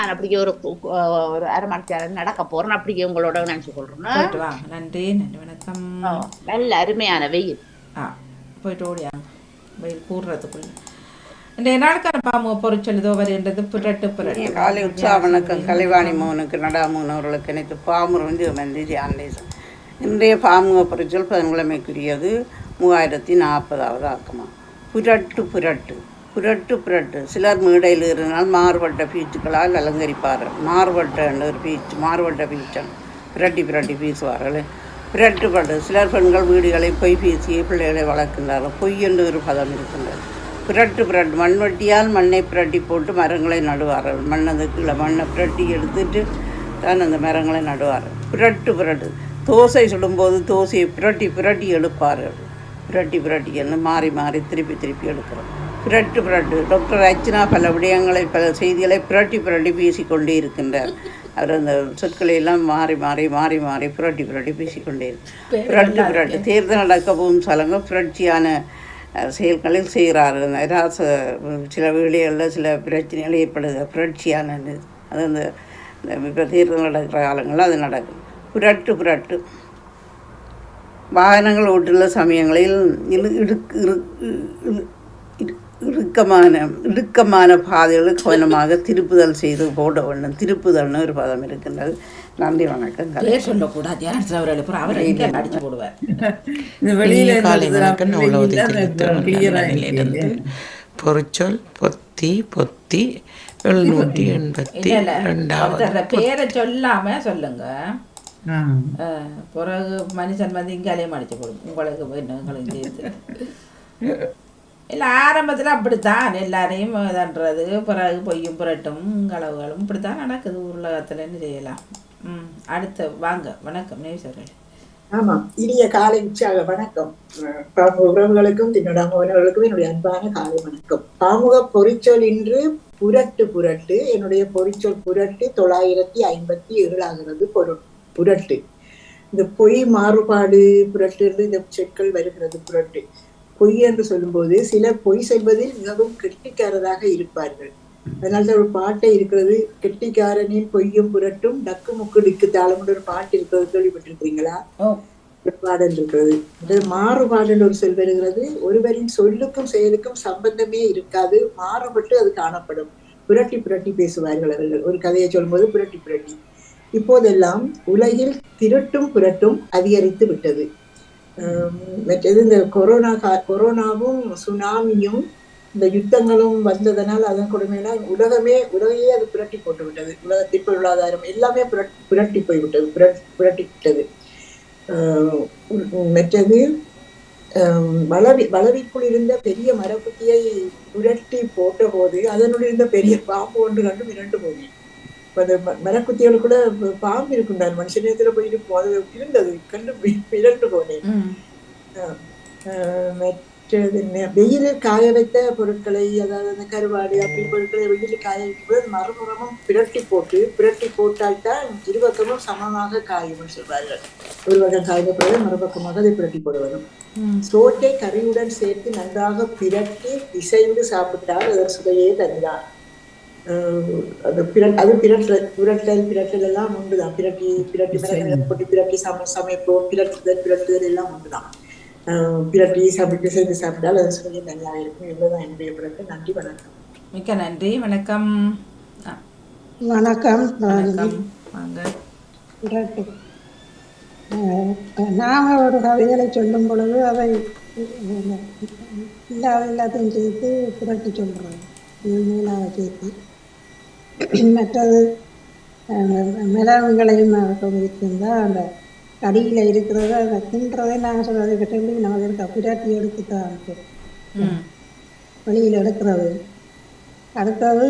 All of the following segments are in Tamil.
நான் அப்படியே ஒரு அரை மணி நேரம் நடக்க போறேன். அப்படியே உங்களோட நினைச்சு கொள்றேன். போயிட்டு வாங்க. நன்றி நன்றி, வணக்கம். நல்ல அருமையான வெயில். போயிட்டு ஓடியாங்க வெயில் கூடுறதுக்குள்ள. இன்றைய நாளுக்கான பாமுக பொறிச்சல் இதோ வருகின்றது. புரட்டு புரட்டு. காலை உற்சாக வணக்கம். கலைவாணி மோனுக்கு நடாமூன் அவர்களுக்கு அனைத்து பாமுர் வந்து மந்திரி ஆண்டேசன். இன்றைய பாமுக பொறிச்சல் பதின்கிழமைக்குரியது 3040வது ஆக்கமா. புரட்டு புரட்டு புரட்டு புரட்டு. சிலர் மேடையில் இருந்தால் மாறுபட்ட பீச்சுக்களால் அலங்கரிப்பார்கள். மாறுபட்ட ஒரு பீச்சு, மாறுபட்ட பீச்சன் புரட்டி புரட்டி பேசுவார்கள். புரட்டு பட்டு. சிலர் பெண்கள் வீடுகளை பொய் பேசி பிள்ளைகளை வளர்க்கின்றார்கள். பொய் என்று ஒரு பதம் இருக்கின்றது. புரட்டு புரட்டு. மண்வெட்டியால் மண்ணை புரட்டி போட்டு மரங்களை நடுவார்கள். மண்ணது கீழே மண்ணை புரட்டி எடுத்துட்டு தான் அந்த மரங்களை நடுவார்கள். புரட்டு புரட்டு. தோசை சுடும்போது தோசையை புரட்டி புரட்டி எடுப்பார்கள். புரட்டி புரட்டி என்று மாறி மாறி திருப்பி திருப்பி எடுக்கிறோம். புரட்டு புரட்டு. டாக்டர் அர்ச்சனா பல விடயங்களை, பல செய்திகளை புரட்டி புரட்டி பேசிக்கொண்டே இருக்கின்றார். அவர் அந்த சொற்களை எல்லாம் மாறி மாறி மாறி மாறி புரட்டி புரட்டி பேசிக்கொண்டே இருக்கு. புரட்டு புரட்டு. தேர்தல் நடக்க போகும் சலங்க புரட்சியான செயல்களில் செய்கிறார்கள். சில வேளைகளில் சில பிரச்சனைகள் ஏற்படுது. புரட்சியானது அது அந்த இப்போ தேர்தல் நடக்கிற காலங்களில் அது நடக்கும். புரட்டு புரட்டு. வாகனங்கள் ஓட்டுள்ள சமயங்களில் இடுக்கமான பாதைகளை கவனமாக திருப்புதல் செய்து போட வேண்டும். திருப்புதல்னு ஒரு பதம் இருக்கின்றது. நன்றி, வணக்கம். சொல்லக்கூடாது. அடிச்சு போடுவார். பொறிச்சொல் பொத்தி பொத்தி 782 பேரை சொல்லாம சொல்லுங்க. பிறகு மனுஷன் வந்து இங்காலேயும் அடிச்சு போடும். உங்களுக்கு இல்லை, ஆரம்பத்தில் அப்படித்தான் எல்லாரையும் இதன்றது. பிறகு பொய்யும் புரட்டும் களவுகளும் இப்படித்தான் நடக்குது உலகத்துலன்னு செய்யலாம். அடுத்து வாங்க. வணக்கம் நேசர்கள். ஆமாம், இனிய காலை உற்சாக வணக்கம். உறவுகளுக்கும் தின்னடாமவர்களுக்கும் என்னுடைய அன்பான காலை வணக்கம். பாமுக பொறிச்சொல் இன்று புரட்டு புரட்டு. என்னுடைய பொறிச்சொல் புரட்டு 957 ஆகிறது. புரட்டு. இந்த பொய் மாறுபாடு புரட்டு என்று இந்த சொற்கள் வருகிறது. புரட்டு பொய் என்று சொல்லும்போது சிலர் பொய் சொல்வதில் மிகவும் கெட்டிக்காரராக இருப்பார்கள். அதனால்தான் ஒரு பாட்டை இருக்கிறது, கெட்டிக்காரனின் பொய்யும் புரட்டும் டக்கு முக்கு டிக்கு தாளம் ஒரு பாட்டு இருக்கிறது. கேள்விப்பட்டிருக்கிறீங்களா? ஒரு பாடல் இருக்கிறது. மாறுபாடு ஒரு சொல் வருகிறது. ஒருவரின் சொல்லுக்கும் செயலுக்கும் சம்பந்தமே இருக்காது, மாறுபட்டு அது காணப்படும். புரட்டி புரட்டி பேசுவார்கள் அவர்கள். ஒரு கதையை சொல்லும்போது புரட்டி புரட்டி. இப்போதெல்லாம் உலகில் திருட்டும் புரட்டும் அதிகரித்து விட்டது. மற்றது இந்த கொரோனாவும் சுனாமியும் இந்த யுத்தங்களும் வந்ததனால் அதன் கொடுமையினால் உலகையே அது புரட்டி போட்டு விட்டது. உலகத்தின் பொருளாதாரம் எல்லாமே புரட்டி போய்விட்டது, புரட்டி விட்டது. மற்றது வளவிக்குள் இருந்த பெரிய மரக்குத்தியை புரட்டி போட்ட போது அதனுடைய இருந்த பெரிய பாம்பு ஒன்று கண்டு மிரண்டு போய் அந்த மரக்குத்தியோடு கூட பாம்பு இருக்குண்டார். மனுஷ நேரத்துல போய் இருக்கும். அது இருந்தது கண்டு மிரண்டு போனேன். மற்றது வெயிலில் காய வைத்த பொருட்களை, அதாவது அந்த கருவாடு அப்படி பொருட்களை வெயிலில் காய வைக்கும்போது மறுபுறமும் புரட்டி போட்டால்தான் இருபக்கமும் சமமாக காயும் சொல்வார்கள். ஒரு வகை காய்ந்த பிறகு மறுபக்கமாக அதை புரட்டி போடுவதும். சோற்றை கறியுடன் சேர்த்து நன்றாக பிரட்டி பிசைந்து சாப்பிட்டால் அதன் சுவையே தருகிறார். அது புரட்டல் எல்லாம் உண்டுதான். பிரட்டி போட்டு பிரட்டி சமைப்போம். பிரட்டுதல் எல்லாம் உண்டுதான். பிரட்டி பிசைந்து சாப்பிட்டால் அது சுவையே தனியாக இருக்கும். இவ்வளவுதான் என்னுடைய பிறகு. நன்றி, வணக்கம். மிக்க நன்றி, வணக்கம். வணக்கம். நாங்கள் ஒரு கதைகளை சொல்லும் பொழுது அதை எல்லாத்தையும் சேர்த்து புரட்டி சொல்கிறோம். மீனாக சேர்த்து மற்றது மிளகுகளையும் வைத்திருந்தால் அந்த கடியில் இருக்கிறத அதை தின்றதை நாங்கள் சொல்றதை கட்டி நமக்கு இருக்க புரட்டி எடுத்துதான் வெளியில் எடுக்கிறது. அடுத்தது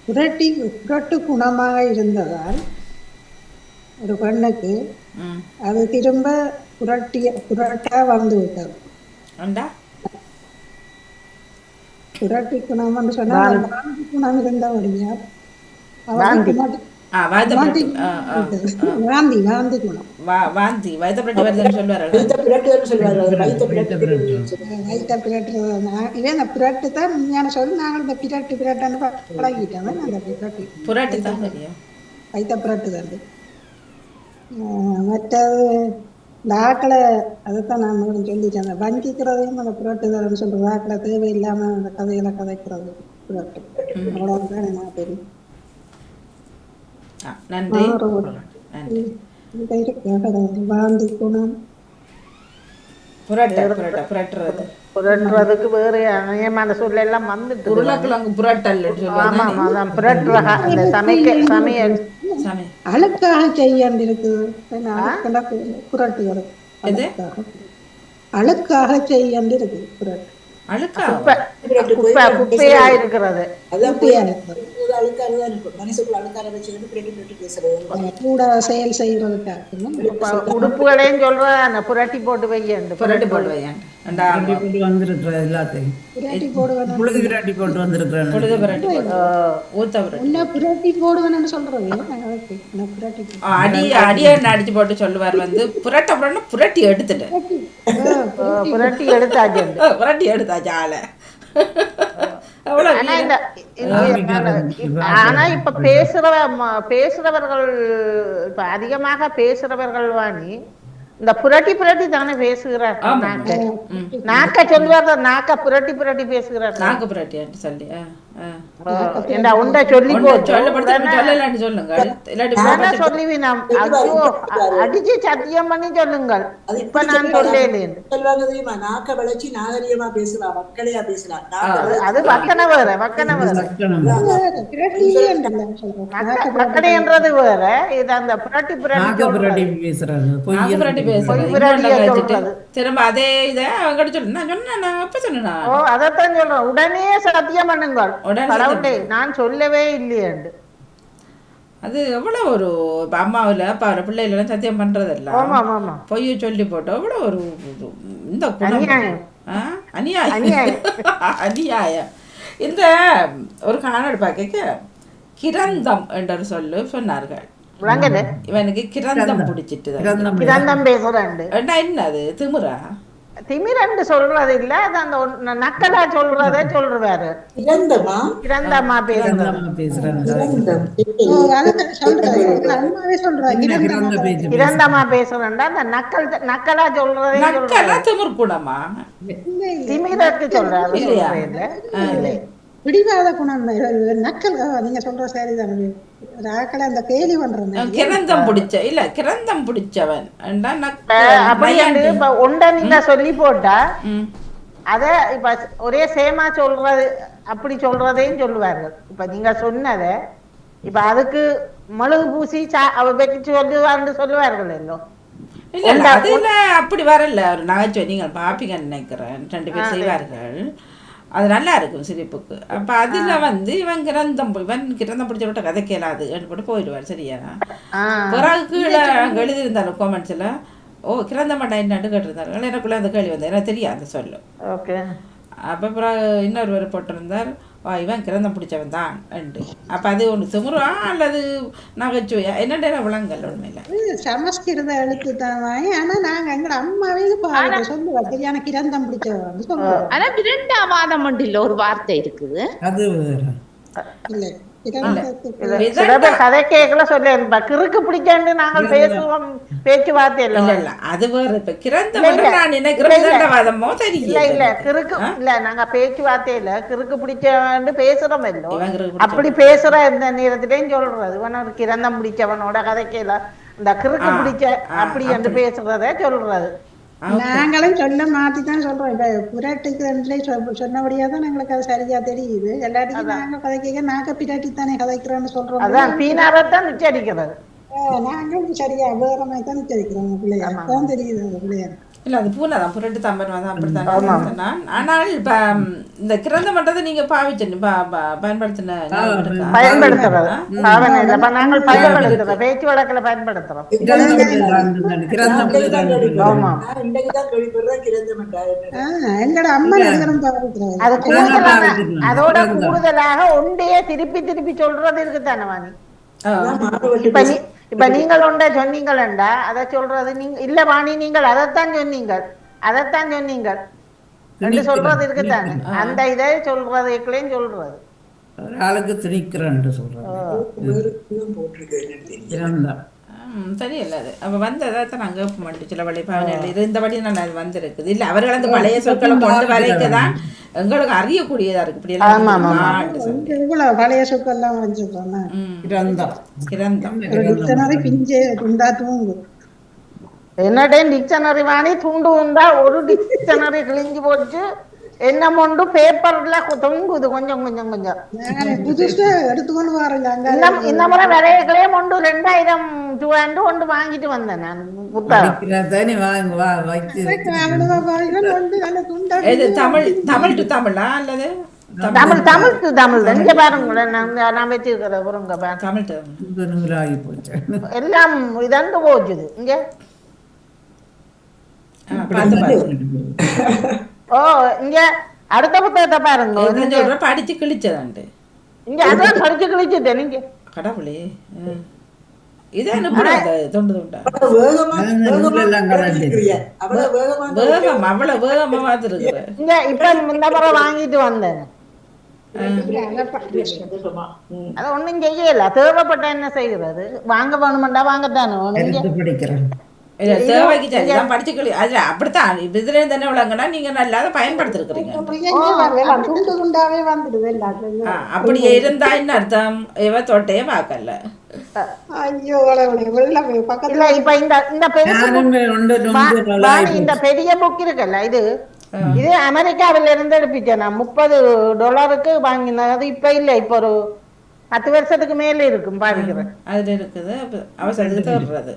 புரட்டு குணமாக இருந்ததால் ஒரு பெண்ணுக்கு அது திரும்ப புரட்டா வந்து விட்டது. புரட்டி குணம் சொன்னா குணம் இருந்தபடியா வாய்த்த வாந்தி புரட்டு வாந்தி குணம் வாந்தி வாய்த்த புரட்டு வருதுன்னு சொல்லுவார்கள். வைத்த பிரட்டுன்னு சொல்லுவாரு. அது வைத்த பிரட்டு வயிற்ற பிரட்டு இதே அந்த பிரட்டு தான் உண்மையான சொல்லி நாங்கள் இந்த பிரட்டுன்னு பழகிட்டோம். அந்த பிரட்டு புரட்டு தான் தெரியும். வயிற்ற பிரட்டு தான். மற்றது இந்த ஆக்களை அதைத்தான் நான் முதல்ல சொல்லிட்டேன். அந்த வஞ்சிக்கிறதையும் அந்த புரட்டுதல்னு சொல்றது. ஆக்களை தேவையில்லாமல் அந்த கதைகளை கதைக்கிறது புரட்டு. அவ்வளோதான் நான் தெரியும். நன்றி நன்றி. வாந்தி குணம் புரட்டுறது புரட்டுறதுக்கு வேறு அநேகமான சொல்ல எல்லாம் வந்துட்டு உருளைக்கிழங்கு புரட்டல் ஆமா ஆமா அதான் புரட்டுறக அந்த சமையல் அழுக்காக செய்யாண்டு இருக்குது. புரட்டுகிறது அழுக்காக செய்யாண்டு இருக்குது. புரட்டு அழுக்கா குப்பையா இருக்கிறது. கூட செயல் செய்யறதுக்காக உடுப்புகளையும் சொல்ற அந்த புரட்டி போட்டு வையண்டு புரட்டு போட்டு வையாண்டு வந்திருக்கிற எல்லாத்தையும் புழுது விராட்டி போட்டு வந்திருக்கிறேன். புழுது புரட்டு ஊத்த புரட்டு புரட்டி போடுவேன்னு சொல்றது. அடிய அடிச்சு போட்டு சொல்லுவார் வந்து புரட்ட புரட்டு புரட்டி எடுத்துட்டேன். புரட்டி எடுத்தாச்சு புரட்டி எடுத்தாச்சு ஆளை. ஆனா இப்ப பேசுறவர்கள் இப்ப அதிகமாக பேசுறவர்கள் வாணி இந்த புரட்டி புரட்டி தானே பேசுகிறார். நாக்க சொல்லுவார். நாக்க புரட்டி புரட்டி பேசுகிறார். நாக்கு புரட்டி சொல்லி உண்டை சொல்லி அடிச்சு சத்தியம் பண்ணி சொல்லுங்கள். இப்ப நான் சொல்லேன் நாக்க வளைச்சி நாகரிகமா பேசலாம், மக்களையா பேசலாம். அது வக்கனை வேற வக்கனை வேற வக்கனைன்றது வேற. இது அந்த புரட்டி புரட்டி பேசுறாங்க. திரும்ப அதே இதை அவங்க சொல்லு. நான் சொன்னேன், நான் அப்ப சொன்னேன். அதைத்தான் சொல்றேன். உடனே சத்தியம் பண்ணுங்கள். நான் சொல்லவே இல்லையண்டு. அது எவ்வளவு ஒரு அம்மாவில் அப்பாவில் பிள்ளைகள சத்தியம் பண்றதெல்லாம் பொய் சொல்லி போட்டோம். எவ்வளவு ஒரு இந்த அநியாயம். இந்த ஒரு காணொளி பார்க்க கிரந்தம் என்ற சொல்லு சொன்னார்கள். இவனுக்கு கிரந்தம் பிடிச்சிட்டு கிரந்தம் பேசுறேன். என்னது திமிரா? திமிரண்டு சொல்றது இல்ல, அது அந்த நக்கலா சொல்றதே சொல்றாரு. கிரந்தமா கிரந்தமா பேசுறேன்டா அந்த நக்கலா சொல்றதே திமிர் கூடமா திமிரக்கு சொல்றாரு இல்லையா? பிடிவாத குணம் நக்கல். நீங்க சொல்ற சரிதானே. அந்த கேலி பண்றேன். கிரந்தம் பிடிச்ச இல்ல கிரந்தம் பிடிச்சவன் ஒன்றை நீங்க சொல்லி போட்டா அத இப்ப ஒரே சேமா சொல்றது அப்படி சொல்றதையும் சொல்லுவார்கள். இப்ப நீங்க சொன்னத இப்ப அதுக்கு மழுகு பூசி அவ வெட்டி சொல்லுவார்கள். அப்படி வரல. ஒரு நகைச்சுவை நீங்கள் பாப்பீங்கன்னு நினைக்கிறேன். 2 பேர் செய்வார்கள். அது நல்லா இருக்கும் சிரிப்புக்கு. அப்போ அதில் வந்து இவன் கிரந்தம் பிடிச்ச விட்ட கதை கேளாது போட்டு போயிடுவார். சரியா? பிறகு கீழே எழுதியிருந்தாலும் கோமெண்ட்ஸில் கிரந்தம் மாட்டா என்னட்டு கேட்டிருந்தார்கள். எனக்குள்ளே அந்த கேள்வி வந்தது. எனக்கு தெரியாது அந்த சொல்லு. ஓகே. அப்போ பிறகு இன்னொருவர் போட்டிருந்தார், இவன் கிரந்தம் பிடிச்சவன் தான் உண்டு. அப்போ அது ஒன்று திமுறா அல்லது நகைச்சுவையா என்னென்ன விளங்கல் உண்மையில சமஸ்கிருத எழுத்து தான். ஆனா நாங்க எங்க அம்மாவே சொல்லுவோம் சரியான கிரந்தம் பிடிச்சவன் சொல்லுவோம். ஆனா விரண்டாவாதம் இல்ல ஒரு வார்த்தை இருக்குது. அது இல்ல கதை கேட்கல சொல்ல கிறுக்கு பிடிக்காண்டு நாங்கள் பேசுவோம். பேச்சுவார்த்தை இல்ல அது வேற. இப்ப கிரந்தமோ தெரியல இல்ல கிறுக்கு இல்ல. நாங்க பேச்சுவார்த்தை இல்ல கிறுக்கு பிடிச்சவன் பேசுறோம். இல்லோ அப்படி பேசுற இந்த நேரத்திலேயும் சொல்றது இவன் கிரந்தம் பிடிச்சவனோட கதைக்கல இந்த கிறுக்கு பிடிச்ச அப்படி என்று பேசுறத சொல்றது. நாங்களும் சொல்ல மாத்திதான் சொல்றோம். இப்ப புரட்டுக்கு சொன்னபடியாதான் எங்களுக்கு அது சரியா தெரியுது. எல்லாத்தையும் நாங்க கதைக்க நாங்க பிராட்டி தானே கதைக்கிறோம்னு சொல்றோம். அதான் பீனாரத்தான் நிச்சயிக்கிறது. நாங்களும் சரியா வேற மாதிரி தான் நிச்சயிக்கிறோம். பிள்ளையார் தான் தெரியுது அந்த பிள்ளையார். இல்ல அது பூனாதான் புரட்டு தம்பன் வந்து அப்படித்தான். ஆனால் இப்ப இந்த கிரந்த மட்டத்தை நீங்க பாவிச்சு பயன்படுத்தின நாங்கள் பயன்படுத்துறோம். பேச்சு வழக்கில் பயன்படுத்துறோம். எங்கட அம்மா அதோட கூடுதலாக ஒன்றையே திருப்பி திருப்பி சொல்றது இருக்குதானே வாணி. அதான் மாறுபட்டு இப்ப இப்ப நீங்கள் ஒன்றை சொன்னீங்களா அதை சொல்றது நீங்க இல்ல வாணி, நீங்கள் அதைத்தான் சொன்னீங்க என்று சொல்றது இருக்குதானே, அந்த இதை சொல்றதுக்குள்ளேயும் சொல்றது ஒரு ஆளுக்கு திணிக்கிறேன்னு சொல்றாங்க. இறந்தான். சரியில்ல அது அப்போ வந்து அதான் நாங்கள் மாட்டோம் சில வழி பாவனைகள் இருந்தபடி நான் அது வந்திருக்குது இல்லை அவர்கள் அந்த பழைய சொற்களை கொண்டு வரைக்க தான் எங்களுக்கு அறியக்கூடியதா இருக்கு இப்படி இவ்வளவு பழைய சொற்கெல்லாம் வச்சுக்கோங்க. இறந்தான். டிக்ஷனரி பிஞ்சே துண்டா தூங்கு. என்னடே டிக்ஷனரி வாணி தூண்டு உண்டா, ஒரு டிக்ஷனரி கிழிஞ்சு போச்சு, என்ன மொண்டு பேப்பர்ல தொங்குது கொஞ்சம் கொஞ்சம் கொஞ்சம். புதுசா எடுத்துக்கொண்டு வரேன். இந்த முறை விலைகளே மொண்டு 2000 கொண்டு வாங்கிட்டு வந்தேன் நான் புத்தகம். தமிழ் டு தமிழா அல்லது தமிழ் டு தமிழ் தான். இங்க பாருங்களேன், நான் வச்சிருக்கிற பொருங்க தமிழ் டு எல்லாம் இதண்டு போச்சுது இங்க. ஓ இங்க அடுத்த புத்தகத்தை பாருங்க, படிச்சு கிழிச்சதாண்டு இங்க அதான் படிச்சு கிழிச்சுட்டேன். நீங்க கடவுளே இது அனுப்புறாங்க தொண்டு தொண்டா வேகம் அவ்வளவு வேகமா பார்த்துருக்குற. இங்க இப்ப இந்த முறை வாங்கிட்டு வந்தேன், அது ஒண்ணும் செய்யல, தேவைப்பட்ட என்ன செய்கிறது, வாங்க வேணுமெண்டா வாங்கத்தானே படிக்கிறேன். தேவைக்கு சரிதான் படிச்சு கிளி அது அப்படித்தான் இதுல தானே விளங்குனா நீங்க நல்லா அதை பயன்படுத்திருக்கிறீங்க. அப்படியே இருந்தா என்ன அர்த்தம், இவ தொட்டையே பார்க்கல. இந்த பெரிய புக் இருக்குல்ல, இது அமெரிக்காவில இருந்து எடுப்பிச்சேன் நான். $30 வாங்கினது. இப்ப இல்ல, இப்ப ஒரு 10 வருஷத்துக்கு மேல இருக்கும் பாருக்கிறேன். அதுல இருக்குது அவசரத்துக்கு தேடுறது.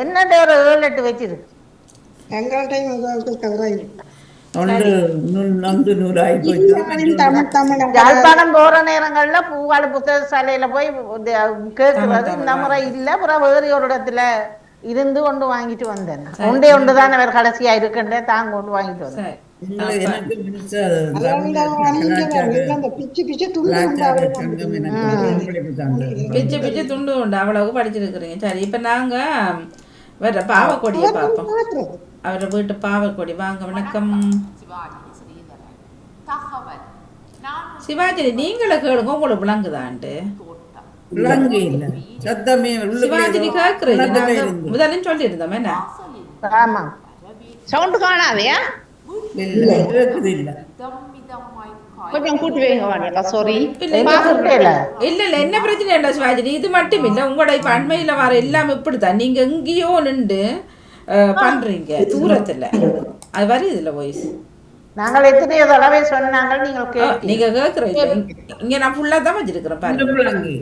என்னட்ட ஒரு 7-8 வச்சிருக்கு. யாழ்ப்பாணம் போற நேரங்கள்ல பூவாளு புத்தக சாலையில போய் கேட்கறது. இந்த முறை இல்ல, அப்புறம் வேறு ஒரு இடத்துல இருந்து கொண்டு வாங்கிட்டு வந்தேன். ஒன்றுதான் அவர் கடைசியா இருக்குன்றே தான் கொண்டு வாங்கிட்டு வந்தேன். பிச்சு பிச்சு துண்டு உண்டு அவ்வளவு படிச்சிருக்கிறீங்க. சரி இப்ப நாங்க வேற பாவக்கொடியை பார்ப்போம். அவரை வீட்டு பாவக்கொடி வாங்க. வணக்கம் சிவாஜி, நீங்கள கேளுங்க, உங்களுக்கு விளங்குதான்ட்டு. சிவாஜி கேக்குறீங்க, முதல்ல சொல்லி இருந்தோம் என்ன. ஆமா சவுண்ட் காணாதையா, கொஞ்சம் கூட்டி வைங்க. சாரி இல்ல என்ன பிரச்சனை இல்ல சிவாஜி, இது மட்டும் இல்ல உங்களோட இப்ப அண்மையில வர எல்லாம் இப்படித்தான். நீங்க எங்கேயோ நின்று பண்றீங்க தூரத்துல, அது வருது இல்ல வாய்ஸ். நாங்கள் எத்தனையோ தடவை சொன்னாங்க, நீங்க கேக்குறீங்க. இங்க நான் ஃபுல்லா தான் வச்சிருக்கிறேன் பாருங்க.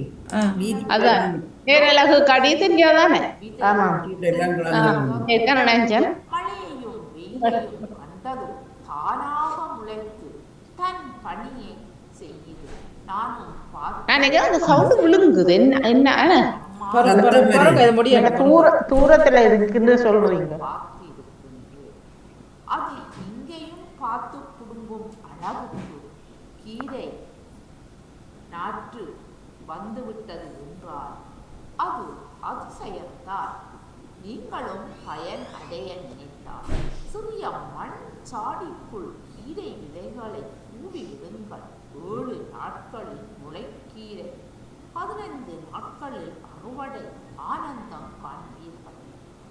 அதான் நேரழகு கடி தெரியாதானே. ஆமா நினைச்சேன். அந்த சவுண்ட் விழுங்குது. என்ன தூரத்துல இருக்குன்னு சொல்றீங்க. அது இங்கேயும் பார்த்து குடும்பம் அளவுக்கு கீரை நாற்று வந்துவிட்டது என்றால் அது அதிசயம்தான். நீங்களும் பயன் அடைய நினைத்தால் சிறிய மண் சாடிக்குள் கீரை விதைகளை தூவி விடுங்கள். 7 நாட்களில் முளைக்கீரை, 15 நாட்களில் அறுவடை, ஆனந்தம் காண்பீர்கள்.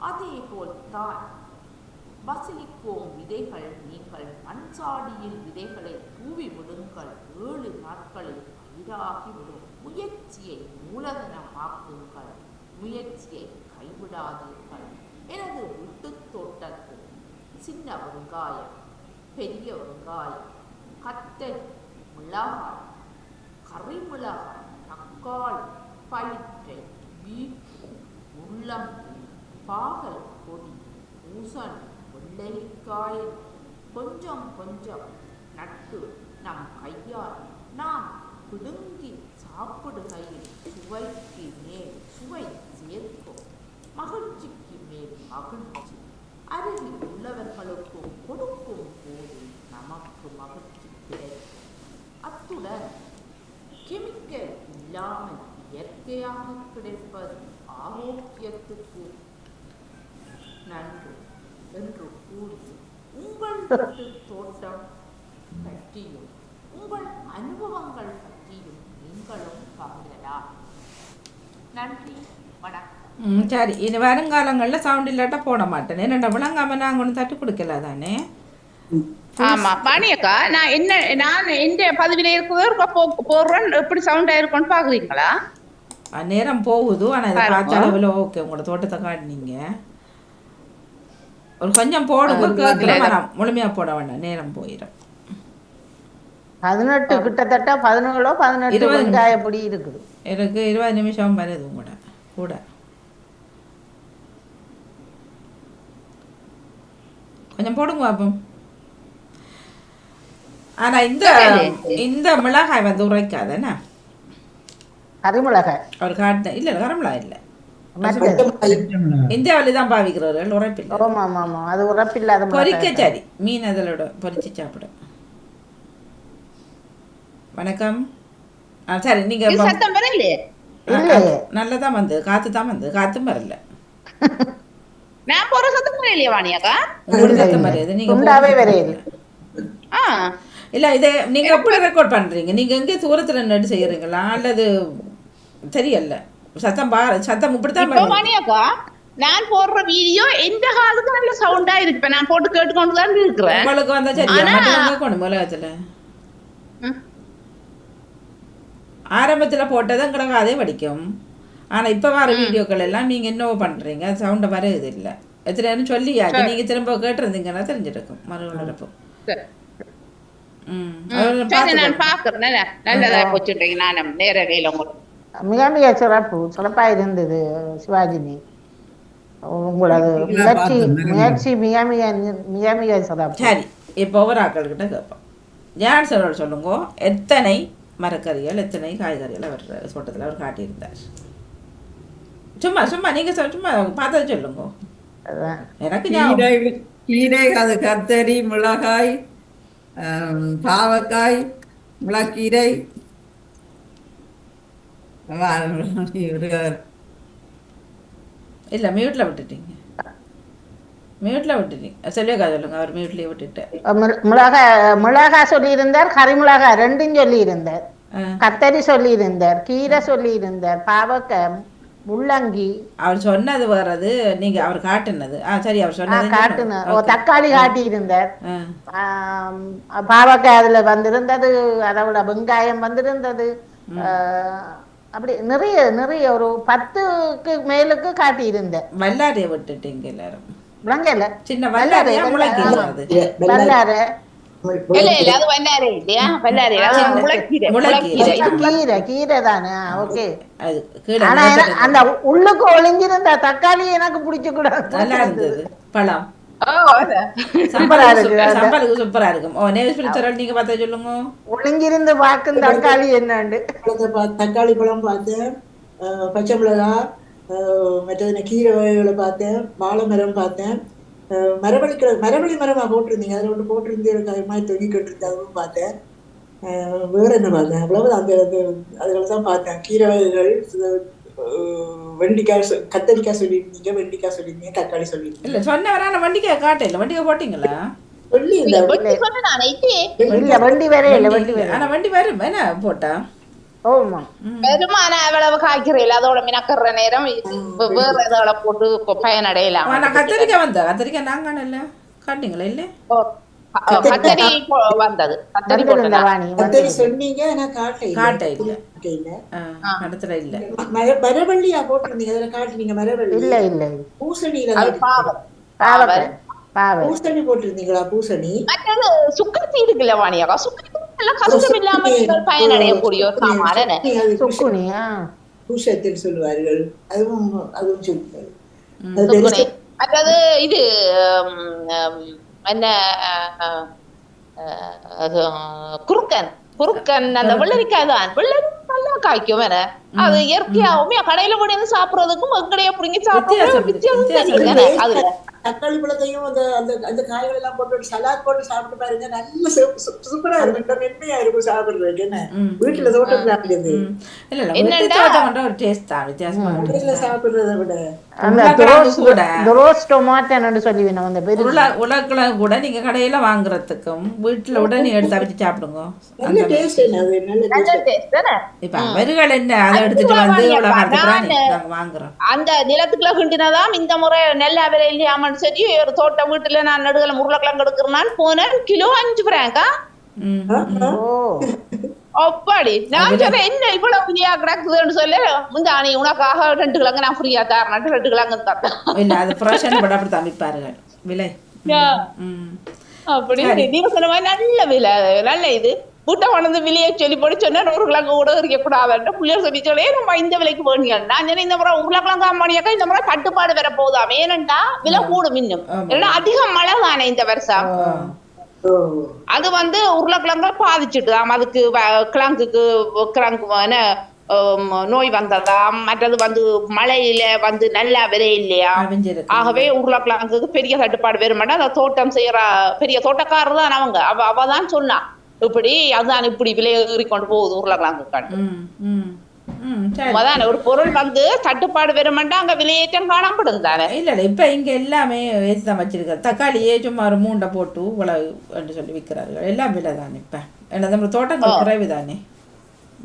அதேபோல் தான் பசிலிக்கோம் விதைகள். நீங்கள் மண்சாடியில் விதைகளை தூவி விடுங்கள். 7 நாட்களில் பயிராகிவிடும். முயற்சியை மூலதனமாக்குங்கள், முயற்சியை கைவிடாதீர்கள். எனது வீட்டு தோட்டத்தில் சின்ன வெங்காயம், பெரிய வெங்காயம், கத்தரி, மிளகாய், கறிமிளகாய், தக்காளி, பயிற்றை, வீட்டு, உள்ளங்கி, பாகல் கொடி, பூசணி, வெள்ளரிக்காய் கொஞ்சம் கொஞ்சம் நட்டு நம் கையால் நாம் பிடுங்கி சாப்பிடுகையில் சுவைக்கு மேல் சுவை சேர்க்கும். மகிழ்ச்சிக்கு மேல் மகிழ்ச்சி. அருகில் உள்ளவர்களுக்கும் கொடுக்கும் போது நமக்கு மகிழ்ச்சி கிடைக்கும். இயற்கையாக கிடைப்பது ஆரோக்கியத்துக்கு நன்று என்று கூறி உங்கள் வீட்டு தோட்டம் பற்றியும் உங்கள் அனுபவங்கள் பற்றியும் நீங்களும் பகிரலாம். நன்றி, வணக்கம். சரி, இனி வருங்காலங்களில் சவுண்ட் இல்லாட்டா போட மாட்டேன். என்னடா விளங்காம நாங்கள் ஒன்று தட்டு கொடுக்கல தானே. ஆமா பாணியக்கா, நான் எந்த பதிவில இருக்கிற போடுறேன், எப்படி சவுண்ட் ஆயிருக்கும்னு பாக்குறீங்களா? நேரம் போகுது, ஆனால் இதை பார்த்த அளவில் ஓகே. உங்களோட தோட்டத்தை காட்டினீங்க, ஒரு கொஞ்சம் போடுங்க கேட்கல, ஆனால் முழுமையாக போட வேண்டாம், நேரம் போயிடும். 18 கிட்டத்தட்ட 17 18 வெங்காயப்பொடி இருக்குது. எனக்கு 20 நிமிஷம் வருது கூட கூட. கொஞ்சம் போடுங்க பாப்போம். ஆனா இந்த மிளகாய் வந்து உரைக்காதானே? கரிமிளகாய் அவர் காட்டின இல்ல, கரிமிளகாய் இல்லை, மற்றது இந்தியாவில தான் பாவிக்கிறவர்கள் உரைப்பில்லை. ஆமா ஆமா ஆமா, அது உரப்பில்லாத பொரிக்க சரி, மீன் அதோட பொரிச்சு சாப்பிடும். வணக்கம். சரி, நீங்க சத்தம் வரல? நல்லதான் வந்து காத்து தான் வந்து, காத்தும் வரல. நான் போற சத்தம் வரலையா வாணியாக்கா? உங்களுக்கு சத்தம் வரையாது, நீங்க உண்டாவே வரையாது. இல்ல, இதை நீங்க எப்படி ரெக்கார்ட் பண்றீங்க? நீங்க எங்கே தூரத்துல நின்று செய்யறீங்களா அல்லது தெரியல? சத்தம் சத்தம் இப்படித்தான் வாணியாக்கா, நான் போடுற வீடியோ எந்த காலத்துக்கு நல்ல சவுண்டா இருக்கு. நான் போட்டு கேட்டுக்கொண்டுதான் இருக்கிறேன். உங்களுக்கு வந்தா சரியா கேட்கணும். உலகத்துல ஆரம்பத்துல போட்டதான் கிடக்க அதே படிக்கும். ஆனா இப்ப வர வீடியோக்கள் எல்லாம் நீங்க என்னவோ பண்றீங்க, சவுண்ட வருது இல்ல. எத்தனை நேரம் சொல்லியாச்சு, நீங்க திரும்ப கேட்டிருந்தீங்கன்னா தெரிஞ்சிருக்கும் மறுவளர்ப்பு. நான் பாக்குறேன், நல்லதா போச்சுட்டீங்க. நான் நேரடியில மிக மிக சிறப்பா இருந்தது சிவாஜினி. உங்களது முயற்சி மிக மிக மிக மிக சிறப்பு. சரி, இப்போ ஒவ்வொரு ஆட்கள்கிட்ட கேட்போம். ஜான் சார் சொல்லுங்க, எத்தனை மரக்கறிகள் எத்தனை காய்கறிகள் அவர் தோட்டத்தில் அவர் காட்டியிருந்தார்? சும்மா சும்மா நீங்க சும்மா பார்த்தது சொல்லுங்க. எனக்கு கீரை, அது கத்தரி, மிளகாய், பாவக்காய், முளக்கீரை, இல்லை மியூட்டில் விட்டுட்டீங்க. செல்வியக்கா சொல்லுங்க, அவர் மியூட்லேயே விட்டுட்டு. மிளகாய் சொல்லியிருந்தார், கரிமிளகாய் ரெண்டும் சொல்லியிருந்தார், கத்தரி சொல்லியிருந்தார், கீரை சொல்லியிருந்தார், பாவக்காய், முள்ளங்கி. அவர் சொன்னது வர்றது நீங்க அவர் காட்டுனது. சரி, அவர் சொன்னது காட்டுன தக்காளி காட்டியிருந்தார், பாவக்காய் அதுல வந்திருந்தது, அதை விட வெங்காயம் வந்திருந்தது. அப்படி நிறைய நிறைய ஒரு 10க்கு மேலுக்கு காட்டியிருந்தேன். வல்லாரைய விட்டுட்டீங்க எல்லாரும். விளங்கல, சின்ன வல்லாரையா முளைக்கீரை? வல்லாரை கீரை தானே. ஓகே, அந்த உள்ளுக்கு ஒளிஞ்சிருந்த தக்காளி எனக்கு பிடிச்ச கூடாது. நல்லா இருந்தது. பழம் சூப்பரா இருக்கு, சாம்பாருக்கு சூப்பரா இருக்கும். நீங்க பார்த்தா சொல்லுங்க. ஒளிஞ்சிருந்து பார்க்கும் தக்காளி என்னண்டு. தக்காளி பழம் பார்த்தேன், பச்சை மிளகாய், மற்றது கீரை வகைகளை பார்த்தேன், வாழை மரம் பார்த்தேன், மரவள்ளி மரமா போட்டிருந்தீங்க, அதில் ஒன்று போட்டிருந்தீங்க, அது மாதிரி தொங்கிக்கிட்டு இருந்து அதுவும் பார்த்தேன். வேற என்ன பார்த்தேன்? அவ்வளவு அந்த அதுகளை தான் பார்த்தேன். கீரை வகைகள், வெண்டிக்காய், கத்தரிக்காய் சொல்லியிருந்தீங்க, வெண்டிக்காய் சொல்லியிருந்தீங்க, தக்காளி சொல்லியிருந்தீங்க. இல்ல சொன்னவரா நான் வண்டிக்காய் காட்டல. வண்டிக்காய் போட்டீங்களா? சொல்லி வண்டி வேற இல்ல, வண்டி வேற. ஆனா வண்டி வரும் என்ன போட்டா? ஆமா, பெருமான அவ்வளவு காய்கறிகள் அதோட மினக்கற நேரம் வேற ஏதோட போட்டு பயனடையலாம். ஆனா கத்தரிக்காய் கத்தரிக்காய் நாங்க இல்ல காட்டிங்களா? இல்ல கத்தரி வந்தது, கத்தரி கத்தரி சொன்னீங்க, நான் காட்ட இல்ல. நடத்துல இல்ல. மரவள்ளியா போட்டிருந்தீங்க, அதில் காட்டினீங்க. மரவள்ளி இல்ல இல்ல, பூசணியில பூசணி போட்டிருந்தீங்களா? பூசணி மற்றது சுக்கத்தி இருக்குல்ல வாணியாக்கா, சுக்கத்தி எல்லாம் கஷ்டம் இல்லாம பயனடையக்கூடிய ஒரு சாமான சுக்குனியா பூஷத்தில் சொல்லுவார்கள். அதுவும் சொல்லுவாரு. மற்றது இது என்ன குறுக்கன், அந்த வெள்ளரிக்காய் தான், வெள்ளரி நல்லா காய்க்கும். வேற அது இயற்கையாவுமே கடையில போய் வந்து சாப்பிடுறதுக்கும் எங்கடையே புடுங்கி சாப்பிடுறதுக்கும் வித்தியாசம் வித்தியாசம் இருக்கு. தெரியுது அதுல. தக்காளி பழத்தையும் அந்த அந்த அந்த காய்கள் எல்லாம் போட்டு சலாட் போட்டு சாப்பிட்டு பாருங்க, நல்ல சூப்பரா இருக்கும், மென்மையா இருக்கும் சாப்பிடுறதுக்கு. என்ன வீட்டுல தோட்டத்துல அப்படிது இல்ல இல்ல என்னடா? வீட்டு தோட்டம்ன்ற ஒரு டேஸ்ட் தான் வித்தியாசமான வீட்டுல சாப்பிடுறதை விட அந்த ரோஸ் டொமாட்டோன்னு சொல்லி வேணும் அந்த பெரிய உலகிழங்கு கூட நீங்க கடையில வாங்குறதுக்கும் வீட்டுல உடனே எடுத்து வச்சு சாப்பிடுங்க. நல்ல டேஸ்ட். என்ன அது நல்ல நல்ல டேஸ்ட். taste தானே? இப்ப அவர்கள் என்ன அதை எடுத்துட்டு வந்து உலகத்துக்கு நாங்க வாங்குறோம். அந்த நிலத்துக்குள்ள கிண்டினதாம் இந்த முறை நெல் விலை இல்லையாமன்னு சரி ஒரு தோட்டம் வீட்டுல நான் நடுவில் உருளைக்கிழங்கு எடுக்கிறேன்னு போனேன், கிலோ 5 பிராங்கா. அப்பாடி நான் சொன்னேன் என்ன இவ்வளவு விலையா கிடக்குதுன்னு சொல்லி, முந்தானி உனக்காக 2 கிழங்கு நான் ஃப்ரீயா தரேன், 2 கிழங்கு தரேன். இல்ல அது ஃப்ரெஷ்ஷான படம் அப்படி தம்பிப்பாருங்கள் விலை. அப்படி நீங்க சொன்ன மாதிரி நல்ல விலை, நல்ல இது வீட்டை கொண்டு விலையை சொல்லி போட்டு சொன்னா 100 கிழங்கு கூட இருக்க கூடாதுன்ற பிள்ளைய சொல்லி சொல்லி நம்ம இந்த விலைக்கு வேணுங்க. நான் சொன்னேன் இந்த முறை உருளைக்கிழங்கு அம்மானியாக்கா இந்த முறை தட்டுப்பாடு வர போகுதாம், ஏனண்டா விலை கூடும் இன்னும், ஏன்னா அதிக மழை தானே இந்த வருஷம். அது வந்து உருளைக்கிழங்க பாதிச்சுட்டுதாம், அதுக்கு கிழங்குக்கு நோய் வந்ததாம், மற்றது வந்து மழையில வந்து நல்லா விலை இல்லையா, ஆகவே உருளைக்கிழங்குக்கு பெரிய தட்டுப்பாடு வருமாட்டா. அந்த தோட்டம் செய்யற பெரிய தோட்டக்காரர் தான் அவங்க, அவதான் சொன்னா இப்படி அதுதான் இப்படி விலை ஏறிக்கொண்டு போகுது உருளைக்கிழங்குக்காண்டு. அதான் ஒரு பொருள் வந்து தட்டுப்பாடு வருமாட்டா அங்க விலையேற்றம் காணப்படும் தானே. இல்ல இல்ல இப்ப இங்க எல்லாமே ஏற்றுதான் வச்சிருக்காரு. தக்காளியே சும்மா ஒரு 3 போட்டு இவ்வளவு என்று சொல்லி விற்கிறார்கள். எல்லாம் விலை தானே இப்ப, ஏன்னா நம்ம தோட்டங்கள் குறைவு தானே,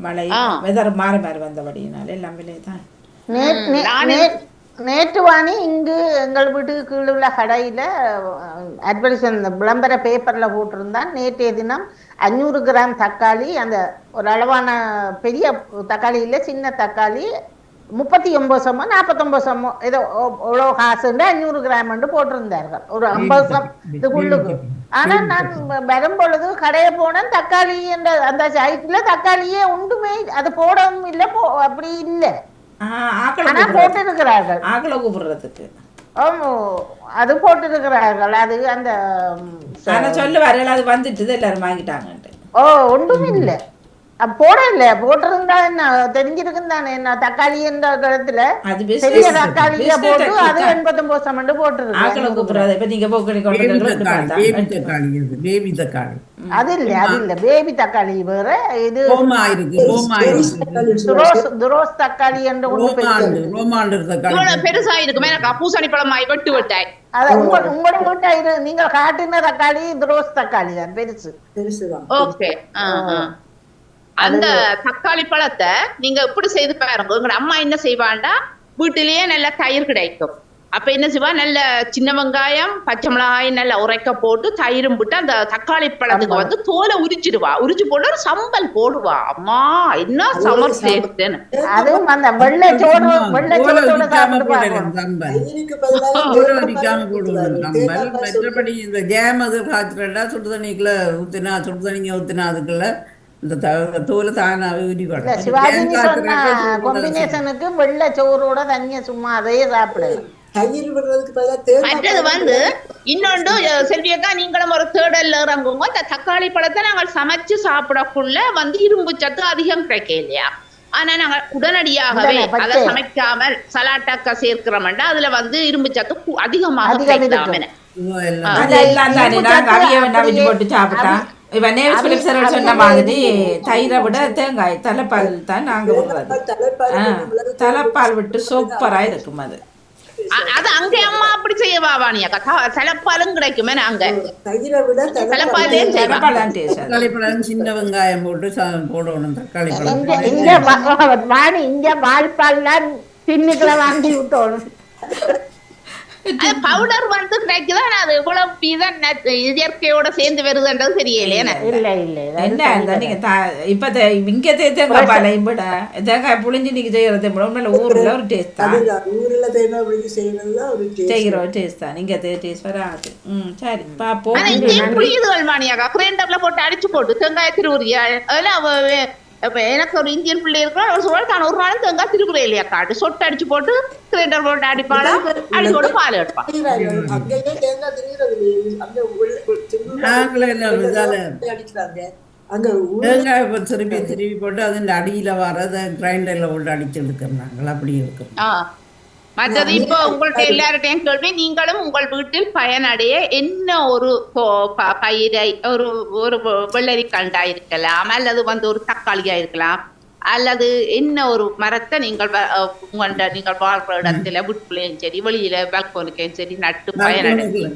மழை வெதர் மாறி மாறி வந்தபடியினால எல்லாம் விலை தான். நேற்று வாணி இங்கு எங்கள் வீட்டுக்கு கீழே உள்ள கடையில அட்வர்டைஸ்மெண்ட் விளம்பர பேப்பர்ல போட்டிருந்தான், நேற்றைய தினம் 500 கிராம் தக்காளி, அந்த ஒரு அளவான பெரிய தக்காளி இல்லை சின்ன தக்காளி 39 49 ஏதோ எவ்வளோ காசுண்டு 500 கிராம் போட்டிருந்தார்கள், ஒரு 50 இதுக்குள்ளுக்கு. ஆனா நான் வரும் பொழுது கடையை போனேன், தக்காளி என்ற அந்த சைட்ல தக்காளியே உண்டுமே, அது போடவும் இல்லை, அப்படி இல்லை, ஆனா போட்டிருக்கிறார்கள் ஆக்களை கூப்பிடுறதுக்கு. அது போட்டிருக்கிறார்கள். அது அந்த சொல்லுவார்கள் அது வந்துட்டு எல்லாரும் வாங்கிட்டாங்கன்ட்டு. ஒன்றும் இல்லை, போடல, போட்டிருந்தா என்ன தெரிஞ்சிருக்கும் தானே. என்ன தக்காளி என்ற இடத்துல பெரிய தக்காளிய போட்டு அது 89 போட்டுருக்கு. அது இல்ல அது இல்ல பேபி தக்காளி வேற, இது துரோஸ் தக்காளி என்ற ஒண்ணு பெருசா இருக்குமே, பூசணி பழமாய் வெட்டு வெட்டாய். உங்களோட வீட்டை நீங்க காட்டின தக்காளி துரோஸ் தக்காளி தான் பெருசு பெருசுதான். ஓகே, அந்த தக்காளி பழத்தை நீங்க எப்படி செய்து பாருங்க. உங்க அம்மா என்ன செய்வாண்டா, வீட்டிலேயே நல்ல தயிர் கிடைக்கும், அப்ப என்ன செய்வா, நல்ல சின்ன வெங்காயம் பச்சை மிளகாய் நல்லா உரைக்க போட்டு தயிரும் போட்டு அந்த தக்காளி பழத்துக்கு வந்து தோலை உரிச்சிடுவா, உரிச்சு போட்டு ஒரு சம்பல் போடுவா. அம்மா என்ன சமர் டேஸ்ட்னு. அதுவும் அந்த வெள்ளை சோறு வெள்ளை மற்றபடி இந்த ஜாம் அது காய்ச்சலா சுடு தண்ணிக்குள்ள ஊத்தினா சுடு தண்ணிங்க ஊத்தினா அதுக்குள்ள இந்த தோலை தானே ஊறிக்கொள்ள. சிவாஜி சொன்ன காம்பினேஷனுக்கு வெள்ளை சோறோட தண்ணிய சும்மா அதையே சாப்பிடலாம். மற்றது வந்து இன்னொன்று செல்வியக்கா, நீங்களும் ஒரு தேடல் இறங்குங்க. இந்த தக்காளி பழத்தை நாங்கள் சமைச்சு சாப்பிடக்குள்ள வந்து இரும்பு சத்து அதிகம் கிடைக்க இல்லையா, ஆனா நாங்க உடனடியாகவே அதை சமைக்காமல் சலாட்டாக்கா சேர்க்கிறோம்டா அதுல வந்து இரும்பு சத்து அதிகமாக கிடைக்கலாம். இப்ப நேவிஸ்பிலிப்ஸர் சொன்ன மாதிரி தயிரை விட தேங்காய் தலைப்பால் தான் நாங்க விடுறது. தலைப்பால் விட்டு சூப்பரா இருக்கும் அது. அது அங்க அம்மா அப்படி செய்யவா வாணியாக்கா, தலைப்பாலும் கிடைக்குமே. நாங்க தக்காளி சின்ன வெங்காயம் போட்டு போடணும். தக்காளி பழம் வாணி இங்க வாய்ப்பால் தின்னுக்களை வாங்கி விட்டோம். பவுடர் வந்து கிடைக்குதான், அது இவ்வளவு இயற்கையோட சேர்ந்து வருதுன்றது தெரியல. என்ன நீங்க இப்ப இங்க தேங்காய் பாலையும் விட தேங்காய் புளிஞ்சு நீங்க செய்யறது ஊர்ல ஒரு டேஸ்ட் தான், ஊர்ல தேங்காய் புளிஞ்சு செய்யற ஒரு டேஸ்ட் தான். நீங்க டேஸ்ட் வராது. சரி பாப்போம். புளியுதுகள் மாணியாக்கா கிரைண்டர்ல போட்டு அடிச்சு போட்டு தேங்காய் திருவுரியா அதெல்லாம். இப்ப எனக்கு ஒரு இந்தியன் பிள்ளை இருக்கிறோம், ஒரு சொல்ல தான் ஒரு நாள் தேங்காய் திருக்குறே இல்லையா காட்டு சொட்டு அடிச்சு போட்டு கிரைண்டர் போட்டு அடிப்பாளா, அடிச்சு போட்டு பால் எடுப்பான். அங்க தேங்காய் இப்போ திருப்பி திருப்பி போட்டு அதில் அடியில் வரதை கிரைண்டரில் போட்டு அடிச்சு எடுக்கிறாங்க, அப்படி இருக்கும். மற்றது இப்போ உங்கள்ட்ட எல்லார்ட்டையும் கேள்வி, நீங்களும் உங்கள் வீட்டில் பயனடைய என்ன ஒரு பயிரை, ஒரு ஒரு வெள்ளரிக்கண்டா இருக்கலாம், அல்லது ஒரு தக்காளியா இருக்கலாம், அல்லது என்ன ஒரு மரத்தை நீங்கள் நீங்கள் வாழ்ற இடத்துல வீட்டுக்குள்ளேயும் சரி வெளியில பால்கோனுக்கையும் சரி நட்டு பயனடைய.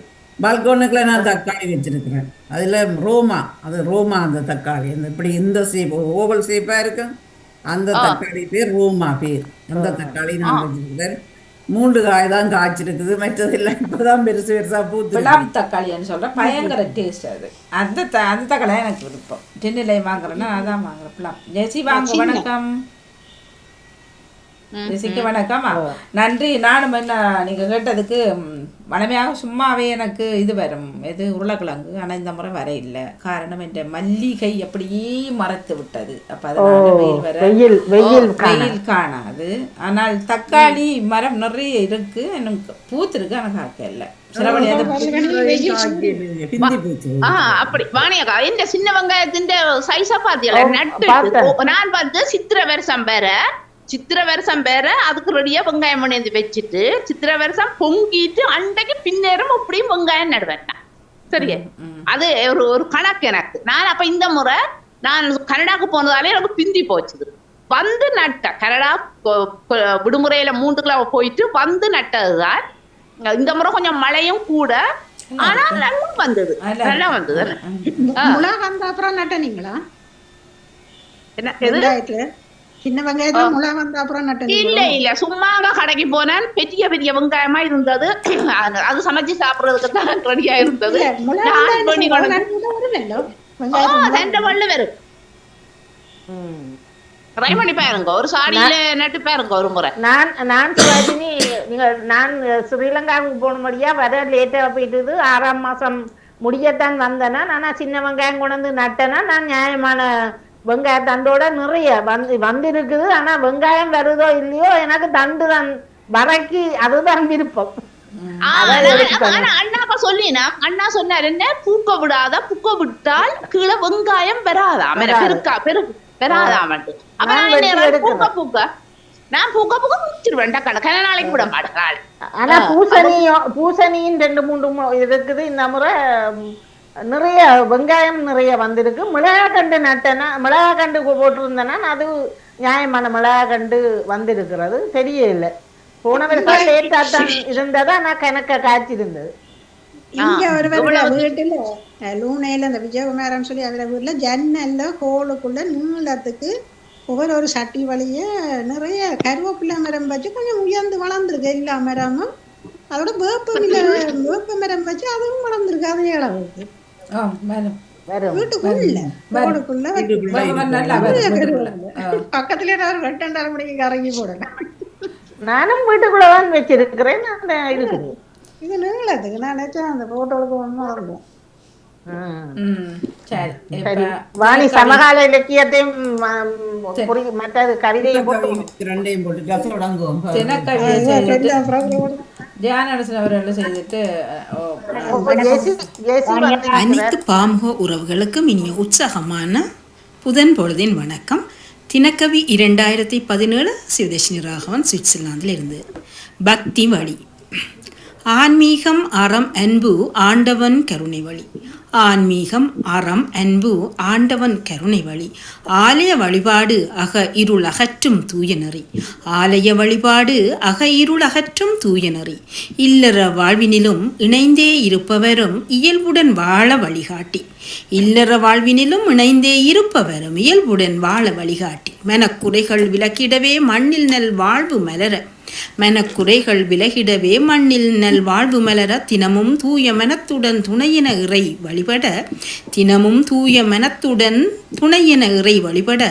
பால்கோனுக்குள்ள நான் தக்காளி வச்சிருக்கிறேன். அதுல ரோமா, அது ரோமா அந்த தக்காளி, அந்த இப்படி இந்த ஷேப் ஓவல் ஷேப்பா இருக்கும், அந்த தக்காளி பேர் ரோமா பேர். அந்த தக்காளி நான் வச்சிருக்கிறேன். 3 காய் தான் காய்ச்சிருக்குது, மற்றது இல்லை இப்பதான் பெருசு பெருசா பூத்து. பிளாம் தக்காளின்னு சொல்றேன், பயங்கர டேஸ்ட் அது. அந்த தக்காளி எனக்கு விருப்பம். டின்னிலை வாங்குறேன்னா அதான் வாங்குறேன். பிளாம் ஜெசி வாங்க. வணக்கம் ஜெசிக்கு வணக்கம். நன்றி. நானும் என்ன நீங்கள் கேட்டதுக்கு வளமையாக சும்மாவே எனக்கு இது வரும், எது உருளைக்கிழங்கு. ஆனால் இந்த முறை வர இல்லை. காரணம் என்ற மல்லிகை அப்படியே மறைத்து விட்டது. அப்போ அதனால வெயில் காணாது. ஆனால் தக்காளி மரம் நிறைய இருக்கு, எனக்கு பூத்திருக்கு, ஆனால் காக்க இல்லை. அப்படி வாணியக்கா இந்த சின்ன வெங்காயத்தின் சைஸா பாத்தியல நட்டு நான் சித்திர வருஷம் வேற அதுக்கு ரெடியா வெங்காயம் பண்ணி வச்சுட்டு சித்திர வருஷம் பொங்கிட்டு அண்டைக்கு பின்னேறம் அப்படியும் வெங்காயம் நடுவேன். சரியா, அது ஒரு கணக்கு எனக்கு. நான் அப்ப இந்த முறை நான் கனடாக்கு போனதாலே எனக்கு பிந்தி போச்சுது. வந்து நட்ட கனடா விடுமுறையில 3 கிலோ போயிட்டு வந்து நட்டதுதான். இந்த முறை கொஞ்சம் மழையும் கூட, ஆனா நல்லா வந்தது. முளை வந்த அப்புறம் நட்டனீங்களா? என்ன சின்ன வெங்காயத்துல முளை வந்த அப்புறம் இல்ல இல்ல, சும்மா கடைக்கு போனேன். பெரிய பெரிய வெங்காயமா இருந்தது, அது சமைச்சு சாப்பிடுறதுக்கு தான் ரெடியா இருந்தது. ட்ரை பண்ணி பாருங்க, ஒரு சாடியில நட்டு பாருங்க ஒரு முறை. நான் ஸ்ரீலங்காவுக்கு போனபடியா வர லேட்டா போயிட்டு 6ஆம் மாசம் முடியத்தான் வந்தேன்னா, நானா சின்ன வெங்காயம் கொண்டு நட்டேன்னா நான் நியாயமான வெங்காய தண்டோட நிறைய வந்திருக்குது. ஆனா வெங்காயம் வருதோ இல்லையோ எனக்கு தண்டு தான் வரைக்கி, அதுதான் விருப்பம். அண்ணாப்பா சொல்லினா அண்ணா சொன்னார், என்ன பூக்க விடாத, பூக்க விட்டால் கீழே வெங்காயம் பெறாதாம், பெறாதாம். நான் பூக்க முடிச்சிருவேன், கன நாளைக்கு விட மாட்டேன். ஆனா பூசணியும் 2-3 இருக்குது. இந்த முறை நிறைய வெங்காயம் நிறைய வந்திருக்கு. மிளகாக்கண்டு நட்டேன்னா, மிளகாக்கண்டு போட்டிருந்தேன்னா அது நியாயமான மிளகாக்கண்டு வந்திருக்கிறது. தெரியல, போன வருஷம் லேட்டா தான் இருந்ததா நான் கணக்க காய்ச்சிருந்தது. இங்க ஒரு வீட்டுல லூனையில இந்த விஜயகுமாரன் சொல்லி அதுல வீட்டுல ஜன்னல்ல ஹோலுக்குள்ள நீளத்துக்கு ஒரு சட்டி வழிய நிறைய கருவேப்பிலை மரம் வச்சு கொஞ்சம் உயர்ந்து வளர்ந்துருக்கு. எல்லா மரமும் அதோட வேப்ப மரம் வச்சு அதுவும் வளர்ந்துருக்கு. அதே அளவுக்கு பக்கத்துல 2 மணிக்கு கறங்கி போடலாம். நானும் வீட்டுக்குள்ளதான் வச்சிருக்கிறேன். இது நீளத்துக்கு நான் நினைச்சேன் அந்த போட்டோவுக்கு ஒன்றும் வாணி சமகால இலக்கியத்தையும் மற்றது கவிதையும் அனைத்து பாமுக உறவுகளுக்கும் இனிய உற்சாகமான புதன் பொழுதின் வணக்கம். தினக்கவி 2017 சிவதேஷினி ராகவன் சுவிட்சர்லாந்தில் இருந்து. பக்தி வழி. ஆன்மீகம் அறம் அன்பு ஆண்டவன் கருணை வழி. ஆன்மீகம் அறம் அன்பு ஆண்டவன் கருணை வழி. ஆலய வழிபாடு அக இருள் அகற்றும் தூயநெறி. ஆலய வழிபாடு அக இருள் அகற்றும் தூயநெறி. இல்லற வாழ்வினிலும் இணைந்தே இருப்பவரும் இயல்புடன் வாழ வழிகாட்டி. இல்லற வாழ்வினிலும் இணைந்தே இருப்பவரும் இயல்புடன் வாழ வழிகாட்டி. மனக்குறைகள் விலக்கிடவே மண்ணில் நல் வாழ்வு மலர. மனக்குறைகள் விலகிடவே மண்ணில் நல் வாழ்வு மலர. தினமும் தூய மனத்துடன் துணையின இறை வழிபட. தினமும் தூய மனத்துடன் துணையின இறை வழிபட.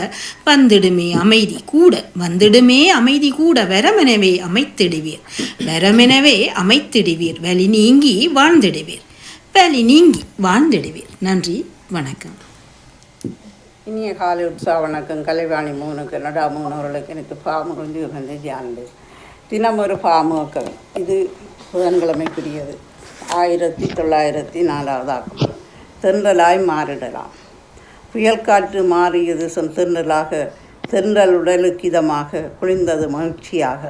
வந்திடுமே அமைதி கூட. வந்திடுமே அமைதி கூட. வரமெனவே அமைத்திடுவீர். வரமெனவே அமைத்திடுவீர். வலி நீங்கி வாழ்ந்திடுவீர். வலி நீங்கி வாழ்ந்திடுவீர். நன்றி, வணக்கம். இனிய காலை உற்சாக வணக்கம். கலைவாணி மோனுக்கு நடா மோனவர்களுக்கு எனக்கு பாமுகஞ்சு வந்து ஜானது தினம் ஒரு பாமுகவை. இது புதன்கிழமைக்குரியது. 1904 ஆக்கம். தென்றலாய் மாறிடலாம். புயல் காற்று மாறியது தென்றலாக, தென்றல் உடலுக்கு இதமாக, குளிர்ந்தது மகிழ்ச்சியாக.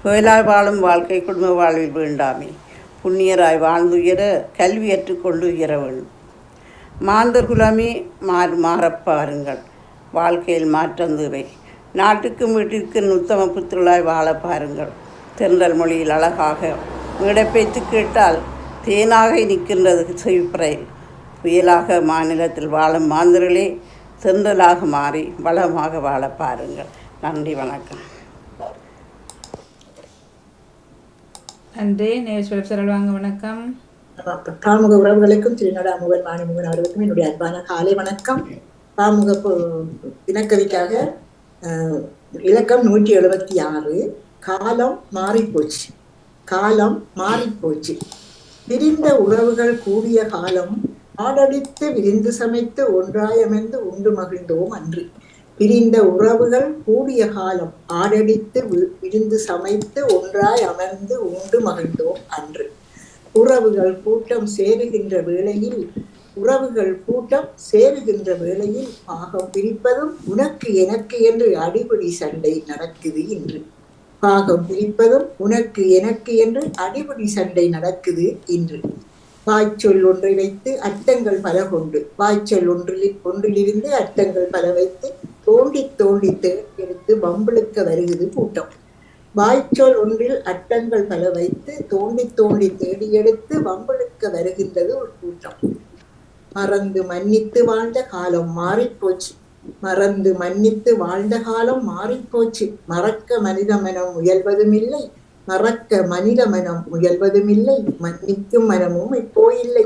புயலாய் வாழும் வாழ்க்கை குடும்ப வாழ்வில் வேண்டாமே, புண்ணியராய் வாழ்ந்துயர கல்வியற்று கொண்டு உயர வேண்டும். மாந்தர் குலமே மாறப்பாருங்கள், வாழ்க்கையில் மாற்றம் தேவை. நாட்டுக்கும் வீட்டிற்கும் உத்தம புத்திரலாய் வாழ பாருங்கள். தென்றல் மொழியில் அழகாக மேடைப்பேச்சு கேட்டால் தேனாக நிற்கின்றது செவிப்பறை. புயலாக மாநிலத்தில் வாழும் மாந்தர்களே தென்றலாக மாறி வளமாக வாழ பாருங்கள். நன்றி, வணக்கம். நன்றி. சொல்லுவாங்க. வணக்கம். பாமுக உறவுகளுக்கும் திருநடாமுகன் வாணிமுகன் அவர்களுக்கும் என்னுடைய அன்பான காலை வணக்கம். பாமுக தினக்கவிக்காக இலக்கம் 176. காலம் மாறிப்போச்சு, காலம் மாறிப்போச்சு. பிரிந்த உறவுகள் கூடிய காலம் ஆடடித்து விரிந்து சமைத்து ஒன்றாயமைந்து உண்டு மகிழ்ந்தோம் அன்று. பிரிந்த உறவுகள் கூடிய காலம் ஆடடித்து விரிந்து சமைத்து ஒன்றாய் அமர்ந்து உண்டு மகிழ்ந்தோம் அன்று. உறவுகள் கூட்டம் சேருகின்ற வேளையில் பாகம் பிரிப்பதும் உனக்கு எனக்கு என்று அடிபடி சண்டை நடக்குது இன்று. பாகம் பிரிப்பதும் உனக்கு எனக்கு என்று அடிபடி சண்டை நடக்குது இன்று. வாய்ச்சொல் ஒன்றை வைத்து அர்த்தங்கள் பல கொண்டு, வாய்ச்சொல் ஒன்றிலிருந்து அர்த்தங்கள் பல வைத்து தோண்டி தோண்டி எடுத்து வம்பிழுக்க வருகிறது கூட்டம். வாய்ச்சொல் ஒன்றில் அர்த்தங்கள் பல வைத்து தோண்டி தோண்டி தேடி எடுத்து வம்பிழுக்க வருகின்றது ஒரு கூட்டம். மறந்து மன்னித்து வாழ்ந்த காலம் மாறிப்போச்சு, மறந்து மன்னித்து வாழ்ந்த காலம் மாறிப்போச்சு. மறக்க மனித மனம் முயல்வதும் இல்லை, மறக்க மனித மனம் முயல்வதும் இல்லை. மன்னிக்கும் மனமும் இப்போ இல்லை,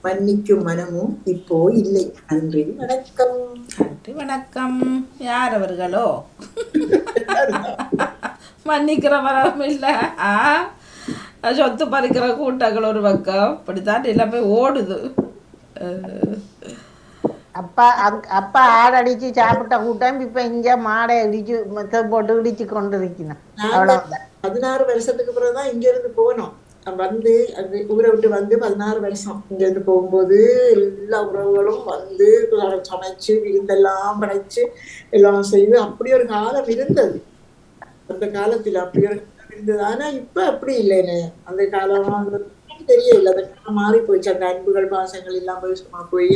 மன்னிக்கும் மனமும் இப்போ இல்லை. நன்றி, வணக்கம். நன்றி, வணக்கம். யார் அவர்களோ? மன்னிக்கிற மனம் இல்லை, சொத்து பறிக்கிற கூட்டங்கள் ஒரு பக்கம். இப்படித்தான் எல்லாமே ஓடுது. அப்பா ஆடு அடிச்சு சாப்பிட்ட கூட்டம் இப்ப இங்க மாடை இடிச்சு போட்டு இடிச்சு கொண்டு இருக்கணும். 16 வருஷத்துக்கு பிறகுதான் இங்க இருந்து போனோம். வந்து அந்த ஊரை விட்டு வந்து 16 வருஷம் இங்க இருந்து போகும்போது எல்லா உறவுகளும் வந்து சமைச்சு விருந்தெல்லாம் படைச்சு எல்லாம் செய்து அப்படி ஒரு காலம் இருந்தது. அந்த காலத்துல அப்படி ஒரு காலம் இருந்தது. ஆனா இப்ப அப்படி இல்லைன்னு அந்த காலம் தெரியல. அந்த காலம் மாறி போயிடுச்சு. அந்த அன்புகள் பாசங்கள் எல்லாம் போய் சும்மா போய்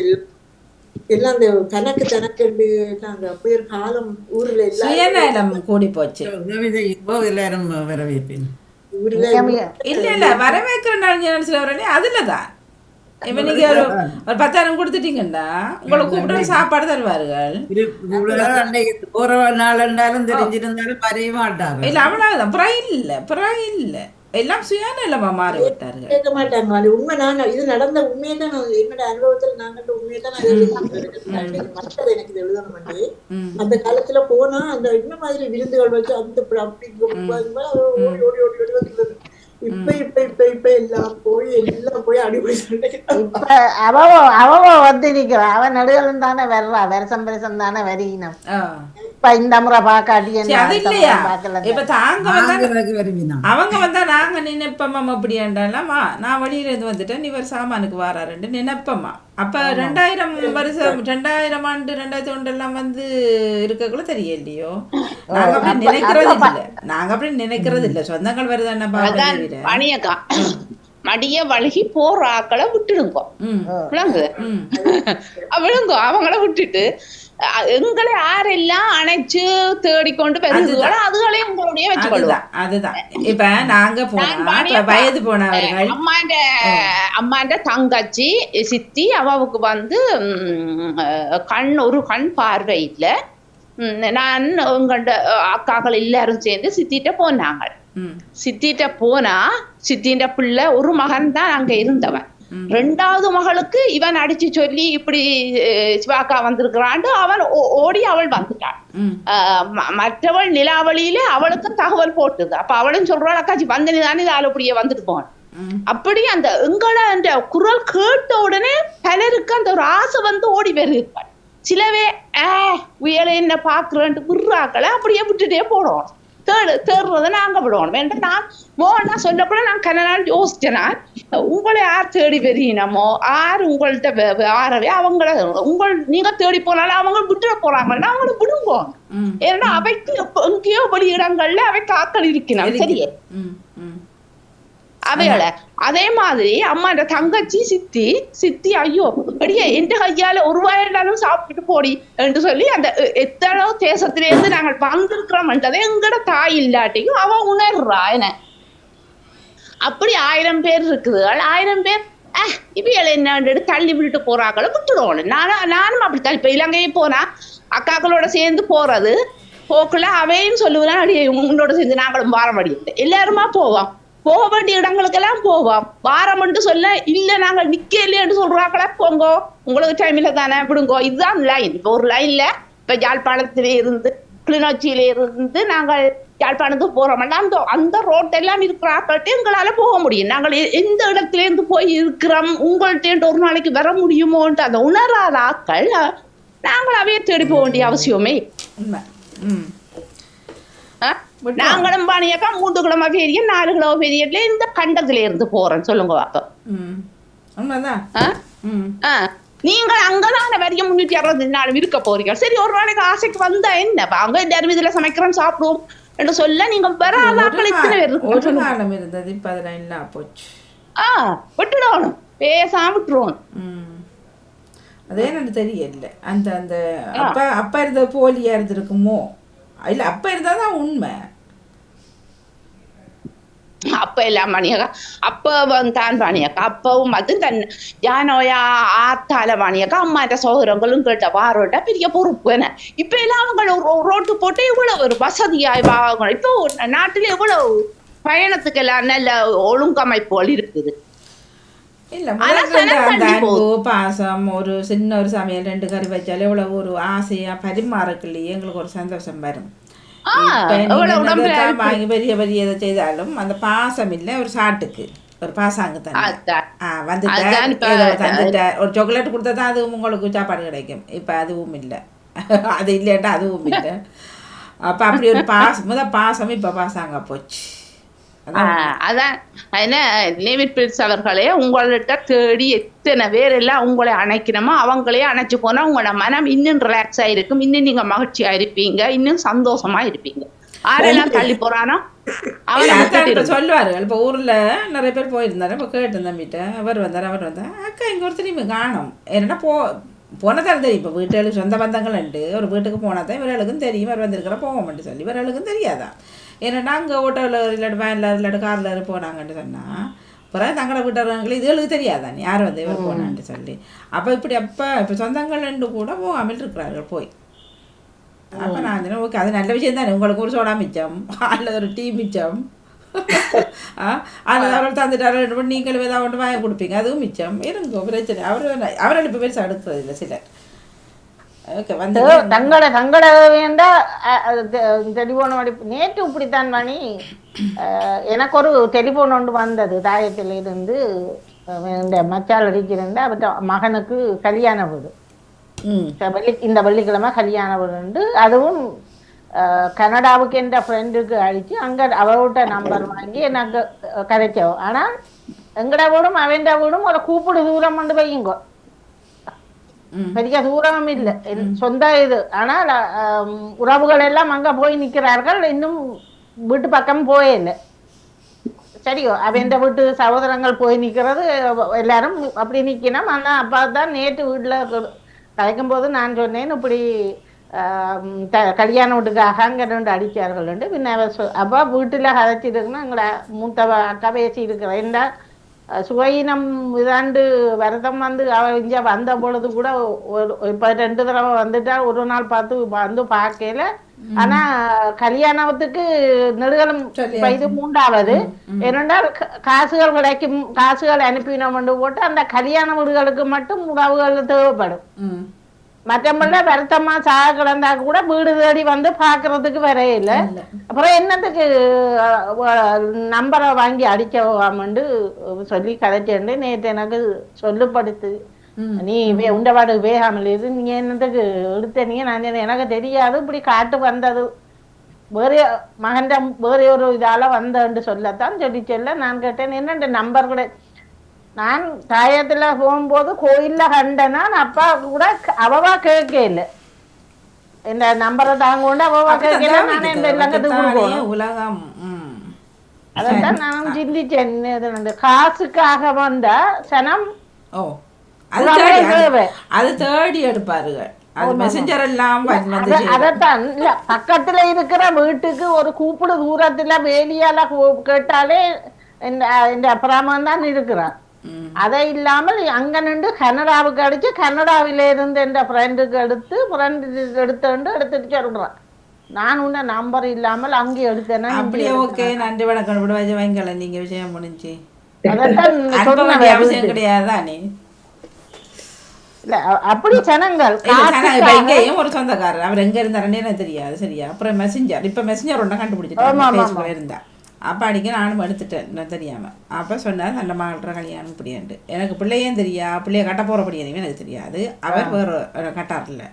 எல்லாம் அந்த தனக்கு அந்த அப்படி ஒரு காலம் ஊர்ல எல்லாம் கூடி போச்சு. எல்லாரும் வரவேற்பேன். இல்ல வரவேற்கிறேன் அதுலதான். இப்ப நீங்க ஒரு 10,000 கொடுத்துட்டீங்கன்னா உங்களை கூப்பிட்டு சாப்பாடு தருவார்கள். போற நாள் இருந்தாலும் தெரிஞ்சிருந்தாலும் வரைய மாட்டாங்க. இல்ல அவ்வளவுதான். பிறகு இல்ல எல்லாம் சுயநலமா மாறி விட்டார்கள். கேட்க மாட்டாங்க. அது உண்மை. நான் இது நடந்த உண்மையை தான் என்னோட அனுபவத்துல நான் கண்ட உண்மையை தான் மற்றது எனக்கு இது எழுதணும் பண்ணி. அந்த காலத்துல போனா அந்த இந்த மாதிரி விருந்துகள் வச்சு அந்த அப்படி ஓடி ஓடி ஓடி ஓடி வந்து இப்ப எல்லாம் போய் அடிப்படை அவ வந்து நிக்கிறா. அவன் நடுகளும் தானே வர்றா. வருஷம் வருஷம் தானே வருகினம். இப்ப இந்த முறை பாக்காட்டி இப்ப அவங்க வந்தா நாங்க நினைப்போமா அப்படியாண்டாலாமா நான் வெளியில இருந்து வந்துட்டேன் இவர் சாமானுக்கு வாராருன்னு நினைப்போமா. அப்ப 2000 வருஷம் 2000 ஆண்டு 2001 எல்லாம் வந்து இருக்கக்குள்ள தெரியலையோ. நாங்க அப்படி நினைக்கிறது இல்ல. சொந்தங்கள் வருதான பணியக்கா மடிய வழுகி போற ஆக்களை விட்டுடுங்க. விழுங்க அவங்கள விட்டுட்டு எங்களை யாரெல்லாம் அணைச்சு தேடிக்கொண்டு பெருங்குகளோ அதுகளையும் உங்களுடைய வச்சுக்கொள்ளுவோம். அதுதான் இப்ப நாங்க வயது போனவர்கள் அம்மாண்ட தங்கச்சி சித்தி அவாவுக்கு வந்து ஒரு கண் பார்வை இல்லை. நான் உங்கள்ட அக்காக்கள் எல்லாரும் சேர்ந்து சித்திட்ட போனாங்க. சித்திட்ட போனா சித்தின்ற பிள்ளை ஒரு மகன் தான் அங்க இருந்தவன். 2வது மகளுக்கு இவன் அடிச்சு சொல்லி இப்படி சிவாக்கா வந்திருக்கிறான்னு அவன் ஓடி அவள் வந்துட்டாள். மற்றவள் நிலாவளியில அவளுக்கும் தகவல் போட்டுது. அப்ப அவளும் சொல்றாள் அக்காச்சி வந்தனி தானே ஆள் அப்படியே வந்துட்டு போன. அப்படி அந்த எங்களை அந்த குரல் கேட்ட உடனே பலருக்கு அந்த ஒரு ஆசை வந்து ஓடி வருகிறாள். சிலவே உயர என்ன பாக்குறேன்ட்டு விடுறாக்களை அப்படியே விட்டுட்டே போடுவோம். தேடுறதை நாங்க விடுவோம் வேண்டாம். நான் சொல்லக்கூட நான் கனநாள் யோசிச்சேனா உங்களை யார் தேடி பெரியனமோ யார் உங்கள்கிட்ட ஆறவே அவங்கள நீங்க தேடி போனாலும் அவங்க விட்டுற போறாங்கன்னா அவங்கள விடுவோம். ஏன்னா அவைக்கு எங்கேயோ வெளி இடங்கள்ல அவை காத்தல் இருக்கணும் சரியே அவையோட. அதே மாதிரி அம்மா இந்த தங்கச்சி சித்தி ஐயோ அப்படியே எந்த கையால ஒரு வாயிலாலும் சாப்பிட்டுட்டு போடி என்று சொல்லி அந்த எத்தனோ தேசத்திலேருந்து நாங்கள் வந்திருக்கிறோம்ன்றதை எங்கட தாய் இல்லாட்டியும் அவ உணர்றா. என்ன அப்படி 1000 பேர் இருக்குது 1000 பேர் இவையில என்ன தள்ளி விட்டுட்டு போறாங்களோ விட்டுடுவோம். நானும் அப்படித்தான். இப்ப இலங்கையே போனா அக்காக்களோட சேர்ந்து போறது போக்குல அவையும் சொல்லுவேன் அடியே உங்களோட சேர்ந்து நாங்களும் வாரம் அடிட்டு எல்லாருமா போவோம். போக வேண்டிய இடங்களுக்கெல்லாம் போவோம். வாரம் மட்டும் சொல்ல இல்ல நாங்க நிக்க இல்லைன்னு சொல்றாங்களா போங்கோ உங்களுக்கு டைம்ல தானே விடுங்கோ. இதுதான் லைன். இப்ப ஒரு லைன்ல இப்ப யாழ்ப்பாணத்திலே இருந்து கிளிநொச்சியில இருந்து நாங்கள் யாழ்ப்பாணத்துக்கு போறோம்னா அந்த ரோட் எல்லாம் இருக்கிறாக்கள்கிட்ட எங்களால போக முடியும். நாங்கள் எந்த இடத்துல இருந்து போய் இருக்கிறோம் உங்கள்கிட்ட ஒரு நாளைக்கு வர முடியுமோன்ட்டு அந்த உணராத ஆக்கள் நாங்கள் அவைய தேடி போக வேண்டிய அவசியமே. நாங்களும் பாணியாக்கா 3 கிலோ பெரிய 4 கிலோ பெரியல இந்த கண்டத்துல இருந்து போறேன் சொல்லுங்க வாக்க. நீங்க அங்கதான வரைய 364 இருக்க போறீங்க. சரி ஒரு நாளைக்கு ஆசைக்கு வந்தா என்ன அங்க எல்லாரும் இதுல சமைக்கிறோம் சாப்பிடுவோம் என்று சொல்ல நீங்க வராத ஆக்கள் இத்தனை பேர் இருந்தது. இப்ப அதெல்லாம் இல்ல போச்சு. விட்டுடணும் பேசாம விட்டுருவோம். அதே எனக்கு தெரியல. அந்த அந்த அப்ப இருந்த போலியா இருந்திருக்குமோ இல்ல அப்ப இருந்தாதான் உண்மை. அப்ப எல்லாம் மணியக்கா அப்ப தான் பாணியக்கா அப்பவும் அது தன் யானோயா ஆத்தால பாணியக்கா அம்மாட்ட சோதரங்களும் கேட்ட வாரோட்ட பெரிய பொறுப்பு என்ன. இப்ப எல்லாம் அவங்க ரோட்டு போட்டு இவ்வளவு ஒரு வசதியாய் வாங்கணும். இப்போ நாட்டுல எவ்வளவு பயணத்துக்கு எல்லாம் நல்ல ஒழுங்கமைப்புகள் இருக்குது. இல்ல அந்த அன்பு பாசம் ஒரு சின்ன ஒரு சமையல் 2 கறி வச்சாலும் எவ்வளவு ஒரு ஆசையா பரிமாறக்குள்ளேயே எங்களுக்கு ஒரு சந்தோஷம் வரும். வாங்கி பெரிய பெரிய இதை செய்தாலும் அந்த பாசம் இல்ல ஒரு சாட்டுக்கு ஒரு பாசாங்க வந்துட்ட ஒரு சாக்லேட் கொடுத்தா அது உங்களுக்கு சாப்பாடு கிடைக்கும். இப்ப அதுவும் இல்லை. அது இல்லையாட்டா அதுவும் இல்லை. அப்ப அப்படி ஒரு பாசம் இப்ப பாசாங்க போச்சு. அதான் என்ன டேவிட் பிரிட்ஸ் அவர்களே உங்கள்கிட்ட தேடி எத்தனை பேர் எல்லாம் உங்களை அணைக்கணுமோ அவங்களே அணைச்சு போனா உங்களோட மனம் இன்னும் ரிலாக்ஸ் ஆயிருக்கும். இன்னும் நீங்க மகிழ்ச்சியா இருப்பீங்க. இன்னும் சந்தோஷமா இருப்பீங்க. ஆரெல்லாம் தள்ளி போறானோ அவன் சொல்லுவாரு. இப்ப ஊர்ல நிறைய பேர் போயிருந்தாரு. இப்ப கேட்டு தம்பிட்ட அவர் வந்தார் அக்கா இங்க ஒருத்தரையும் காணும். என்னன்னா போனதாலும் தெரியும். இப்போ வீட்டுகளுக்கு சொந்த பந்தங்கள் உண்டு. ஒரு வீட்டுக்கு போனாதான் இவர்களுக்கும் தெரியும். இவர் வந்திருக்கிற போக மாட்டேன் சொல்லி இவர்களுக்கும் தெரியாதான். ஏன்னா நாங்கள் ஓட்டோவில் இல்லாட்டி வேனில் இல்லாட்டி காரில் போனாங்கன்னு சொன்னால் அப்புறம் தங்களோட வீட்டவங்களே இதுகளுக்கு தெரியாதானே யார் வந்து இவர் போனான்ட்டு சொல்லி. அப்போ இப்போ சொந்தங்கள் ரெண்டு கூட போகாமல் இருக்கிறார்கள் போய். அப்போ நான் சொன்னேன் ஓகே அது நல்ல விஷயம் தானே. உங்களுக்கு ஒரு சோடா மிச்சம் அல்லது ஒரு டீ மிச்சம் அதில் அவர்கள் தந்துட்டாரு 2 மணி நீங்களும் ஏதாவது ஒன்று வாங்கி கொடுப்பீங்க அதுவும் மிச்சம் இருங்கோ பிரச்சனை. அவர்கள் இப்போ பெருசாக எடுக்கிறது இல்லை சிலர். தங்கட வேண்டா டெலிபோன் நேற்று இப்படித்தான் பண்ணி எனக்கு ஒரு டெலிபோன் ஒன்று வந்தது. தாயத்தில் இருந்து மச்சால் அடிக்கிறேன் அவற்ற மகனுக்கு கல்யாண வீடு இந்த வெள்ளிக்கிழமை கல்யாண வீடு. அதுவும் கனடாவுக்கு என்ற ஃப்ரெண்டுக்கு அடிச்சு அங்க அவரோட நம்பர் வாங்கி எனக்கு கதைச்சோம். ஆனா எங்கட வீடும் அவன் வீடும் ஒரு கூப்பிடு தூரம் கொண்டு வையுங்கோ. பெரிய தூரம் இல்லை சொந்த இது. ஆனால் உறவுகள் எல்லாம் அங்க போய் நிக்கிறார்கள். இன்னும் வீட்டு பக்கம் போயே இல்லை. சரியோ அவன் வீட்டு சகோதரங்கள் போய் நிக்கிறது எல்லாரும் அப்படி நிக்கணும். ஆனா அப்பா தான் நேற்று வீட்டுல கலைக்கும் போது நான் சொன்னேன் இப்படி கல்யாண வீட்டுக்காக அங்க 2 அடிச்சார்கள். பின்ன அப்பா வீட்டுல கதைச்சிருக்குன்னா எங்களோட மூத்த அக்கா பேசி இருக்கிறேன். என்ன சுவையினம் இதாண்டு விரதம் வந்து இங்க வந்த பொழுது கூட இப்ப 2 தடவை வந்துட்டா ஒரு நாள் பார்த்து வந்து பார்க்கல. ஆனா கல்யாணத்துக்கு நெடுகலம் இது 3வது ஏனென்றால் காசுகள் கிடைக்கும். காசுகள் அனுப்பினோம் போட்டு அந்த கல்யாண வீடுகளுக்கு மட்டும் உறவுகள் தேவைப்படும். மற்றபடி வருத்தமா சாக கிடந்தா கூட வீடு தேடி வந்து பாக்குறதுக்கு வரையில. அப்புறம் என்னத்துக்கு நம்பரை வாங்கி அடிக்கவாமண்டு சொல்லி கதைச்சேன். நேற்று எனக்கு சொல்லுப்படுத்து நீ உண்டபாடு வேகாமல் இரு. நீங்க என்னத்துக்கு எடுத்தனீங்க நான் எனக்கு தெரியாது இப்படி காட்டு வந்தது வேற மகன் வேற ஒரு இதால வந்தேன்னு சொல்லத்தான் சொல்ல நான் கேட்டேன் என்ன நம்பர் கூட நான் தாயத்துல போகும்போது கோயில்ல கண்டனா அப்பா கூட அவவா கேட்க இல்லை இந்த நம்பரை தாங்க கொண்டு அவவா கேட்கல நானே இந்த இலங்கத்துக்கு கொடுக்கணும் உலகம் அதான் நான் சிந்திச்சேன் காசுக்காக வந்தா சனம் ஓ அது தேடி எடுப்பாருங்க அது மெசஞ்சர் எல்லாம் அதத்தான் இல்ல பக்கத்துல இருக்கிற வீட்டுக்கு ஒரு கூப்பிடு தூரத்துல வேலியால கேட்டாலே இந்த பிராமன் தான் இருக்கிறான் அதை இல்லாமல் அங்க நின்று கனடாவுக்கு அடிச்சு கனடாவில இருந்து என் ஃப்ரெண்டுக்கு எடுத்துட்டு சொல்றான் நான் உன்ன நம்பர் இல்லாமல் அங்கே எடுத்தேன்னா அப்படியே ஓகே நன்றி வணக்கம் விடுவாஜ் வைங்கல நீங்க விஷயம் முடிஞ்சு அவசியம் கிடையாதானே இல்ல அப்படி ஜனங்கள் இங்கேயும் ஒரு சொந்தக்காரர் அவர் எங்க இருந்தாருன்னு எனக்கு தெரியாது சரியா அப்புறம் மெசஞ்சர் இப்ப மெசஞ்சர் ஒன்றை கண்டுபிடிச்சிட்டு இருந்தா அப்போ அடிக்க நானும் எடுத்துட்டேன் தெரியாமல் அப்போ சொன்னார் நல்ல மகள்கிட்ட கல்யாணம் இப்படியாண்டு எனக்கு பிள்ளையும் தெரியா பிள்ளைய கட்ட போகிறபடியானவே எனக்கு தெரியாது அவர் வேறு கட்டாரில்ல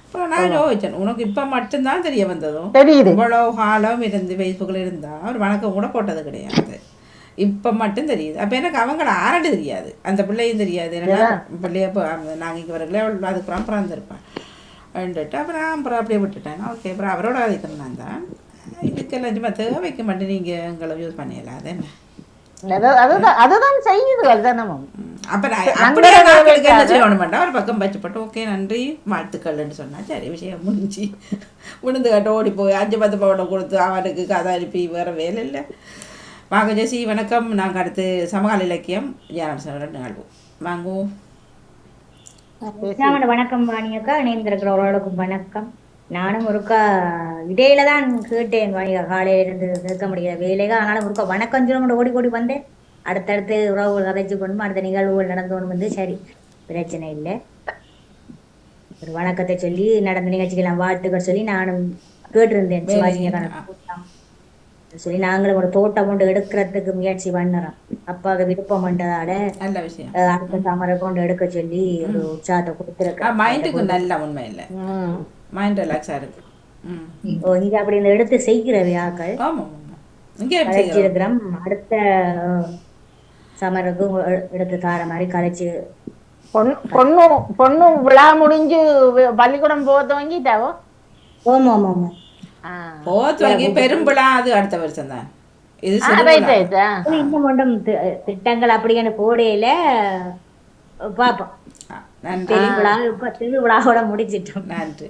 இப்போ நான் யோசிச்சேன் உனக்கு இப்போ மட்டும்தான் தெரிய வந்ததும் இவ்வளோ காலம் இருந்து ஃபேஸ்புக்கில் இருந்தால் அவர் வணக்கம் கூட போட்டது கிடையாது இப்போ மட்டும் தெரியுது அப்போ எனக்கு அவங்கள ஆரண்டு தெரியாது அந்த பிள்ளையும் தெரியாது எனக்கு பிள்ளைய நாங்கள் இங்கே வரல அதுக்கப்புறம் பிறந்திருப்பேன் அப்புறம் அப்படியே விட்டுட்டேன் ஓகே அப்புறம் அவரோட அதிகம் நான் தான் இதுக்கெல்லாம் சும்மா தேவைக்க மாட்டேன் நீங்கள் எங்களை யூஸ் பண்ணிடலாம் அது என்ன அதுதான் செய்யுதுகள் தானே அப்போ அப்படியே நாங்களுக்கு என்ன செய்யணும் மாட்டேன் ஒரு பக்கம் பச்சைப்பட்டு ஓகே நன்றி வாழ்த்துக்கள்னு சொன்னா சரி விஷயம் முடிஞ்சு விழுந்து கட்ட ஓடி போய் 5-10 பவுடம் கொடுத்து அவனுக்கு கதை அனுப்பி வேறு வேலை இல்லை வாங்க ஜெசி வணக்கம் நாங்கள் அடுத்து சமகால இலக்கியம் ஜானன் 2 நாள் வாங்குவோம் வணக்கம் வாணியக்கா இணைந்திருக்கிறவர்களுக்கும் வணக்கம் நானும் ஒருக்கா இடையில தான் கேட்டேன் வாணிகா காலையில இருந்து கேட்க முடியாது வேலைగా ஆனாலும் ஒருக்கா வணக்கம் சொல்ல ஓடி வந்தேன் அடுத்தடுத்து உறவுகள் கதைச்சு கொண்டு அடுத்த நிகழ்வுகள் நடந்தோன்னு வந்து சரி பிரச்சனை இல்லை ஒரு வணக்கத்தை சொல்லி நடந்த நிகழ்ச்சிக்கெல்லாம் வாழ்த்துக்கள் சொல்லி நானும் கேட்டிருந்தேன் சிவாஜிக்கான சொல்லி நாங்களும் ஒரு தோட்டம் கொண்டு எடுக்கிறதுக்கு முயற்சி பண்ணுறோம் அப்பாவுக்கு விருப்பம் பண்றதால நல்ல விஷயம் அடுத்த சமரை கொண்டு எடுக்க சொல்லி ஒரு உற்சாகத்தை கொடுத்துருக்கேன் மைண்டுக்கு நல்ல உண்மை இல்லை மைண்ட் ரிலாக்ஸா இருக்கு இங்க அப்படி இந்த எடுத்து செய்கிற வியாக்கள் கலைச்சிருக்கிறோம் அடுத்த சமருக்கு எடுத்து தார மாதிரி கலைச்சு பொண்ணு விழா முடிஞ்சு பள்ளிக்கூடம் போக துவங்கிட்டாவோ ஆமா ஆமா ஆமா போத்துவாங்கி பெரும்பிழா அது அடுத்த வருஷம் தான் இது இன்னும் ஒன்றும் திட்டங்கள் அப்படின்னு போடையில பாப்போம் திருவிழாவோட முடிச்சிட்டோம் நன்றி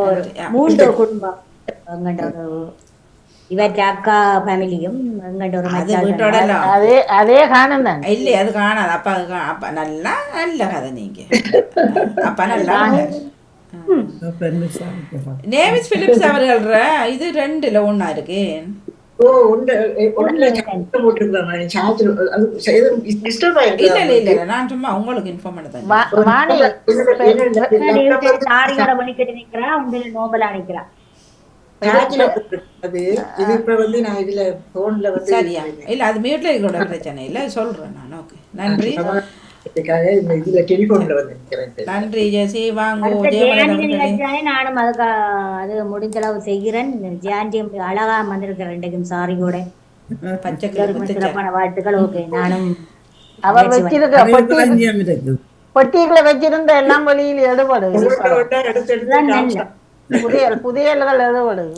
ஒரு 3 குடும்பம் எங்கண்ட ஒரு இவற்ற அக்கா ஃபேமிலியும் எங்கண்ட ஒரு அதே காணும் தான் இல்லை அது காணாது அப்பா நல்லா நல்ல கதை நீங்க அப்பா நல்லா நேவிஸ் பிலிப்ஸ் அவர்கள் இது 2ல 1 இருக்கு இல்ல நான் சும்மா உங்களுக்கு இன்ஃபார்ம் பண்ணதான் சரியா இல்ல அது மீட்ல இருக்கிற பிரச்சனை இல்ல சொல்றேன் நான் ஓகே நன்றி நன்றி ஜெசி வாங்கோ நானும் அதுக்கு அது முடிஞ்ச அளவு செய்கிறேன் ஜான்டியம் அழகா வந்திருக்கிறேன் இன்றைக்கும் சாரி கூட சிறப்பான வாழ்த்துக்கள் ஓகே நானும் அவர் வச்சிருக்க பொட்டிகளை வச்சிருந்த எல்லாம் வழியில் எடுபடுது புதியல்கள் எடுபடுது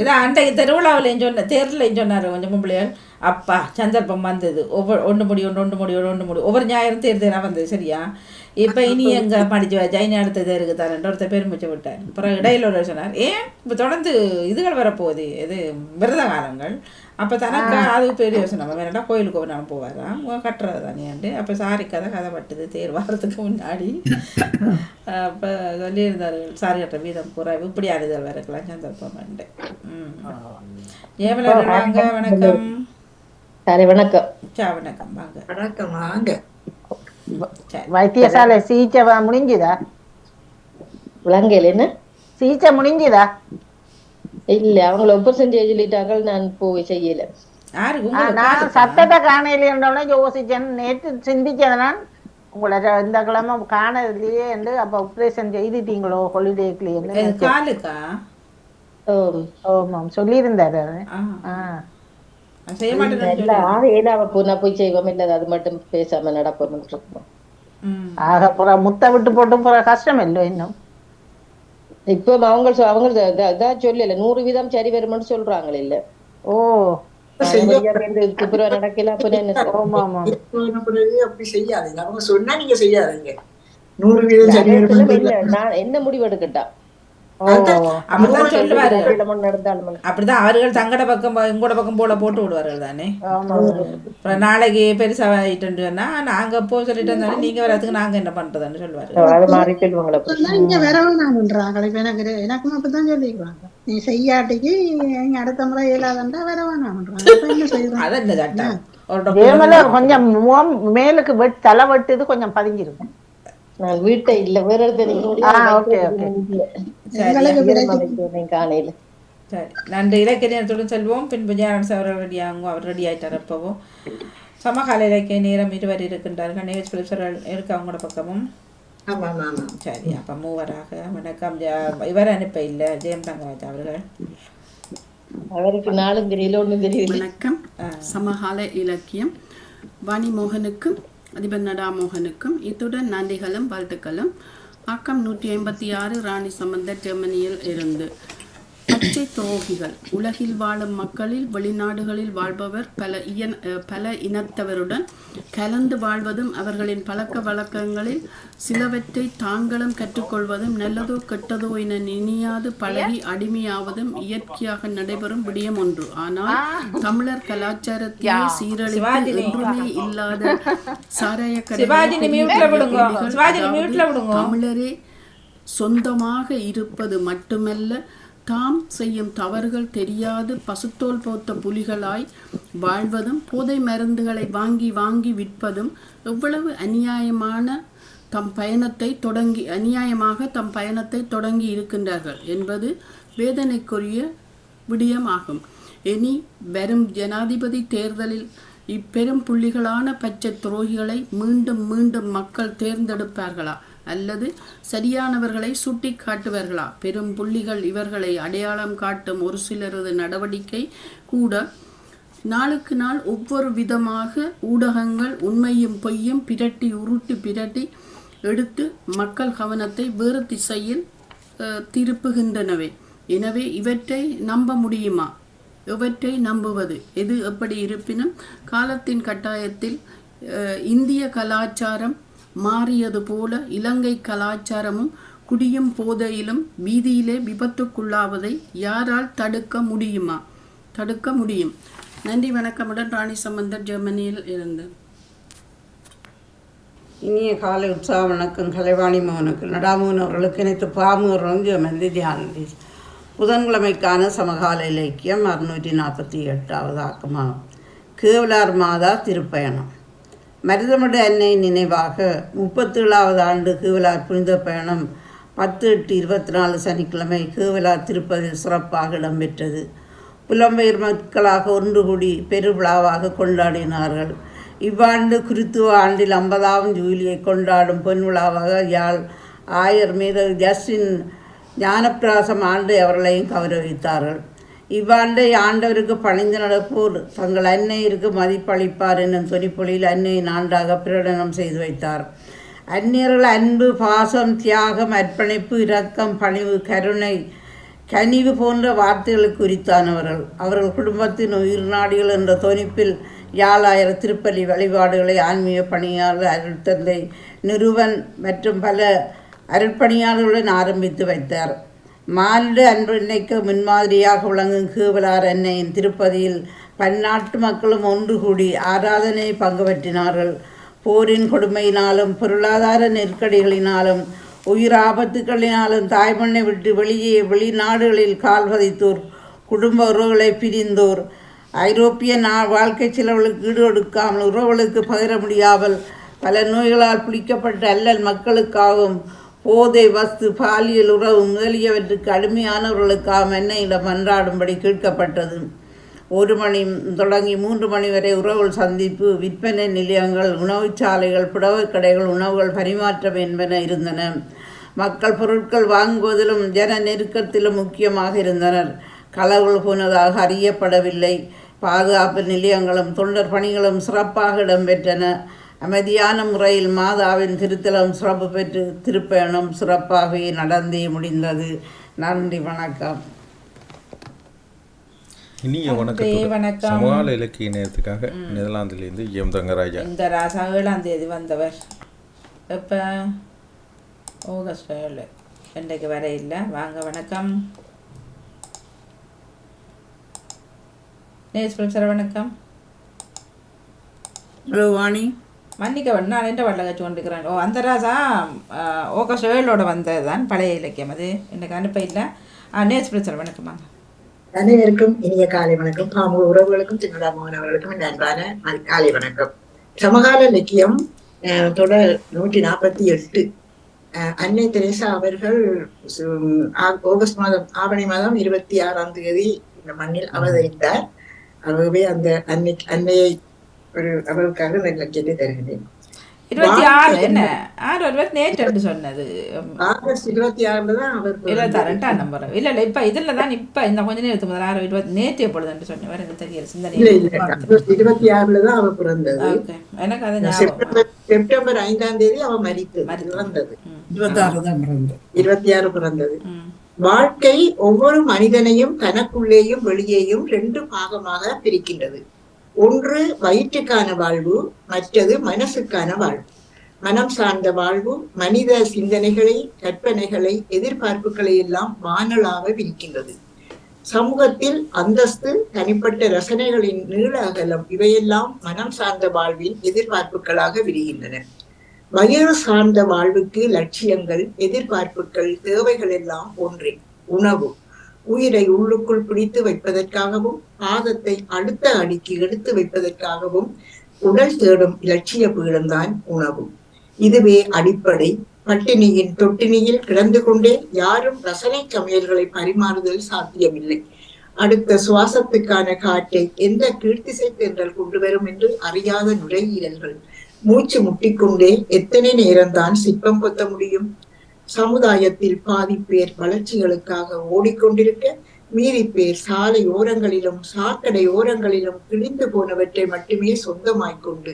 இதான் அன்றைக்கு திருவிழாவில் சொன்ன தேர்தல் சொன்னார் கொஞ்சம் பொம்பளையார் அப்பா சந்தர்ப்பம் வந்தது ஒன்று முடியும் ஒவ்வொரு ஞாயிறும் தேர்தலாக வந்தது சரியா இப்போ இனி எங்கே படிச்சு வச்சா இனி அடுத்தது இருக்குதான்னு ஒருத்தர் பெருமிச்சு விட்டார் அப்புறம் இடையில ஒரு சொன்னார் ஏன் இப்போ தொடர்ந்து இதுகள் வரப்போகுது இது விரத காலங்கள் அப்போ தனக்கு அது பெரிய யோசனை நம்ம வேணா கோயிலுக்கு ஒரு நாள் போவாராம் கட்டுறது தானேண்டு அப்போ சாரி கதை பட்டுது தேர் வாரத்துக்கு முன்னாடி அப்போ சொல்லியிருந்தார்கள் சாரி கட்டுற வீதம் குறைவு இப்படி ஆறுதல் வரக்கலாம் சந்தர்ப்பம் உண்டு ஏவலர்கள் வாங்க வணக்கம் சரி வணக்கம் வணக்கம் வாங்க வணக்கம் வாங்க வைத்தியசாலை சிகிச்சை முடிஞ்சுதா விலங்கையில் என்ன சிகிச்சை முடிஞ்சுதா இல்ல அவங்கள ஆபரேஷன் சொல்லிட்டாங்க நான் போய் செய்யல நான் சத்தத்தை காணையில யோசிச்சேன் நேற்று சிந்திச்சேன் நான் உங்களை இந்த கிழமை காணலையே என்று அப்ப ஆபரேஷன் செய்துட்டீங்களோ ஹாலிடேக்குலயே ஆமாம் சொல்லியிருந்தாரு அது. செய்ய மாட்டேன்னு நான் போய் செய்வோம் இல்லை அது மட்டும் பேசாம நடப்போம் இருக்கோம். ஆக புற முத்த விட்டு போட்டு போற கஷ்டம் இல்லை இன்னும். இப்ப அவங்க அதான் சொல்லல 100% சரி வரும்னு சொல்றாங்களே இல்ல. ஓ பிப்ரவரி நடக்கல அப்ப என்ன அப்படி செய்யாதீங்க. அவங்க சொன்னா நீங்க செய்யாதீங்க. 100% சரி வரும். நான் என்ன முடிவு எடுக்கட்டா? அப்படிதான் சொல்லுவாரு. அப்படிதான் அவர்கள் தங்கட பக்கம் எங்கூட பக்கம் போல போட்டு விடுவார்கள் தானே. அப்புறம் நாளைக்கு பெருசா ஆயிட்டு நாங்க போ சொல்லிட்டு இருந்தாலும் நீங்க வர்றதுக்கு நாங்க என்ன பண்றதுன்னு சொல்லுவாரு. இங்க வரவானான்றாங்க. இப்ப எனக்கும் அப்படித்தான் சொல்லிக்கிறாங்க. நீ செய்யாட்டிக்கு அடுத்த முறை இயலாதண்டா வரவானான்றாங்க. அது என்ன சட்டம்? கொஞ்சம் முகம் மேலுக்கு தலை வெட்டுது கொஞ்சம் பதிஞ்சிருக்கும். நான் வீட்டை இல்ல வேற காணையில. சரி நன்றி. இலக்கிய நேரத்துடன் செல்வோம். பின்பு ஜானஸ் அவர்கள் ரெடியாகும். அவர் ரெடி ஆயிட்டார். எப்பவும் சமகால இலக்கிய நேரம் 20 இருக்கின்றார்கள். இருக்கு அவங்களோட பக்கமும். சரி அப்ப மூவராக வணக்கம். இவர் அனுப்ப இல்ல ஜெயம் தங்கராஜ் அவர்கள். அவருக்கு நாளும் தெரியல ஒன்றும் தெரியல. வணக்கம். சமகால இலக்கியம் வாணி மோகனுக்கும் அதிபர் நடாமோகனுக்கும் இத்துடன் நன்றிகளும் வாழ்த்துக்களும். ஆக்கம் 156 ராணி சம்பந்தர் ஜெர்மனியில் இருந்து. பச்சை துரோகிகள். உலகில் வாழும் மக்களில் வெளிநாடுகளில் வாழ்பவர் பல இனத்தவருடன் கலந்து வாழ்வதும் அவர்களின் பழக்க வழக்கங்களில் சிலவற்றை தாங்களும் கற்றுக்கொள்வதும் நல்லதோ கெட்டதோ என நினையாது பழகி அடிமையாவதும் இயற்கையாக நடைபெறும் விடயம் ஒன்று. ஆனால் தமிழர் கலாச்சாரத்தையே சீரழித்து என்றுமே இல்லாத சாராய தமிழரே சொந்தமாக இருப்பது மட்டுமல்ல, தாம் செய்யும் தவறுகள் தெரியாது பசுத்தோல் போத்த புலிகளாய் வாழ்வதும் போதை மருந்துகளை வாங்கி வாங்கி விற்பதும் எவ்வளவு அநியாயமாக தம் பயணத்தை தொடங்கி இருக்கின்றார்கள் என்பது வேதனைக்குரிய விடயமாகும். இனி வரும் ஜனாதிபதி தேர்தலில் இப்பெரும் புள்ளிகளான பச்சை துரோகிகளை மீண்டும் மீண்டும் மக்கள் தேர்ந்தெடுப்பார்களா அல்லது சரியானவர்களை சுட்டி காட்டுவார்களா? பெரும் புள்ளிகள் இவர்களை அடையாளம் காட்டும் ஒரு சிலரது நடவடிக்கை கூட நாளுக்கு நாள் ஒவ்வொரு விதமாக ஊடகங்கள் உண்மையும் பொய்யும் பிரட்டி எடுத்து மக்கள் கவனத்தை வேறு திசையில் திருப்புகின்றனவே. எனவே இவற்றை நம்ப முடியுமா? இவற்றை நம்புவது எது எப்படி இருப்பினும் காலத்தின் கட்டாயத்தில் இந்திய கலாச்சாரம் மாறியது போல இலங்கை கலாச்சாரமும் குடியும் போதையிலும் வீதியிலே விபத்துக்குள்ளாவதை யாரால் தடுக்க முடியும்? நன்றி வணக்கமுடன் ராணி சம்பந்தர் ஜெர்மனியில் இருந்து. இனிய காலை உற்சாக வணக்கம். கலைவாணி மோகனுக்கு நடாமோகன் அவர்களுக்கு இணைத்து பாமுகர்களும் ஜெர்மனி தியானந்தி. புதன்கிழமைக்கான சமகால இலக்கியம் 648வது ஆக்கமாகும். கேவலார் மாதா திருப்பயணம். மருதமடு அன்னை நினைவாக 37வது ஆண்டு கேவலார் புனித பயணம் 10/8/24 சனிக்கிழமை கேவலார் திருப்பதியில் சிறப்பாக இடம்பெற்றது. புலம்பெயர் மக்களாக ஒன்று கூடி பெருவிழாவாக கொண்டாடினார்கள். இவ்வாண்டு கிறித்துவ ஆண்டில் 50ஆம் ஜூலியை கொண்டாடும் பொன்விழாவாக யாழ் ஆயர் மீது ஜஸ்டின் ஞானப்பிராசம் ஆண்டு அவர்களையும் கௌரவித்தார்கள். இவ்வாண்டை ஆண்டவருக்கு பணிந்து நடப்போர் தங்கள் அன்னையருக்கு மதிப்பளிப்பார் என்னும் தொனிப்பொழியில் அன்னையின் ஆண்டாக பிரகடனம் செய்து வைத்தார். அந்நியர்கள் அன்பு, பாசம், தியாகம், அர்ப்பணிப்பு, இரக்கம், பணிவு, கருணை, கனிவு போன்ற வார்த்தைகளுக்கு உரித்தானவர்கள். அவர்கள் குடும்பத்தின் உயிர் நாடிகள் என்ற தொனிப்பில் யாழாயர் திருப்பலி வழிபாடுகளை ஆன்மீக பணியாளர் அருட்தந்தை நிறுவன் மற்றும் பல அருட்பணியாளர்களுடன் ஆரம்பித்து வைத்தார். மானிட அன்பினைக்கு முன்மாதிரியாக விளங்கும் கேவலார் அன்னையின் திருப்பதியில் பன்னாட்டு மக்களும் ஒன்று கூடி ஆராதனை பங்கு பற்றினார்கள். போரின் கொடுமையினாலும் பொருளாதார நெருக்கடிகளினாலும் உயிர் ஆபத்துக்களினாலும் தாய்மண்ணை விட்டு வெளிநாடுகளில் கால் பதித்தோர், குடும்ப உறவுகளை பிரிந்தோர், ஐரோப்பிய வாழ்க்கை செலவுகளுக்கு ஈடுகொடுக்காமல் உறவுகளுக்கு பகிர முடியாமல் பல நோய்களால் பிடிக்கப்பட்ட அல்லல் மக்களுக்காகவும் போதை வஸ்து, பாலியல் உறவு முதலியவற்றுக்கு அடிமையானவர்களுக்காக என்னையிடம் மன்றாடும்படி கேட்கப்பட்டது. 1 மணி தொடங்கி 3 மணி வரை உறவுகள் சந்திப்பு, விற்பனை நிலையங்கள், உணவுச்சாலைகள், புடவைக் கடைகள், உணவுகள் பரிமாற்றம் என்பன இருந்தன. மக்கள் பொருட்கள் வாங்குவதிலும் ஜன நெருக்கத்திலும் முக்கியமாக இருந்தனர். களவுகள் போனதாக அறியப்படவில்லை. பாதுகாப்பு நிலையங்களும் தொண்டர் பணிகளும் சிறப்பாக இடம்பெற்றன. அமைதியான முறையில் மாதாவின் திருத்தலம் சிறப்பு பெற்று திருப்பயணம் சிறப்பாகவே நடந்தே முடிந்தது. நன்றி, வணக்கம். இனிய வணக்கம். சமகால இலக்கிய நேரத்துக்காக நெதர்லாந்திலிருந்து எம் தங்கராஜா. இந்த ராசா 7ஆம் தேதி வந்தவர். எப்போ? ஆகஸ்ட் 7. இன்றைக்கு வர இல்லை. வாங்க, வணக்கம். சார் வணக்கம். வாணி மன்னிக்க வேணும், நான் என்ன வள்ள கட்சி கொண்டிருக்கிறேன். அந்த ராசா ஆகஸ்ட் 7 வந்தது தான் பழைய இலக்கியம். அது எனக்கு அனுப்ப இல்லை. சார் வணக்கம். வாங்க. அனைவருக்கும் இனிய காலை வணக்கம். பாமு உறவுகளுக்கும் திருநடாமோகன் அவர்களுக்கும் இந்த அன்பான காலை வணக்கம். சமகால இலக்கியம் தொடர் 148. அன்னை தெரேசா அவர்கள் ஆகஸ்ட் மாதம் ஆவணி மாதம் 26ஆம் தேதி இந்த மண்ணில் அவதரித்தார். ஆகவே அந்த அன்னையை ஒரு அவர்களுக்காக இந்த இலக்கியத்தை தருகிறேன். 26 என்ன ஒருவர் நேற்று சொன்னது. ஆகஸ்ட் 26 தான் அவர் 22 நம்பர். இல்ல இப்ப இதுல தான் இப்ப இந்த கொஞ்ச நேரத்துக்கு முதல்ல 20 நேற்று எப்பொழுது சொன்னவர் எனக்கு தெரியல. சிந்தனை 26 தான் அவர் பிறந்தது. எனக்கு அது செப்டம்பர் 5ஆம் தேதி அவர் மரித்தது. 26 பிறந்தது. வாழ்க்கை ஒவ்வொரு மனிதனையும் தனக்குள்ளேயும் வெளியேயும் 2 பாகமாக பிரிக்கின்றது. ஒன்று வயிற்றுக்கான வாழ்வு, மற்றது மனசுக்கான வாழ்வு. மனம் சார்ந்த வாழ்வு மனித சிந்தனைகளை, கற்பனைகளை, எதிர்பார்ப்புகளை எல்லாம் வானலாக விரிக்கின்றது. சமூகத்தில் அந்தஸ்து, தனிப்பட்ட ரசனைகளின் நீள அகலம் இவையெல்லாம் மனம் சார்ந்த வாழ்வின் எதிர்பார்ப்புகளாக விரிகின்றன. வயிறு சார்ந்த வாழ்வுக்கு லட்சியங்கள், எதிர்பார்ப்புகள், தேவைகள் எல்லாம் ஒன்றே, உணவு. உயிரை உள்ளுக்குள் பிடித்து வைப்பதற்காகவும் பாதத்தை அடுத்த அடிக்கு எடுத்து வைப்பதற்காகவும் உடல் தேடும் இலட்சிய பீடம்தான் உணவு. இதுவே அடிப்படை. பட்டினியின் தொட்டினியில் கிடந்து கொண்டே யாரும் ரசனை சமையல்களை பரிமாறுதல் சாத்தியமில்லை. அடுத்த சுவாசத்துக்கான காற்றை எந்த கீழ்த்திசை தென்றல் கொண்டு வரும் என்று அறியாத நுரையீரல்கள் மூச்சு முட்டிக்கொண்டே எத்தனை நேரம்தான் சிப்பம் கொத்த முடியும்? சமுதாயத்தில் பாதி பேர் வளர்ச்சிகளுக்காக ஓடிக்கொண்டிருக்க, மீறி பேர் சாலை ஓரங்களிலும் சாக்கடை ஓரங்களிலும் கிழிந்து போனவற்றை மட்டுமே சொந்தமாய்க்கொண்டு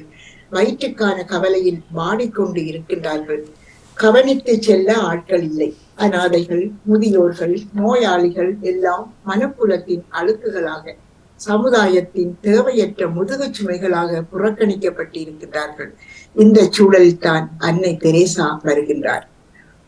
வயிற்றுக்கான கவலையில் வாடிக்கொண்டு இருக்கின்றார்கள். கவனித்து செல்ல ஆட்கள் இல்லை. அநாதைகள், முதியோர்கள், நோயாளிகள் எல்லாம் மனப்புலத்தின் அழுக்குகளாக, சமுதாயத்தின் தேவையற்ற முதுகு சுமைகளாக புறக்கணிக்கப்பட்டிருக்கிறார்கள். இந்த சூழலில் தான் அன்னை தெரேசா வருகின்றார்.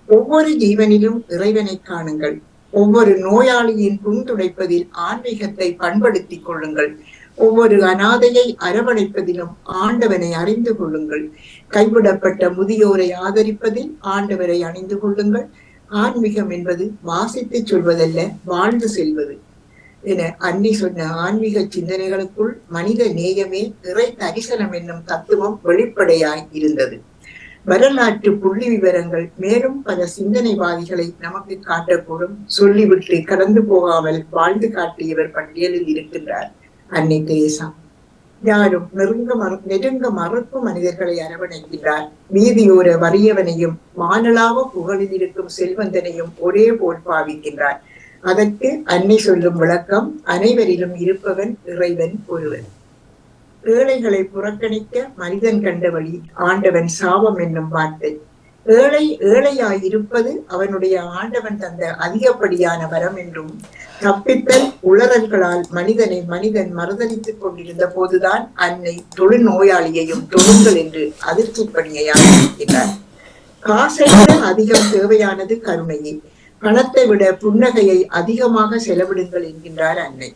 ஒவ்வொரு ஜீவனிலும் இறைவனை காணுங்கள். ஒவ்வொரு நோயாளியின் புண்துடைப்பதில் ஆன்மீகத்தை பண்படுத்திக் கொள்ளுங்கள். ஒவ்வொரு அநாதையை அரவணைப்பதிலும் ஆண்டவனை அறிந்து கொள்ளுங்கள். கைவிடப்பட்ட முதியோரை ஆதரிப்பதில் ஆண்டவரை அணிந்து கொள்ளுங்கள். ஆன்மீகம் என்பது வாசித்து சொல்வதல்ல, வாழ்ந்து செல்வது என அன்னி சொன்ன ஆன்மீக சிந்தனைகளுக்குள் மனித நேயமே இறை தரிசனம் என்னும் தத்துவம் வெளிப்படையாய் இருந்தது. வரலாற்று புள்ளி விவரங்கள் மேலும் பல சிந்தனைவாதிகளை நமக்கு காட்டக்கூடும். சொல்லிவிட்டு கடந்து போகாமல் வாழ்ந்து காட்டியவர் பட்டியலில் இருக்கின்றார் அன்னை தெரேசா. யாரும் நெருங்க மறுக்கும் மனிதர்களை அரவணைக்கின்றார். வீதியோர வறியவனையும் வானளாவ புகழில் இருக்கும் செல்வந்தனையும் ஒரே போல் பாவிக்கின்றார். அதற்கு அன்னை சொல்லும் விளக்கம், அனைவரிலும் இருப்பவன் இறைவன் ஒருவன். ஏழைகளை புறக்கணிக்க மனிதன் கண்ட வழி ஆண்டவன் சாபம் என்னும் வார்த்தை. ஏழையாயிருப்பது அவனுடைய ஆண்டவன் தந்த அதிகப்படியான வரம் என்றும், தப்பித்தல் உளறல்களால் மனிதன் மறுதளித்துக் கொண்டிருந்த போதுதான் அன்னை தொழுநோயாளியையும் தொழுங்கள் என்று அதிர்ச்சி பணியாக இருக்கிறார். காசை விட அதிகம் தேவையானது கருணையே. பணத்தை விட புன்னகையை அதிகமாக செலவிடுங்கள் என்கின்றார் அன்னை.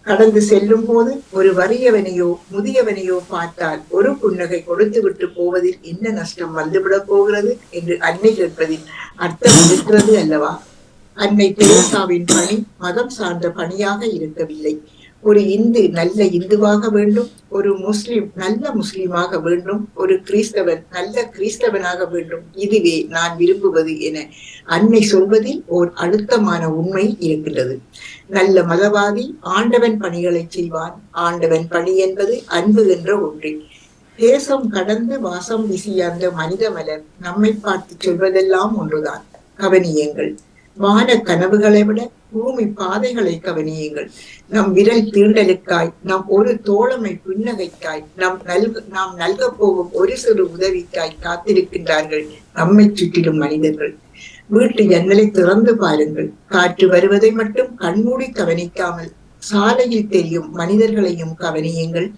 கடந்து செல்லும் போது ஒரு வறியவனையோ முதியவனையோ பார்த்தால் ஒரு புன்னகை கொடுத்து விட்டு போவதில் என்ன நஷ்டம் வந்துவிடப் போகிறது என்று அன்னை கேட்பதில் அர்த்தம் இருக்கிறது அல்லவா? அன்னை தெரேசாவின் பணி மதம் சார்ந்த பணியாக இருக்கவில்லை. ஒரு இந்து நல்ல இந்துவாக வேண்டும், ஒரு முஸ்லிம் நல்ல முஸ்லிமாக வேண்டும், ஒரு கிறிஸ்தவன் நல்ல கிறிஸ்தவனாக வேண்டும், இதுவே நான் விரும்புவது என அன்னை சொல்வதில் ஓர் அழுத்தமான உண்மை இருக்கின்றது. நல்ல மதவாதி ஆண்டவன் பணிகளை செய்வான். ஆண்டவன் பணி என்பது அன்பு என்ற ஒன்றே. தேசம் கடந்து வாசம் வீசிய அந்த மனித மலர் நம்மை பார்த்து சொல்வதெல்லாம் ஒன்றுதான். கவனியுங்கள். வான கனவுகளை விட பூமி பாதைகளை கவனியுங்கள். நம் விரல் தீண்டலுக்காய், நம் ஒரு தோழமை புன்னகைக்காய், நாம் நல்க போகும் ஒரு சிறு உதவிக்காய் காத்திருக்கின்றார்கள் நம்மை சுற்றிலும் மனிதர்கள். வீட்டு ஜன்னலை திறந்து பாருங்கள். காற்று வருவதை மட்டும் கண்மூடி கவனிக்காமல் சாலையில் தெரியும் மனிதர்களையும் கவனியுங்கள்.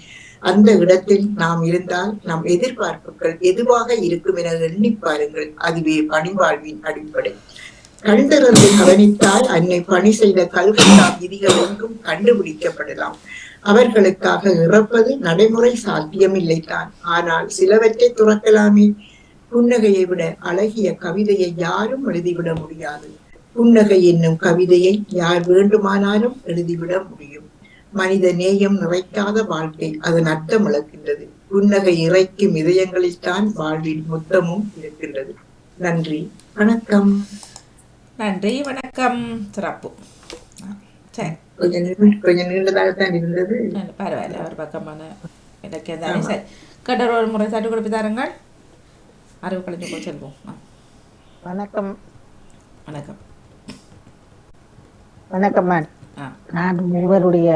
அந்த இடத்தில் நாம் இருந்தால் நம் எதிர்பார்ப்புகள் எதுவாக இருக்கும் என எண்ணி பாருங்கள். அதுவே பணிவாழ்வின் அடிப்படை. கண்டிருந்து கவனித்தால் அன்னை பணி செய்த கல்கத்தா விதிகள் எங்கும் கண்டுபிடிக்கப்படலாம். அவர்களுக்காக இறப்பது நடைமுறை சாத்தியமில்லைத்தான். ஆனால் சிலவற்றை துறக்கலாமே. புன்னகையை விட அழகிய கவிதையை யாரும் எழுதிவிட முடியாது. புன்னகை என்னும் கவிதையை யார் வேண்டுமானாலும் எழுதிவிட முடியும். மனித நேயம் நிறைக்காத வாழ்க்கை அதன் அர்த்தம் இழக்கின்றது. புன்னகை இறைக்கும் இதயங்களில் தான் வாழ்வின் மொத்தமும் இருக்கின்றது. நன்றி, வணக்கம். நன்றி, வணக்கம். சிறப்பு. சரி, கொஞ்சம் நீண்டதாகத்தான் இருந்தது. பரவாயில்ல, ஒரு பக்கமான இலக்கியம் தானே. சரி, கடற்கரை ஒரு முறை தட்டு கொடுப்பி தாருங்கள். அறிவு கலைஞர் போய் செல்வோம். வணக்கம். வணக்கம். வணக்கம் மேடம். நான் மூவருடைய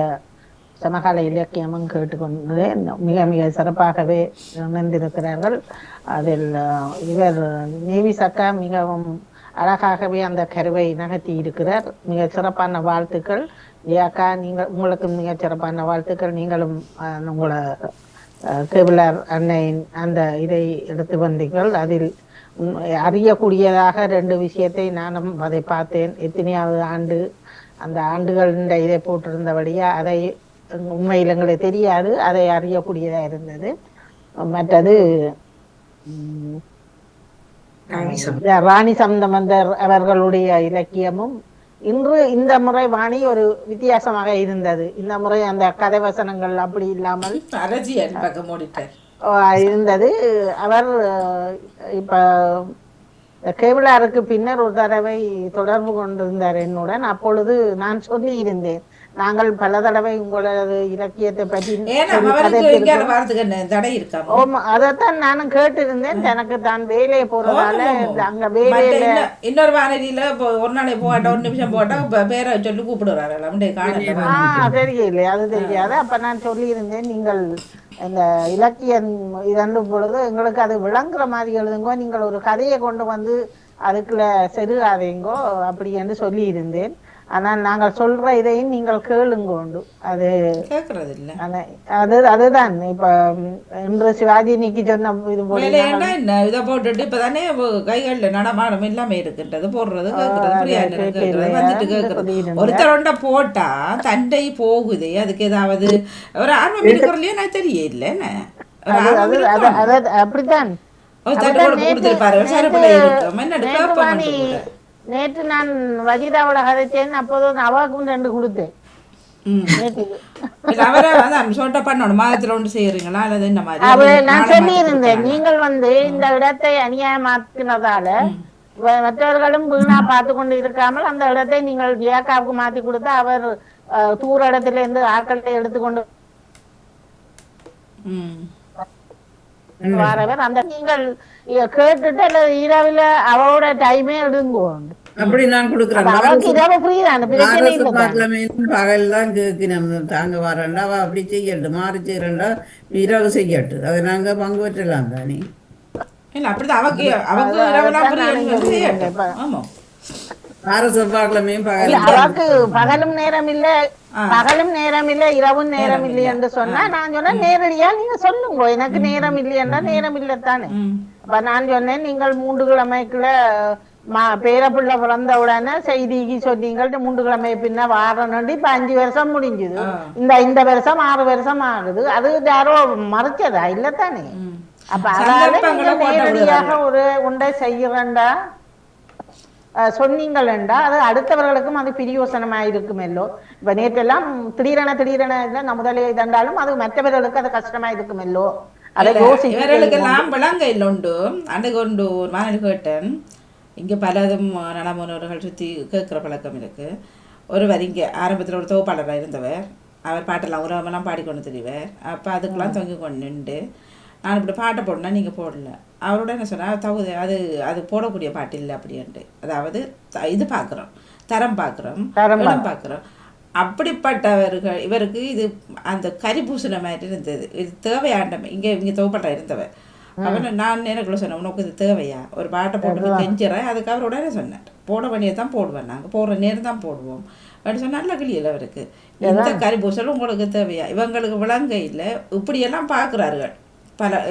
சமகால இலக்கியமும் கேட்டுக்கொண்டு மிக மிக சிறப்பாகவே இணைந்திருக்கிறார்கள். அதில் இவர் நேவி சக்கா மிகவும் அழகாகவே அந்த கருவை நகர்த்தி இருக்கிறார். மிக சிறப்பான வாழ்த்துக்கள். ஏக்கா, நீங்கள் உங்களுக்கு மிக சிறப்பான வாழ்த்துக்கள். நீங்களும் உங்களை கேபிளார் அன்னையின் அந்த இதை எடுத்து வந்தீர்கள். அதில் அறியக்கூடியதாக 2 விஷயத்தை நானும் அதை பார்த்தேன். எத்தனையாவது ஆண்டு அந்த ஆண்டுகள் இதை போட்டிருந்தபடியா அதை உண்மையில் எங்களுக்கு தெரியாது, அதை அறியக்கூடியதாக இருந்தது. மற்றது ராணி சம்பந்தர் அவர்களுடைய இலக்கியமும் இன்று இந்த முறை வாணி ஒரு வித்தியாசமாக இருந்தது. இந்த முறை அந்த கதை வசனங்கள் அப்படி இல்லாமல் இருந்தது. அவர் இப்ப கேபிளாருக்கு பின்னர் ஒரு தடவை தொடர்பு கொண்டிருந்தார் என்னுடன். அப்பொழுது நான் சொல்லி இருந்தேன், நாங்கள் பல தடவை உங்களது இலக்கியத்தை பற்றி அதைத்தான் நானும் கேட்டிருந்தேன். எனக்கு தான் வேலையை போறதால அங்க வேலையில இன்னொரு வானொலியில ஒரு நாளை போட்டா 1 நிமிஷம் போட்டா பேரை சொல்லி கூப்பிடுறாரு. தெரியல, அது தெரியாது. அப்ப நான் சொல்லி இருந்தேன், நீங்கள் இந்த இலக்கியம் இதண்டும் பொழுது எங்களுக்கு அது விளங்குற மாதிரி எழுதுங்கோ, நீங்கள் ஒரு கதையை கொண்டு வந்து அதுக்குள்ள செருகாதீங்கோ அப்படி என்று சொல்லி இருந்தேன். ஆனால் நாங்கள் சொல்ற இதையும் நீங்கள் கேளுங்கோண்டு. அது கேட்கறது இல்லை. அதுதான் இப்ப இன்று சிவாஜி நீக்கி சொன்ன இது போல என்ன இதை போட்டுட்டு இப்பதானே கைகள்ல நடமாடம் எல்லாமே இருக்கின்றது. போடுறது வந்துட்டு கேட்கறது. ஒருத்தரோண்ட போட்டா தண்டை போகுது. அதுக்கு ஏதாவது ஒரு ஆர்வம் இருக்கிறதுலயே நான் தெரியல. என்ன அப்படித்தான் நேற்று நான் வஜிதாவோட கதைச்சேன். அப்போது அவாவுக்கும் 2 கொடுத்தேன். நான் சொல்லி இருந்தேன், நீங்கள் இந்த இடத்தை அநியாயமாக்கினதால மற்றவர்களும் வீணா பார்த்து கொண்டு இருக்காமல் அந்த இடத்தை நீங்கள் ஜியாக்காவுக்கு மாத்தி கொடுத்து அவர் தூர இடத்துல இருந்து ஆட்களை எடுத்துக்கொண்டு வரவர் அந்த நீங்கள் கேட்டுட்டு அல்லது இரவுல அவரோட டைமே எடுங்கோண்டு. அப்படி நான் கொடுக்குறேன். பகல் தான் கேட்கணும். தாங்க வரண்டா அவ அப்படி செய்யட்டு, மாறி செய்யறா இரவு செய்யட்டு. அதை நாங்க பங்கு பெற்றலாம் தானே. பகலும் நேரம் இல்ல, பகலும் நேரம் இல்ல, இரவும் நேரம் இல்லை என்று சொன்னா நான் சொன்னேன், நேரடியா நீங்க சொல்லுங்க, எனக்கு நேரம் இல்லையா நேரம் இல்லத்தானே. அப்ப நான் சொன்னேன், நீங்கள் 3 கிழமைக்குள்ள பேரப்புள்ள பிறந்த உடனே செய்திக்கு சொன்னீங்க 3 கிழமை பின்ன வாரணும். இப்ப 5 வருஷம் முடிஞ்சுது. இந்த வருஷம் 6 வருஷம் ஆகுது. அது யாரோ மறைச்சதா இல்லத்தானே. அப்ப அதனால நேரடியாக ஒரு ஒன்றை செய்யறேன்டா சொன்னீங்களா அது அடுத்தவர்களுக்கும் அது பிரியோசனமா இருக்குமெல்லோ. இப்ப நேற்றெல்லாம் திடீரென இல்ல முதலே தண்டாலும் அது மற்றவர்களுக்கு அது கஷ்டமா இருக்குமெல்லோ. அதை யோசிக்கலாம் விளங்க இல்லைண்டு அன்றைக்கு ஒன்று ஒரு மாதிரி கேட்டேன். இங்கே பலதும் நலமுனவர்கள் சுற்றி கேட்குற பழக்கம் இருக்கு. ஒருவர் இங்கே ஆரம்பத்தில் ஒரு தொகுப்பாளராக இருந்தவர். அவர் பாட்டெல்லாம் உறவமெல்லாம் பாடிக்கொண்டு தெரிவார். அப்போ அதுக்கெல்லாம் தொங்கி கொண்டு நின்று நான் இப்படி பாட்டை போடனா நீங்கள் போடல. அவரோட என்ன சொன்னால் தகுதி அது அது போடக்கூடிய பாட்டு இல்லை அப்படின்ட்டு. அதாவது இது பார்க்குறோம், தரம் பார்க்குறோம், இடம் பார்க்குறோம். அப்படிப்பட்டவர்கள் இவருக்கு இது அந்த கறி பூசின மாதிரி இருந்தது. இது தேவையாண்டமே இங்கே தோப்பட்டா இருந்தவன் அவன். நான் எனக்குள்ள சொன்னேன், உனக்கு இது தேவையா, ஒரு பாட்டை போட்டு கெஞ்சிறேன். அதுக்கு அவரோட சொன்னேன், போட வேண்டிய தான் போடுவேன், நாங்கள் போடுற நேரம் தான் போடுவோம் அப்படின்னு சொன்னால் நல்ல கிளியில் அவருக்கு. இந்த கறி பூசல் உங்களுக்கு தேவையா, இவங்களுக்கு விளங்க இல்லை. இப்படியெல்லாம் பார்க்குறார்கள்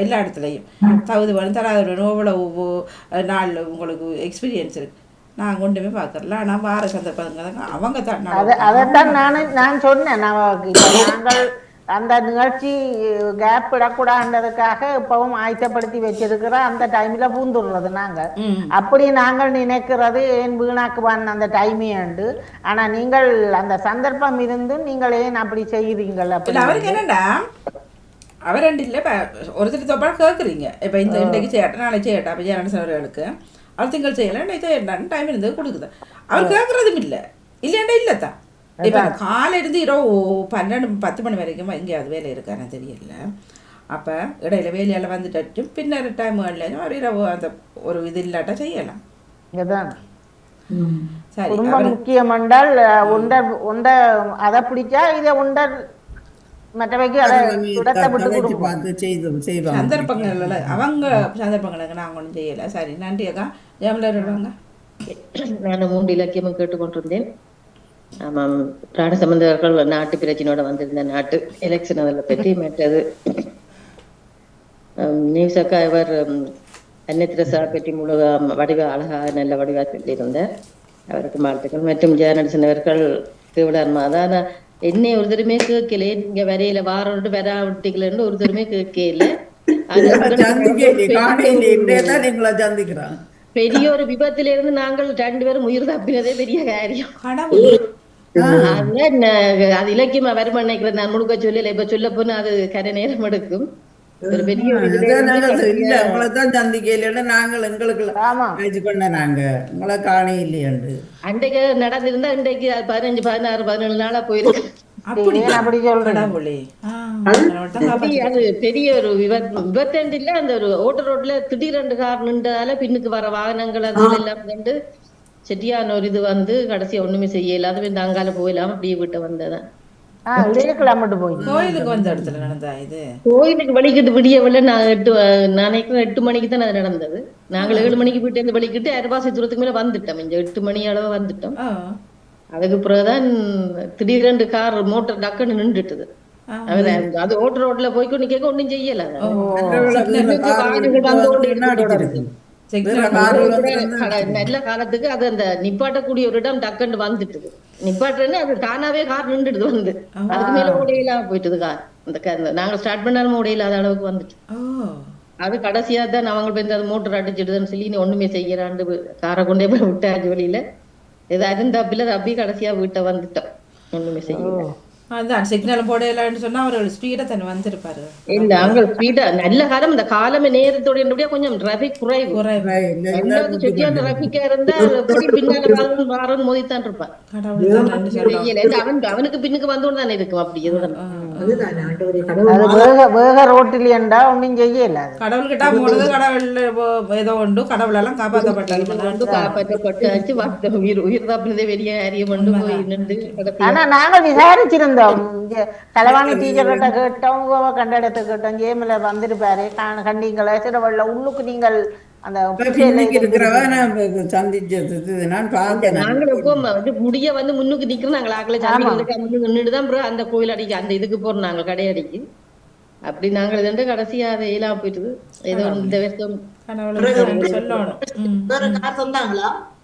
எல்லா இடத்துலையும். தகுதி வேணும் தராது எவ்வளவு நாள் உங்களுக்கு எக்ஸ்பீரியன்ஸ் இருக்கு. நான் கொண்டுமே பார்க்கறல. ஆனால் வார சந்தர்ப்பங்க அவங்க தான் அதைத்தான் நான் சொன்னேன். நாங்கள் அந்த நிகழ்ச்சி கேப் விடக்கூடாதுன்றதுக்காக இப்பவும் ஆயத்தப்படுத்தி வச்சிருக்கிற அந்த டைம்ல பூந்துடுறது நாங்கள். அப்படி நாங்கள் நினைக்கிறது ஏன் வீணாக்குவான் அந்த டைமே உண்டு. ஆனா நீங்கள் அந்த சந்தர்ப்பம் இருந்து நீங்கள் ஏன் அப்படி செய்கிறீங்கள்? அப்படி அவருக்கு என்னடா அவர் ரெண்டு இல்லை. இப்போ ஒருத்தர் தோப்பாக கேட்குறீங்க, இப்போ இந்த இன்றைக்கு செய்யட்டா நாளைக்கு செய்யட்டா, அப்போ ஜனசவர்களுக்கு அவர் திங்கள் செய்யலாம் செய்யட்டான்னு டைம் இருந்தது கொடுக்குது. அவர் கேட்குறதும் இல்லை இல்லையாண்டா இல்லை தான். இப்போ காலையிலேருந்து இரவு 12-10 மணி வரைக்கும் எங்கேயாவது வேலை இருக்கான்னு தெரியல. அப்போ இடையில வேலையால் வந்துட்டு பின்னர் டைம் ஒரு இரவு அந்த ஒரு இது இல்லாட்டா செய்யலாம். சரி, ரொம்ப முக்கியம் என்றால் உண்டை அதை பிடிச்சா இதை உண்டை மற்றவைக்கு சந்தர்ப்பங்கள் அவங்க சந்தர்ப்பங்களுக்கு நாங்கள் ஒன்றும் செய்யலை. சரி, நன்றி அக்கா. ஜெயமலர் வருவாங்க. நான் 3 இலக்கியமும் கேட்டுக்கொண்டிருந்தேன். ஆமாம், பிராண சம்பந்தர்கள் நாட்டு பிரச்சனையோட வந்திருந்த நாட்டு எலெக்ஷன் அதில் பற்றி மற்றது நியூஸ் அக்கா இவர் அன்னத்திரசா பற்றி முழு வடிவ அழகாக நல்ல வடிவாக சொல்லியிருந்தார். அவருக்கு வாழ்த்துக்கள். மற்றும் ஜெயநடசன் அவர்கள் திருவிழார் மாதான் என்னை ஒரு தருமே கேட்கல, நீங்க வரையில வாரோட்டு வரா விட்டீங்களேன்னு ஒரு தருமே கேட்கல. பெரிய ஒரு விபத்துல இருந்து நாங்கள் 2 பேரும் உயிர் தப்பினதே பெரிய காரியம். அது இலக்கியமா வரும் நினைக்கிறேன். நான் முழுக்க சொல்லல, இப்ப சொல்ல போனா அது கரை நேரம் எடுக்கும். ஒரு பெரிய அன்றைக்கு நடந்திருந்தா இன்றைக்கு 15, 16, 17 நாளா போயிருக்கு. அப்படி சொல்றேன். அது பெரிய ஒரு விபத்து இல்ல. அந்த ஒரு ஓட்டர் ரோட்ல திடீரெண்டு கார் நின்றதால பின்னுக்கு வர வாகனங்கள் அதுல எல்லாம் கண்டு செட்டியான ஒரு இது வந்து கடைசியா ஒண்ணுமே செய்யல. அது வந்து அங்கால போயிடாம அப்படியே வீட்டை வந்ததான். கோயிலுக்கு வந்த இடத்துல நடந்தா இது? கோயிலுக்கு வலிக்கிட்டு விடியவில்லை. நான் 8 மணிக்கு தான் அது நடந்தது. நாங்கள் 7 மணிக்கு போயிட்டு இருந்து வலிக்கிட்டு அரைவாசி தூரத்துக்கு மேல வந்துட்டோம். 8 மணி அளவு வந்துட்டோம். அதுக்கு பிறகுதான் திடீரெண்டு கார் மோட்டர் டக்குன்னு நின்றுட்டுது. அது ஓட்டர் ரோட்ல போய்க்கு நிக்க ஒண்ணும் செய்யல. நல்ல காலத்துக்கு அது அந்த நிப்பாட்டக்கூடிய ஒரு இடம் டக்குன்னு வந்துட்டு நிப்பாட்டுன்னு அது தானாவே கார் நின்றுடுது வந்து. அதுக்கு மேல ஓடையிலாம போயிட்டுது கார். அந்த நாங்க ஸ்டார்ட் பண்ணாலும் ஓடையில்லாத அளவுக்கு வந்துட்டு அது கடைசியா தான் அவங்க போய் அது மோட்டர் அடிச்சிடுதுன்னு சொல்லி நீ ஒண்ணுமே செய்யறாண்டு காரை கொண்டே போய் விட்டாச்சு வெளியில. ஏதோ அருந்தாப்பில அப்படியே கடைசியா வீட்டை வந்துட்டோம். ஒண்ணுமே செய்யல. அதான் சிக்னல் போடலன்னு சொன்னா அவர்கள் ஸ்பீடா தன் வந்திருப்பாரு. இல்ல அவங்க ஸ்பீடா நல்ல காலம் இந்த காலமே நேரத்தோட கொஞ்சம் டிராபிக் குறைவு. சுற்றியான டிராபிக்கா இருந்தா பின்னால வாரம் மோதித்தான் இருப்பான். அவனுக்கு பின்னுக்கு வந்தோன்னு தானே இருக்கும். அப்படி ரோட்டிலேண்டா ஒன்னும் செய்யல. கடவுள் கிட்ட போனது கடவுள் ஏதோ உண்டு. கடவுள் எல்லாம் காப்பாற்றப்பட்டாச்சு. உயிர் தாப்பினதே பெரிய காரியம் கொண்டு போய் நின்று. ஆனா நாங்க விசாரிச்சிருந்தோம். தலைவாணி டீச்சர்கிட்ட கேட்டோம், கண்ட இடத்த கேட்டோம். ஜேமில வந்திருப்பாரு கண்டிங்களா சிறவள்ள உள்ளுக்கு நீங்கள் அந்த முடிய வந்து முன்னுக்கு நிக்கிறோம். நாங்கள் ஆக்களை நின்றுதான் அந்த கோயில் அடிக்கு அந்த இதுக்கு போறோம். நாங்கள் கடையடிக்கு அப்படி நாங்கள் இது கடைசியா அதை எல்லாம் போயிட்டு ஏதோ இந்த வருஷம்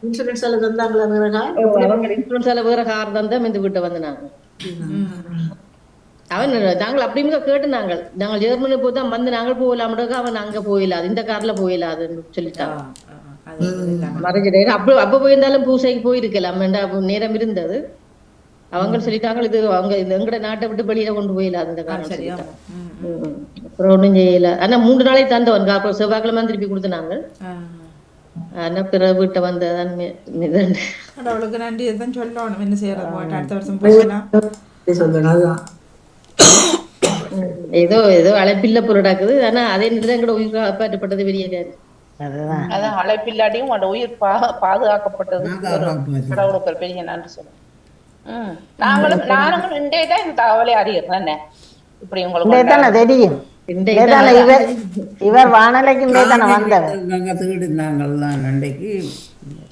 இன்சூரன்ஸ் வேற கார் தந்தா இந்த வீட்டை வந்து அவன் நாங்கள் அப்படிங்க கேட்டு நாங்கள் ஜெர்மனி போதான் வந்து நாங்கள் போகலாம்டா. அவன் அங்க போயிடாது, இந்த கார்ல போயிடாதுன்னு சொல்லிட்டான். அப்ப போயிருந்தாலும் பூசைக்கு போயிருக்கலாம் நேரம் இருந்தது. அவங்க சொல்லிட்டாங்க இது அவங்க எங்கட நாட்டை விட்டு வெளியில கொண்டு போயிடாது இந்த காரணம் சொல்லிட்டாங்க. அப்புறம் ஒண்ணும் செய்யல. ஆனா 3 நாளை தந்தவன் அப்புறம் செவ்வாய்க்கிழமை திருப்பி கொடுத்தனாங்க. ஆனா பிற வீட்டை வந்ததான் கடவுளுக்கு நன்றி தான் சொல்லணும். என்ன செய்யறது, அடுத்த வருஷம் போகலாம். ஏதோ அழைப்பில்ல பொருடாக்குது. ஆனா அதே நேரத்துல எங்கட உயிர் காப்பாற்றப்பட்டது பெரிய காரியம். அதான் அழைப்பில்லாட்டியும் அந்த உயிர் பாதுகாக்கப்பட்டது கடவுளுக்கு ஒரு பெரிய நன்றி சொல்லுங்க. நாங்களும் இன்றைய தான் இந்த தகவலை அறிகிறோம் என்ன இப்படி உங்களுக்கு தெரியும். இவர் வானலைக்கு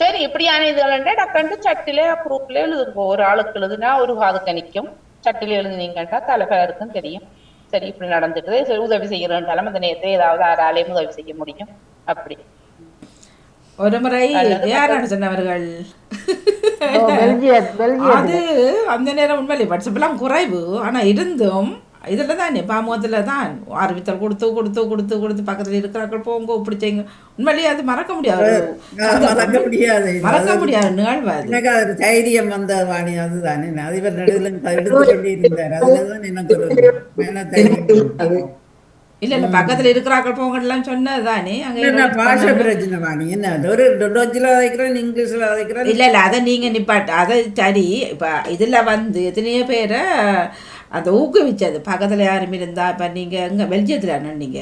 சரி இப்படியான இதுகள் டக்கண்டு சட்டிலே குரூப்ல எழுதுங்க. ஒரு ஆளுக்கு எழுதுனா ஒரு காதுக்கு நிற்கும். சட்டில எழுதுனீங்கன்னா தலைப்பருக்கும் தெரியும். சரி இப்படி நடந்துட்டு சரி உதவி செய்யறோம்னாலும் அந்த நேரத்தை ஏதாவது ஆறாலையும் உதவி செய்ய முடியும். அப்படி ஒரு முறை யாரான சொன்னவர்கள் அது அந்த நேரம் உண்மையிலே வாட்ஸ்அப் எல்லாம் குறைவு. ஆனா இருந்தும் இதுல தானே பாமுகத்துல தான் அறிவித்தல் கொடுத்து பக்கத்துல இருக்கிறார்கள் போங்க இப்படி செய்யுங்க. உண்மையிலேயே அது மறக்க முடியாது நிகழ்வு. எனக்கு அது தைரியம் வந்த வாணி அதுதானே. அதிபர் நடுவில் எடுத்து கொண்டே இருந்தார். அதுலதான் எனக்கு இல்ல பக்கத்துல இருக்கிறார்கள் போங்கலாம் சொன்னதுதானே. அங்க பாஷா பிரச்சனை வாணி என்ன ஒரு டொச்சில் வைக்கிறேன் இங்கிலீஷ்ல வைக்கிறேன். இல்ல அதை நீங்க நிப்பாட்டு அதை சரி. இப்ப இதுல எத்தனையோ பேரை அந்த ஊக்குவிச்சது பக்கத்துல யாரும் இருந்தா. இப்ப நீங்க எங்க பெல்ஜியத்துல நீங்க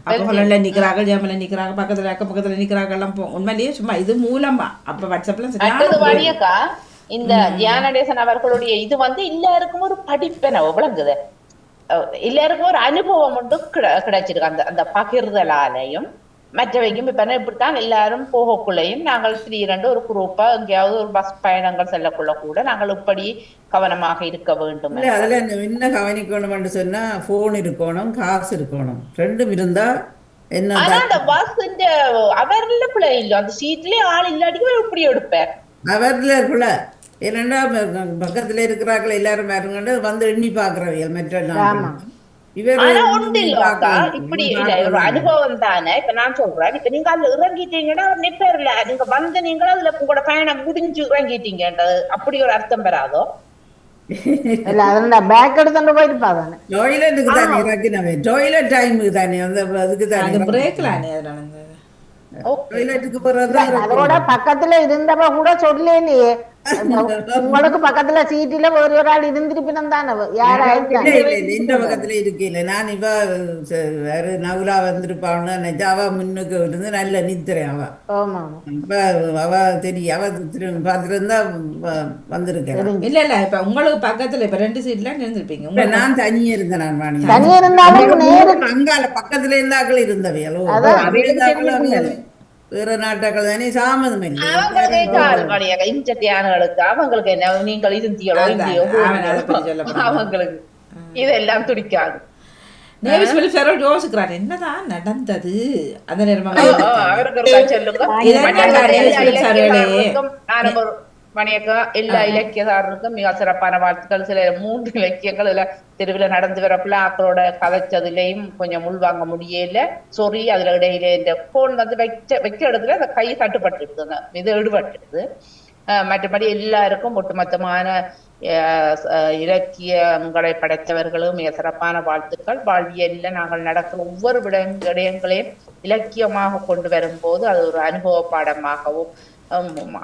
அப்ப நிக்கிறார்கள் ஜெர்மன்ல நிக்கிறாங்க பக்கத்துல அக்க பக்கத்துல நிக்கிறாங்க எல்லாம் உண்மையிலேயே சும்மா இது மூலமா அப்ப வாட்ஸ்அப்ல இந்த ஜியானடேசன் அவர்களுடைய இது எல்லாருக்கும் ஒரு படிப்பென விளங்குது. எல்லாருக்கும் ஒரு அனுபவம் ஒன்று கிடைச்சிருக்கு அந்த பகிர்தலாலையும் மற்றவைக்கும். இப்ப இப்படித்தான் எல்லாரும் போகக்குள்ளையும் நாங்கள் 2 ஒரு குரூப்பா எங்கேயாவது ஒரு பஸ் பயணங்கள் செல்லக்குள்ள கூட நாங்கள் இப்படி கவனமாக இருக்க வேண்டும். அதுல என்ன கவனிக்கணும் சொன்னா போன் இருக்கணும் காசு இருக்கணும் ரெண்டும் இருந்தா என்ன. ஆனா அந்த பஸ் அவர்ல பிள்ளை இல்ல அந்த சீட்லயே ஆள் இல்லாட்டியும் இப்படி எடுப்பார். அவர்ல பிள்ளை என்னண்டா பக்கத்துல இருக்கிறார்கள் எல்லாரும் பாருங்க வந்து எண்ணி பாக்குறவங்க மற்ற இப்படி இல்ல ஒரு அனுபவம் தானே. இப்ப நான் சொல்றேன் இப்ப நீங்க அதுல இறங்கிட்டீங்கன்னா நிப்பேர்ல நீங்க வந்து நீங்களும் அதுல உங்களோட பயணம் முடிஞ்சு இறங்கிட்டீங்கன்றது அப்படி ஒரு அர்த்தம் பெறாதோ. பேக் எடுத்து போயிருப்பாங்க டாய்லெட்டுக்கு தானே இறக்கினவே டாய்லெட் டைமுக்கு தானே அதுக்கு தானே பிரேக்லானே டாய்லெட்டுக்கு போறதுதான் அதோட பக்கத்துல இருந்தப்ப கூட சொல்லலையே. உங்களுக்கு பக்கத்துல சீட்டுல ஒரு ஆள் இருந்திருப்பினம் தானே இந்த பக்கத்துல இருக்கல. நான் இவ வேற நவுலா வந்திருப்பான்னு நினைச்சா அவ முன்னுக்கு இருந்து நல்ல நித்திரேன். அவ தெரியும் அவ பார்த்துருந்தா வந்திருக்கேன். இல்ல இல்ல இப்ப உங்களுக்கு பக்கத்துல இப்ப 2 சீட்ல இருந்திருப்பீங்க. நான் தனியே இருந்தேன். நான் வாணி தனியே இருந்தாலும் அங்கால பக்கத்துல இருந்தாக்கள் இருந்தவையோ வேற நாட்டக்கள் தானே சாமதம் இல்லை. அவங்களுக்கு என்ன நீங்கள் இருந்தியோ இல்லையோ அவங்களுக்கு இதெல்லாம் துடிக்காது. யோசிக்கிறார் என்னதான் நடந்தது அந்த நேரமா. மணியக்கா எல்லா இலக்கியதாரருக்கும் மிக சிறப்பான வாழ்த்துக்கள். சில 3 இலக்கியங்கள் இதுல தெருவில் நடந்து வரப்புல ஆக்களோட கதைச்சதுலயும் கொஞ்சம் உள்வாங்க முடியல. சொறி அதுல இடையில இந்த போன் வைக்க இடத்துல அந்த கை தட்டுப்பட்டுருக்குங்க. இது எடுபட்டுருது. மற்றபடி எல்லாருக்கும் ஒட்டுமொத்தமான இலக்கியங்களை படைத்தவர்களும் மிக சிறப்பான வாழ்த்துக்கள். வாழ்வியல்ல நாங்கள் நடக்கிற ஒவ்வொரு விடயங்களையும் இலக்கியமாக கொண்டு வரும்போது அது ஒரு அனுபவ பாடமாகவும்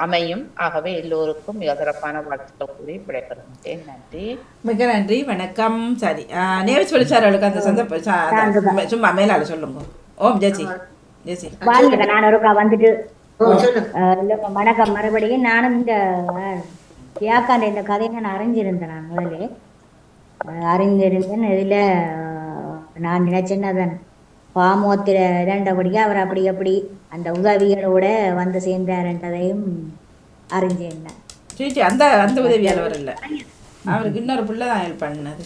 அமையும். ஆகவே எல்லோருக்கும் மிக சிறப்பான வாழ்த்துக்கள் கூறி விடைபெறுகின்றேன். நன்றி, மிக நன்றி, வணக்கம். சரி, நேவிஸ் வெளிச்சார்களுக்கு அந்த சந்தர்ப்பம் சும்மா மேலால சொல்லுங்க. ஓம் ஜெசி ஜெசி நான் ஒருக்கா வந்துட்டு வணக்கம். மறுபடியும் நானும் இந்த தியாக்காண்ட இந்த கதையை நான் அறிஞ்சிருந்தேன். நான் முதலே அறிஞ்சிருந்தேன். இதில் நான் நினைச்சேன்னு அதன் பாமோத்திர இரண்டபடியாக அவர் அப்படி அந்த உதவிகளோட வந்து சேர்ந்தார்ன்றதையும் அறிஞ்சேன். சரி, அந்த அந்த உதவியாளர் இல்லை, அவருக்கு இன்னொரு பிள்ளை தான் ஹெல்ப் பண்ணது.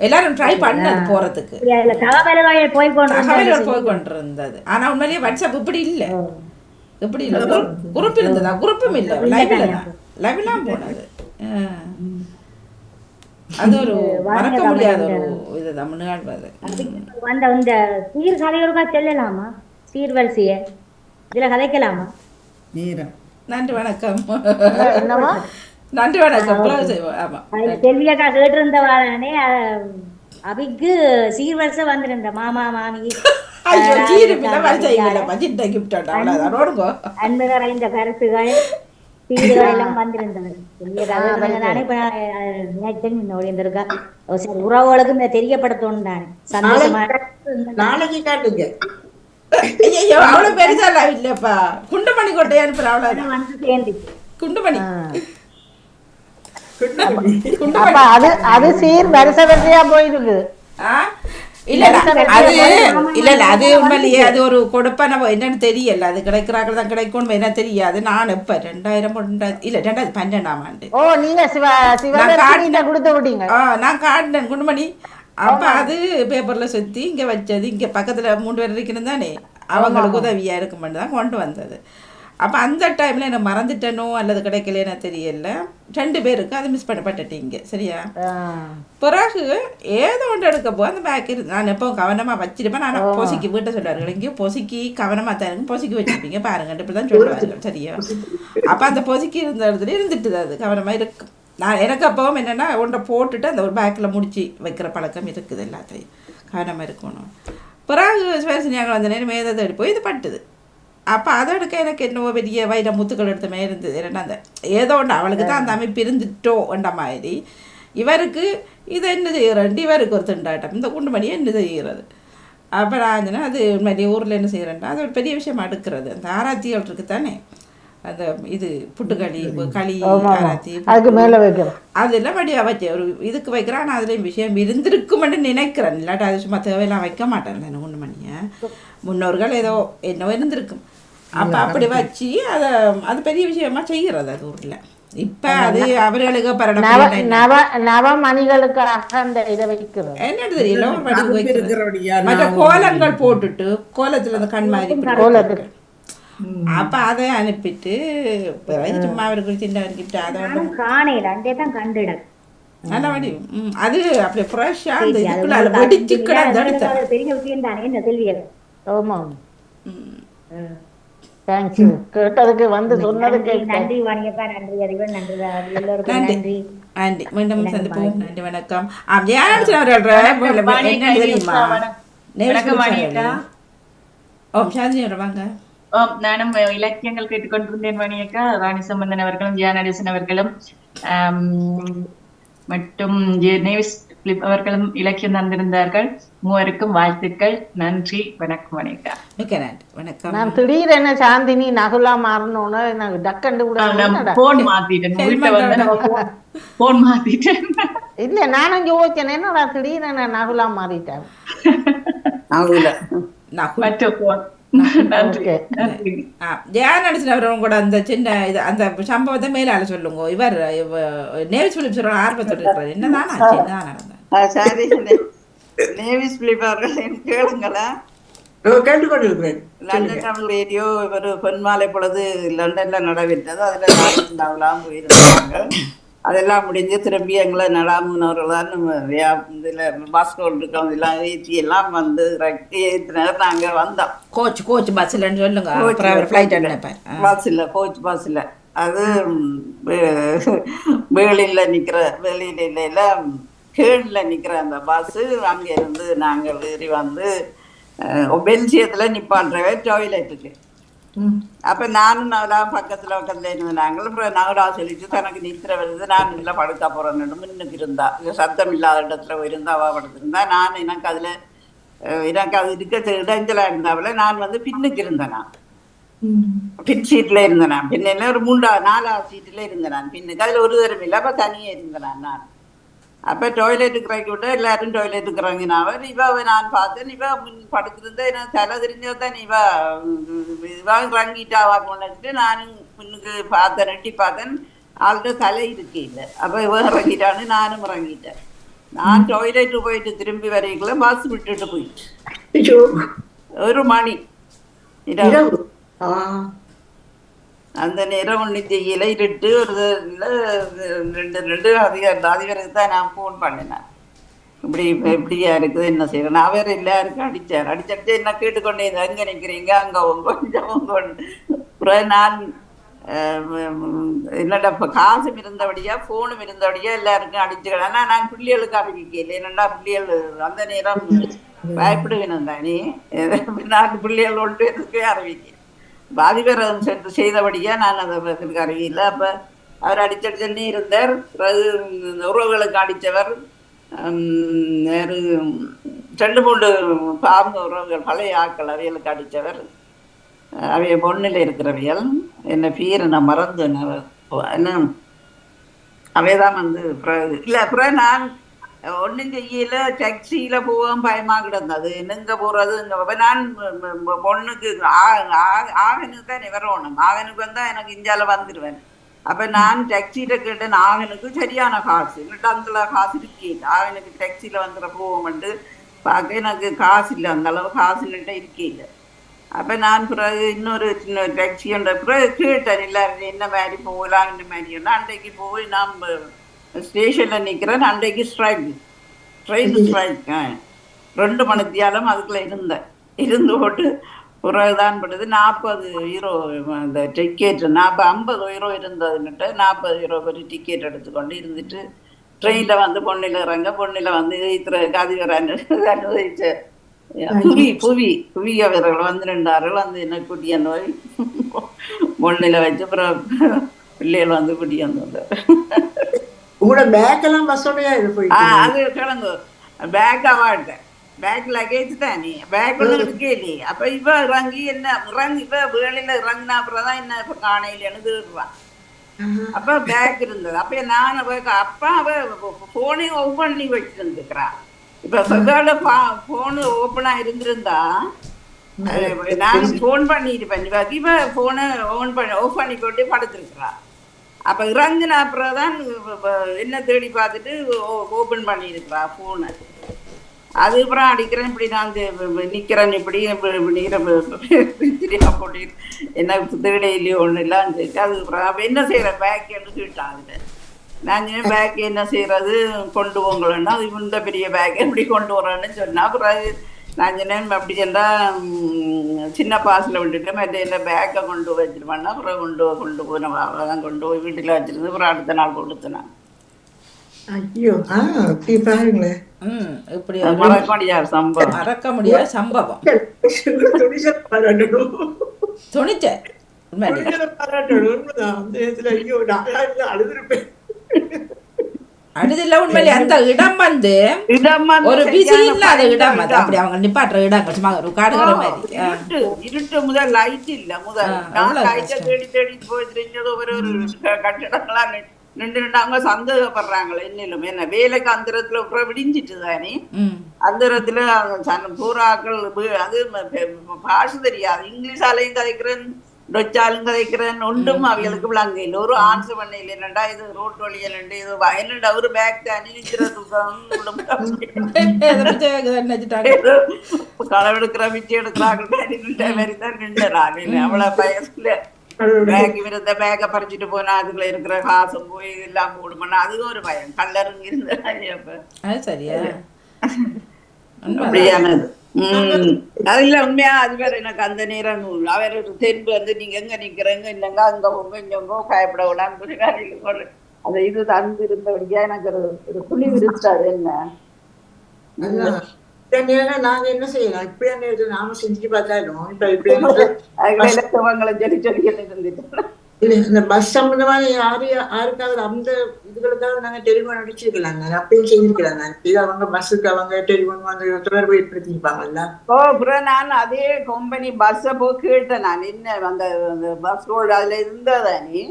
எல்லாரும் ட்ரை பண்ணது போறதுக்கு தகவல்கள் போய் கொண்டிருந்தது. ஆனா உண்மையிலேயே வாட்ஸ்அப் இப்படி இல்லை, இப்படி இல்லை. குரூப் இருந்ததா? குரூப்பும் இல்லை, லைவ்லாம் போனது. அது ஒரு மறக்க முடியாத ஒரு இதுதான் முன்னாடி வந்த இந்த சீர் கதையோருக்கா செல்லலாமா? சீர்வரிசைய இதுல கதைக்கலாமா? நன்றி, வணக்கம். நன்றி, வணக்கம். செல்வியக்கா கேட்டிருந்தவானே அபிக்கு சீர்வரிசை வந்திருந்த மாமா மாமி அன்பு நிறைந்த கருத்துகள் சீடுகள் எல்லாம் வந்திருந்தது. நானே இப்ப நினைச்சேன் ஓடி இருந்திருக்கா. சரி, உறவுகளுக்கு இந்த தெரியப்படுத்தணும் தானே. சந்தோஷமா நாளைக்கு காட்டுங்க. ஐயோ அவ்வளவு பெருசாலாம் இல்லப்பா. குண்டுமணி கோட்டை அனுப்புற அவ்வளவு வந்து சேர்ந்து குண்டுமணி அப்ப அது சீர் வருஷ வருஷையா போயிருக்கு. இல்ல அது இல்ல அது உண்மையிலேயே அது ஒரு கொடுப்ப நம்ம என்னன்னு தெரியல. அது கிடைக்கிறார்கள் தான் கிடைக்கும் என்ன தெரியாது. நான் இப்ப 2000 இல்ல 2012ஆம் ஆண்டு நீங்க கொடுத்து விட்டீங்க. நான் காட்டினேன் குண்டுமணி. அப்ப அது பேப்பர்ல சுத்தி இங்க வச்சது. இங்க பக்கத்துல 3 பேர் இருக்கணும் தானே, அவங்களுக்கு உதவியா இருக்குமென்னு தான் கொண்டு வந்தது. அப்ப அந்த டைம்ல எனக்கு மறந்துட்டனோ அல்லது கிடைக்கலன்னு தெரியல. 2 பேருக்கு அது மிஸ் பண்ணப்பட்டுட்டீங்க. சரியா? பிறகு ஏதோ ஒன்று எடுக்க போ அந்த பேக் இருக்கு. நான் எப்போ கவனமா வச்சிருப்பேன். நான் பொசிக்கு வீட்டை சொல்லுவார்கள், இங்கே பொசிக்கு கவனமா தான் பொசிக்கு வச்சிருப்பீங்க பாருங்க இப்படிதான் சொல்லுவார்கள். சரியா? அப்ப அந்த பொசிக்கு இருந்த இடத்துல இருந்துட்டு அது கவனமா இருக்கும். நான் எனக்கு அப்பவும் என்னென்னா ஒன்றை போட்டுட்டு அந்த ஒரு பேக்கில் முடிச்சு வைக்கிற பழக்கம் இருக்குது. எல்லாத்தையும் கவனமாக இருக்கணும். பிறகு சுவேசனியாக வந்த நேரம் மேதை போய் இது பட்டுது. அப்போ அதை எடுக்க எனக்கு என்னவோ பெரிய வயிற முத்துக்கள் எடுத்த மாதிரி இருந்தது. ஏன்னா அந்த ஏதோ ஒன்று அவளுக்கு தான் அந்த அமைப்பு இருந்துட்டோன்ற மாதிரி. இவருக்கு இதை என்ன செய்கிறேன், இவருக்கு ஒரு திண்டாட்டம், இந்த குண்டுமணியை என்ன செய்கிறது. அப்போ நான் சொன்னேன் அது உண்மையிலேயே ஊரில் என்ன செய்கிறேன்டா அது ஒரு பெரிய விஷயமா எடுக்கிறது. அந்த ஆராய்ச்சிகள் இருக்குது தானே, அந்த இது புட்டுக்களி களி ஆராய்ச்சி அதுக்கு மேலே வைக்கிறோம். அதெல்லாம் வடிவா வச்சேன் ஒரு இதுக்கு வைக்கிறேன். ஆனால் அதுலேயும் விஷயம் இருந்திருக்குமென்று நினைக்கிறேன். இல்லாட்டா அது சும்மா தேவையெல்லாம் வைக்க மாட்டேன். தானே குண்டுமணியை முன்னோர்கள் ஏதோ என்னவோ இருந்திருக்கும். அப்போ அப்படி வச்சு அதை அது பெரிய விஷயமா செய்கிறது அது ஊரில். இப்போ அது அவர்களுக்கு நவமணிகளுக்காக அந்த இதை வைக்கிறோம். என்னது தெரியல ஒரு வடிவு வைக்கிறது. மற்ற கோலங்கள் போட்டுட்டு கோலத்தில் அந்த கண் மாதிரி அப்ப அதை அனுப்பிட்டு சும்மா அவருக்கு சின்னவர்கிட்ட அதை காணையில அங்கே தான் கண்டுட நல்ல வடிவம். அது அப்படியே ஃப்ரெஷ்ஷா அந்த இதுக்குள்ள வெடிச்சு கிடந்து பெரிய விஷயம் தானே இந்த செல்வியல். ஆமா, தேங்க்யூ. கேட்டதுக்கு வந்து சொன்னதுக்கு நன்றி வாணியப்பா. நன்றி அறிவன். நன்றி எல்லோருக்கும் நன்றி. நன்றி. மீண்டும் சந்திப்போம். நன்றி, வணக்கம். வாங்க. நானும் இலக்கியங்கள் கேட்டுக்கொண்டிருந்தேன் மணியக்கா. ராணி சம்பந்தன் அவர்களும் ஜியானடேசன் அவர்களும் மற்றும் நேவிஸ் அவர்களும் இலக்கியம் தந்திருந்தார்கள். மூவருக்கும் வாழ்த்துக்கள். நன்றி, வணக்கம் மணியக்கா. வணக்கம். நான் திடீரென சாந்தினி நகுலா மாறணும்னு எனக்கு டக்கண்டு கூட போன் மாத்திட்டேன். இல்ல நானும் யோசிச்சேன் என்னடா திடீரென நகுலா மாறிட்டேன். கூட அந்த சின்ன இது அந்த சம்பவத்தை மேலால சொல்லுங்க. இவர் நேவிஸ் பிலிப் சொல்ற ஆர்வத்தோடு இருக்கிறார். என்னதான் நேவிஸ் பிலிப் அவர்கள் கேளுங்களா? கேட்டுக்கொண்டிருக்கிறேன். லண்டன் தமிழ் ரேடியோ ஒரு பெண்மாலை பொழுது லண்டன்ல நடைபெற்றது. அதுல போயிருந்தாங்க. அதெல்லாம் முடிஞ்சு திரும்பி எங்களை நடாமுனவர்கள் தான் இதில் பாஸ்கோல் இருக்கோம் எல்லாம் ஏற்றி எல்லாம் வந்து ஏற்றினர். நாங்கள் வந்தோம் கோச் பஸ்ஸில் சொல்லுங்க. பஸ்ஸில் கோச் பஸ்ஸில் அது வேலியில் நிற்கிற வெளியில கீழில் நிற்கிற அந்த பஸ்ஸு அங்கேருந்து நாங்கள் ஏறி வந்து பெல்ஜியத்தில் நிப்பாட்டுறவே டாய்லெட்டுக்கு. அப்போ நானும் நான் பக்கத்தில் இருந்தேன். நாங்கள் அப்புறம் நகடா சொல்லிட்டு தனக்கு நித்திர வருது, நான் இல்லை படுக்க போகிறேன்னு முன்னுக்கு இருந்தா சத்தம் இல்லாத இடத்துல இருந்தா அவள் படுத்திருந்தா. நான் எனக்கு அது இருக்க இடைஞ்சலாக இருந்தாவில் நான் வந்து பின்னுக்கு இருந்தேன். நான் பின் சீட்டில் இருந்தேன். நான் பின்ன ஒரு 4வது சீட்டில் இருந்தேன். நான் பின்னுக்கு அதில் ஒரு தரம் இல்லை. அப்போ தனியாக இருந்தேன் நான். அப்போ டாய்லெட்டுக்கு இறக்கி விட்டு எல்லாரும் டாய்லெட்டுக்கு இறங்கினாவர். இவ நான் பார்த்தேன். இவ படுத்திருந்தா எனக்கு தலை தெரிஞ்சதான் இவ இறங்கிட்டாவா கொண்டுட்டு நானும் முன்னுக்கு பார்த்தேன். நெட்டி பார்த்தேன். ஆள்கிட்ட தலை இருக்கே இல்லை. அப்போ இவ இறங்கிட்டான்னு நானும் இறங்கிட்டேன். நான் டாய்லெட்டு போயிட்டு திரும்பி வரைக்குள்ள பஸ் விட்டுட்டு போயிட்டு 1 மணி அந்த நேரம் ஒன்று செய்யல. இருட்டு ஒரு 2 அதிகாரிக்கு தான் நான் ஃபோன் பண்ணினேன். இப்படியா இருக்குது என்ன செய்யறேன். அவர் எல்லாருக்கும் அடிச்சிட்டு என்ன கேட்டுக்கொண்டே அங்கே நிற்கிறீங்க அங்கே கொஞ்சம் அப்புறம் நான் என்னடா இப்போ காசும் இருந்தபடியா ஃபோனும் இருந்தபடியா எல்லாருக்கும் அடிச்சுக்கிறேன். ஆனால் நான் பிள்ளைகளுக்கு அறிவிக்கல. என்னடா பிள்ளைகள் அந்த நேரம் பயப்படுவேன் தானே. நான் பிள்ளைகள் ஒன்று எதுக்கே அறிவிக்கேன். அதிபர் செய்தபடியா நான் அதை அறிவியல. அப்போ அவர் அடிச்சடிச்சே இருந்தார். உறவுகளுக்கு அடித்தவர் வேறு 2-3 பாம்பு உறவுகள் பழைய ஆக்கள் அவைகளுக்கு அடித்தவர். அவைய பொண்ணில் இருக்கிறவியல் என்ன பேர் நான் மறந்து என்ன அவையதான் வந்து இல்லை. அப்புறம் நான் ஒன்றும் செய்யல, டாக்ஸியில் போவோம் பயமாக கிடந்தது. எங்கே போகிறது இங்கே நான் பொண்ணுக்கு ஆகனுக்கு தான் வரணும். ஆகனுக்கு வந்தால் எனக்கு இந்தியாவில் வந்துடுவேன். அப்போ நான் டாக்ஸியில கேட்டேன். ஆகனுக்கு சரியான காசு என்னட்டு அந்த காசு இருக்கேன். ஆகனுக்கு டாக்ஸியில் வந்துட போவோம்ட்டு பார்க்க எனக்கு காசு இல்லை, அந்த அளவு காசு இல்லைன்ட்டு இருக்கேன். அப்போ நான் பிறகு இன்னொரு டாக்ஸின்ற பிறகு கேட்டேன் எல்லாரும் என்ன மாதிரி போகலாம் இந்த மாதிரி. அன்றைக்கு போய் நான் ஸ்டேஷனில் நிற்கிறேன். அன்றைக்கு ட்ரெயின் ஸ்ட்ரைக் 2 மணித்தியாலும் அதுக்குள்ளே இருந்து போட்டு பிறகுதான் படுது 40 யூரோ அந்த டிக்கெட் 50 யூரோ இருந்ததுன்னுட்டு 40 யூரோ ஒரு டிக்கெட் எடுத்துக்கொண்டு இருந்துட்டு ட்ரெயினில் வந்து பொண்ணில் இறங்க, பொண்ணில் வந்து அதிபர் அனுபவிச்ச புவி அவர்கள் வந்து 2 ஆறுகள் வந்து என்ன குட்டிய நோய் பொண்ணில் வச்சு அப்புறம் பிள்ளைகள் வந்து குட்டியாந்து வந்தார். உங்களோட பேக்கெல்லாம் பஸ்ஸோடய அது கிளம்பு பேக் அவாட்டேன். பேக் லக்கேஜ் தானே, பேக் ஒன்றும் இருக்கே இல்லையே. அப்போ இப்போ இறங்கி இப்போ வேலையில் இறங்கினா அப்புறம் தான் என்ன இப்போ காணையிலன்னு தேடுவான். அப்போ பேக் இருந்தது. அப்போ நான் அப்பா ஃபோனையும் ஓப்பன் பண்ணி வச்சுருந்துக்கிறான். இப்போ சொல்லால ஃபோனு ஓப்பனாக இருந்திருந்தா நான் ஃபோன் பண்ணியிருப்பேன். இப்போ ஃபோனை ஆஃப் பண்ணி கொண்டு படுத்துருக்குறான். அப்போ இறங்கின அப்புறம் தான் என்ன தேடி பார்த்துட்டு ஓப்பன் பண்ணியிருக்கிறா ஃபோனை. அதுக்கப்புறம் அடிக்கிறேன் இப்படி நான் நிற்கிறேன் இப்படி போட்டு என்ன தேடி இல்லையோ ஒன்றும் இல்லான்னு சொல்லிட்டு அதுக்கப்புறம் அப்போ என்ன செய்கிறேன் பேக்குன்னு கேட்டான். அதில் நான் பேக்கு என்ன செய்கிறது கொண்டு போங்களேன்னா அது இந்த பெரிய பேக் எப்படி கொண்டு வரேன்னு சொன்னால் அப்புறம் நான் சொன்னேன் அப்படி சொன்னால் சின்ன பாசில் விட்டுட்டு மற்ற என்ன பேக்கை கொண்டு வச்சிருவேன்னா அப்புறம் கொண்டு போனேன். தான் கொண்டு போய் வீட்டில் வச்சிருந்து அப்புறம் அடுத்த நாள் கொடுத்தேன். ஐயோ பாருங்களேன், இப்படி மறக்க முடியாத சம்பவம். மறக்க முடியாத சம்பவம். துணிச்சல் அழுதில்ல உண்மையிலே. அந்த இடம் வந்து ஒரு பிஸி இல்லாத இடம். அது அப்படி அவங்க நிப்பாட்டுற இடம் சும்மா ஒரு காடுகிற மாதிரி. இருட்டு முதல் லைட் இல்ல. முதல் தேடி தேடி போயிட்டு ஒரு கட்டிடங்களா நின்று அவங்க சந்தேகப்படுறாங்களே இன்னிலும். என்ன வேலைக்கு அந்தரத்துல அப்புறம் விடிஞ்சிட்டு தானே அந்தரத்துல பூராக்கள். அது பாஷை தெரியாது. இங்கிலீஷாலையும் கதைக்கிறேன், டொச்சாலும் கதைக்கிறேன். ஒன்றும் அவைகளுக்கு விளங்க இல்லை. ஒரு ஆன்சர் பண்ண இல்லை. என்னடா இது ரோட் வழியில் இது என்னடா ஒரு பேக் தானே களவெடுக்கிற மிச்சி எடுக்கிறாங்க மாதிரி தான் நின்றுறாங்க. அவ்வளோ பயத்துல பேக் இருந்த பேக்கை பறிச்சுட்டு போனா அதுக்குள்ள இருக்கிற காசும் போய் எல்லாம் போடுமோனா அதுவும் ஒரு பயம். கல்லருங்க இருந்தாங்க. அப்ப சரியா அப்படியானது. அது இல்ல உண்மையா. அது வேற எனக்கு அந்த நேரம் அவர் தெரிந்து வந்து நீங்க எங்க நிக்கிறீங்க இல்லைங்க அங்க போங்க இங்கங்கோ பயப்பட விடான்னு அந்த இது தந்து இருந்தபடியா எனக்கு ஒரு துணி விரிச்சாரு. என்ன நாங்க என்ன செய்யலாம் இப்படி நாம செஞ்சு பார்த்தாலும் சொல்லி சொல்லி இருந்துட்டு இந்த பஸ் சம்பந்தமான யாருக்காவது அந்த இதுகளுக்காக நாங்க டெலிஃபோன் அடிச்சிருக்கலாங்க. அப்பயும் செய்திருக்கலாங்க. இது அவங்க பஸ்ஸுக்கு அவங்க டெலிஃபோன் வந்து தொடர்பு ஏற்படுத்திருப்பாங்கல்ல. அப்புறம் நான் அதே கம்பெனி பஸ்ஸை போய் கேட்டேன். நான் என்ன அந்த பஸ் ரோடு அதுல இருந்ததானே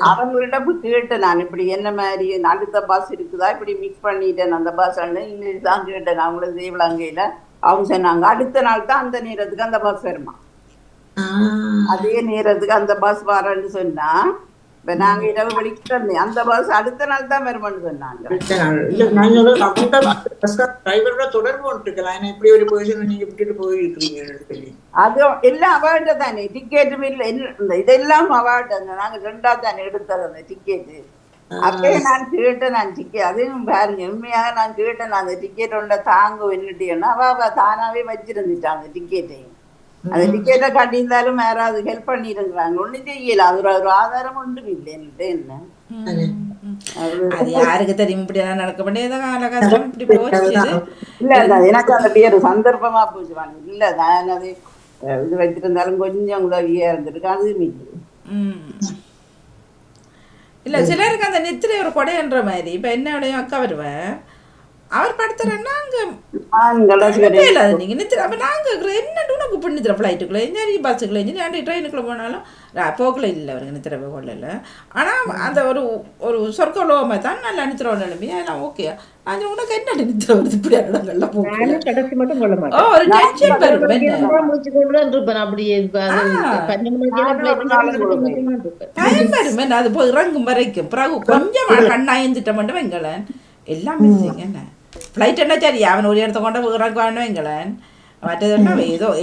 அவங்கள்ட்ட போய் கேட்டேன். நான் இப்படி என்ன மாதிரி அடுத்த பஸ் இருக்குதா இப்படி மிக்ஸ் பண்ணிட்டேன் அந்த பஸ் இங்கிலீஷ் தான் கேட்டேன். அவங்களுக்கு தேவலாங்கையில அவங்க சொன்னாங்க அடுத்த நாள் தான் அந்த நேரத்துக்கு அந்த பஸ் வருமா. அதே நேரத்துக்கு அந்த பஸ் வரேன்னு சொன்னா இப்ப நாங்க இரவு படிக்கிட்டோம் அந்த பஸ் அடுத்த நாள் தான் வருமானு சொன்னாங்க. அது எல்லாம் அவார்டு தானே. டிக்கெட்டும் இல்லை இதெல்லாம் அவார்டு. நாங்க 2ஆவது தானே எடுத்தது அந்த டிக்கெட்டு. அப்பயே நான் கேட்டேன். நான் டிக்கெட் அதையும் பாருங்க உண்மையாக நான் கேட்டேன். அந்த டிக்கெட் ஒன்றை தாங்க என்னட்டேன்னா அவ தானாவே வச்சிருந்துட்டான் அந்த டிக்கெட்டையும். அந்த டிக்கெட்டை கட்டியிருந்தாலும் யாராவது ஹெல்ப் பண்ணிருக்கிறாங்க. ஒன்றும் செய்யல. அது ஒரு ஆதாரம் ஒன்றும் இல்லை. என்ன அது யாருக்கு தெரியும் இப்படி எல்லாம் நடக்க வேண்டியது காலகட்டம் இப்படி போச்சு. இல்ல எனக்கு அந்த பேரு சந்தர்ப்பமா போச்சுவாங்க. இல்ல நான் அது இது வச்சிருந்தாலும் கொஞ்சம் உதவியா இருந்திருக்கு, அதுவும் இல்லை. இல்ல சிலருக்கு அந்த நித்திரை ஒரு கொடைன்ற மாதிரி. இப்ப என்னுடைய அக்கா வருவேன், அவர் படுத்துறேன்னா நீங்க நித்திர அப்ப நாங்க என்னட்டு உனக்கு இப்ப நித்திர ஃபிளைட்டுக்குள்ள இன்ஜினி பஸ்ஸுக்குள்ள இன்ஜினி ட்ரெயினுக்குள்ள போனாலும் போக்குல இல்லை அவருக்கு நித்திர கொள்ளல. ஆனா அந்த ஒரு ஒரு சொர்க்க லோகமா தான் நல்லா நித்திர நிலைமையா எல்லாம் ஓகே. அது உனக்கு என்ன நித்திர வருது இப்படி இடங்கள்ல போகல கடைசி மட்டும் கொள்ள மாட்டேன். ஒரு டென்ஷன் வரும். டைம் வரும் என்ன அது போய் இறங்கும் வரைக்கும் பிறகு கொஞ்சம் கண்ணாயந்துட்ட மட்டும் வைங்களேன் எல்லாம் என்ன ஃப்ளைட் என்ன சரி அவன் ஒரு இடத்த கொண்டு இறங்குவான்னு வைங்களேன். மற்றதுன்னா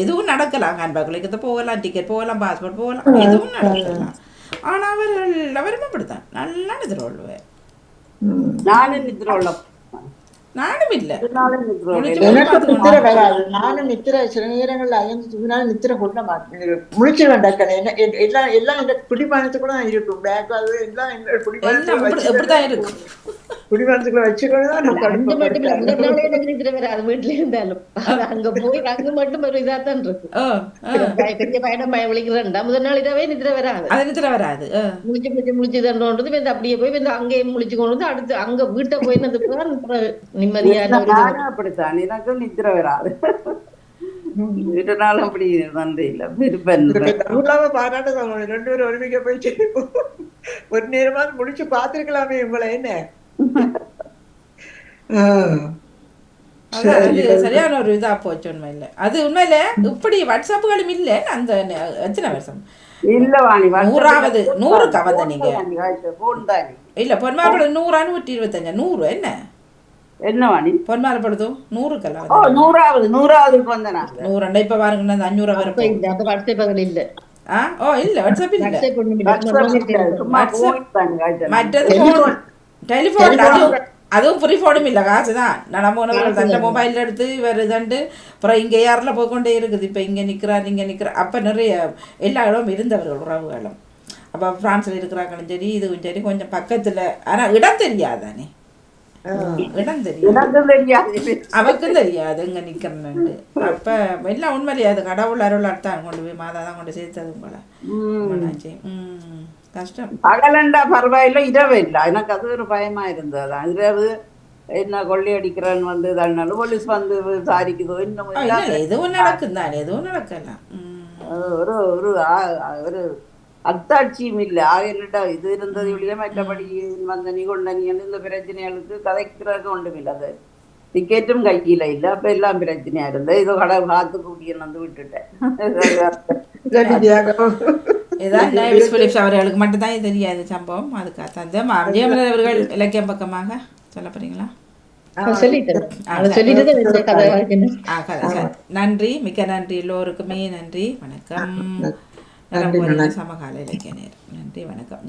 எதுவும் நடக்கலாம், ஹேண்ட்பேக்கில் போகலாம், டிக்கெட் போகலாம், பாஸ்போர்ட் போகலாம், எதுவும் நடக்கலாம். ஆனால் அவரும் அப்படித்தான் நல்லா நிதிர கொள்வேன். நானும் இல்லை நானும் நித்திர சில நேரங்கள்ல அயர்ந்து தூங்கினாலும் நித்திர கொள்ள மாட்டேன். முழிச்சிருவேன் டக்குன்னு. எல்லாம் எல்லாம் இந்த குடிபானத்துக்குள்ள தான் இருக்கும். பேக் அது எல்லாம் எப்படிதான் இருக்கும். குடிபானத்துக்குள்ள வச்சுக்கொண்டுதான் எனக்கு நித்திர வராது. வீட்டுல இருந்தாலும் அங்க போய் அங்க மட்டும் ஒரு இதாத்தான் இருக்கு. பெரிய பயணம் விழிக்கிறேன்டா முதல் நாள் இதாவே நித்திர வராது. அது நித்திர வராது. முழிச்சு தண்டோன்றது அப்படியே போய் அங்கேயே முழிச்சு கொண்டு வந்து அடுத்து அங்க வீட்டை போய் நிம்மதியான அப்படித்தான் எனக்கு நித்திர வராது. வீட்டுனாலும் அப்படி நன்றி இல்லை விருப்பம் பாராட்ட 2 பேரும் ஒருமிக்க போயிட்டு ஒரு நேரமாவது முடிச்சு பாத்துருக்கலாமே உங்களை. என்ன சரியான ஒரு இதா போச்சு. உண்மையில அது உண்மையில இப்படி வாட்ஸ்அப்புகளும் இல்லை. அந்த எத்தனை வருஷம் இல்ல வாணி 100வது 100க்கு வந்த நீங்க இல்ல பொன்மாப்பிள்ளை 100 125 100 என்ன என்ன வாணி பொன்மாரப்படுதும் 100க்கெல்லாம் 100வது வந்தனா 100 இப்ப பாருங்க 500 வர வாட்ஸ்அப் இல்ல. இல்ல வாட்ஸ்அப் இல்ல. மற்றது டெலிபோன் அதுவும் ஃப்ரீ ஃபோனும் இல்லை, காசு தான். நடமோனவர்கள் தண்டை மொபைல் எடுத்து வேறு இதண்டு அப்புறம் இங்கே யாரெல்லாம் போய்கொண்டே இருக்குது. இப்போ இங்கே நிற்கிறார் இங்கே நிற்கிறார். அப்போ நிறைய எல்லா இடமும் இருந்தவர்கள் உறவுகளும். அப்போ ஃப்ரான்ஸில் இருக்கிறாங்களும் சரி இதுவும் சரி கொஞ்சம் பக்கத்தில். ஆனால் இடம் தெரியாதானே, இடம் தெரியாது அவருக்கும் தெரியாது எங்கே நிற்கிறேன்னு. அப்போ எல்லாம் உண்மையிலேயே அது கடவுள் அருளால் தான் கொண்டு போய் மாதா தான் கொண்டு சேர்த்தது போல. கஷ்டம். பகலண்டா பரவாயில்ல, இரவு இல்லை. எனக்கு அது ஒரு பயமா இருந்தது. இரவு என்ன கொள்ளையடிக்கிறன்னு வந்து தன்னாலும் போலீஸ் வந்து விசாரிக்குதோ இன்னும் எதுவும் நடக்கும் தானே, எதுவும் நடக்கலாம். ஒரு ஒரு ஒரு அத்தாட்சியும் இல்லை. ஆயிரட்டா இது இருந்தது இல்லையா மற்றபடி வந்த நீ கொண்ட நீ இந்த பிரச்சனைகளுக்கு கதைக்கிறதுக்கு ஒன்றும் இல்லை. அது டிக்கெட்டும் கையில் இல்லை. அப்போ எல்லாம் பிரச்சனையா இருந்தது. இதோ கடை காத்து கூட்டிய வந்து விட்டுட்டேன். அவர்களுக்கு மட்டும்தான் தெரியாது சம்பவம். அதுக்காக தந்த மாமியார் அவர்கள் இலக்கியம் பக்கமாக சொல்ல போறீங்களா? நன்றி, மிக்க நன்றி எல்லோருக்குமே. நன்றி, வணக்கம். சமகால இலக்கிய நேரம். நன்றி, வணக்கம்.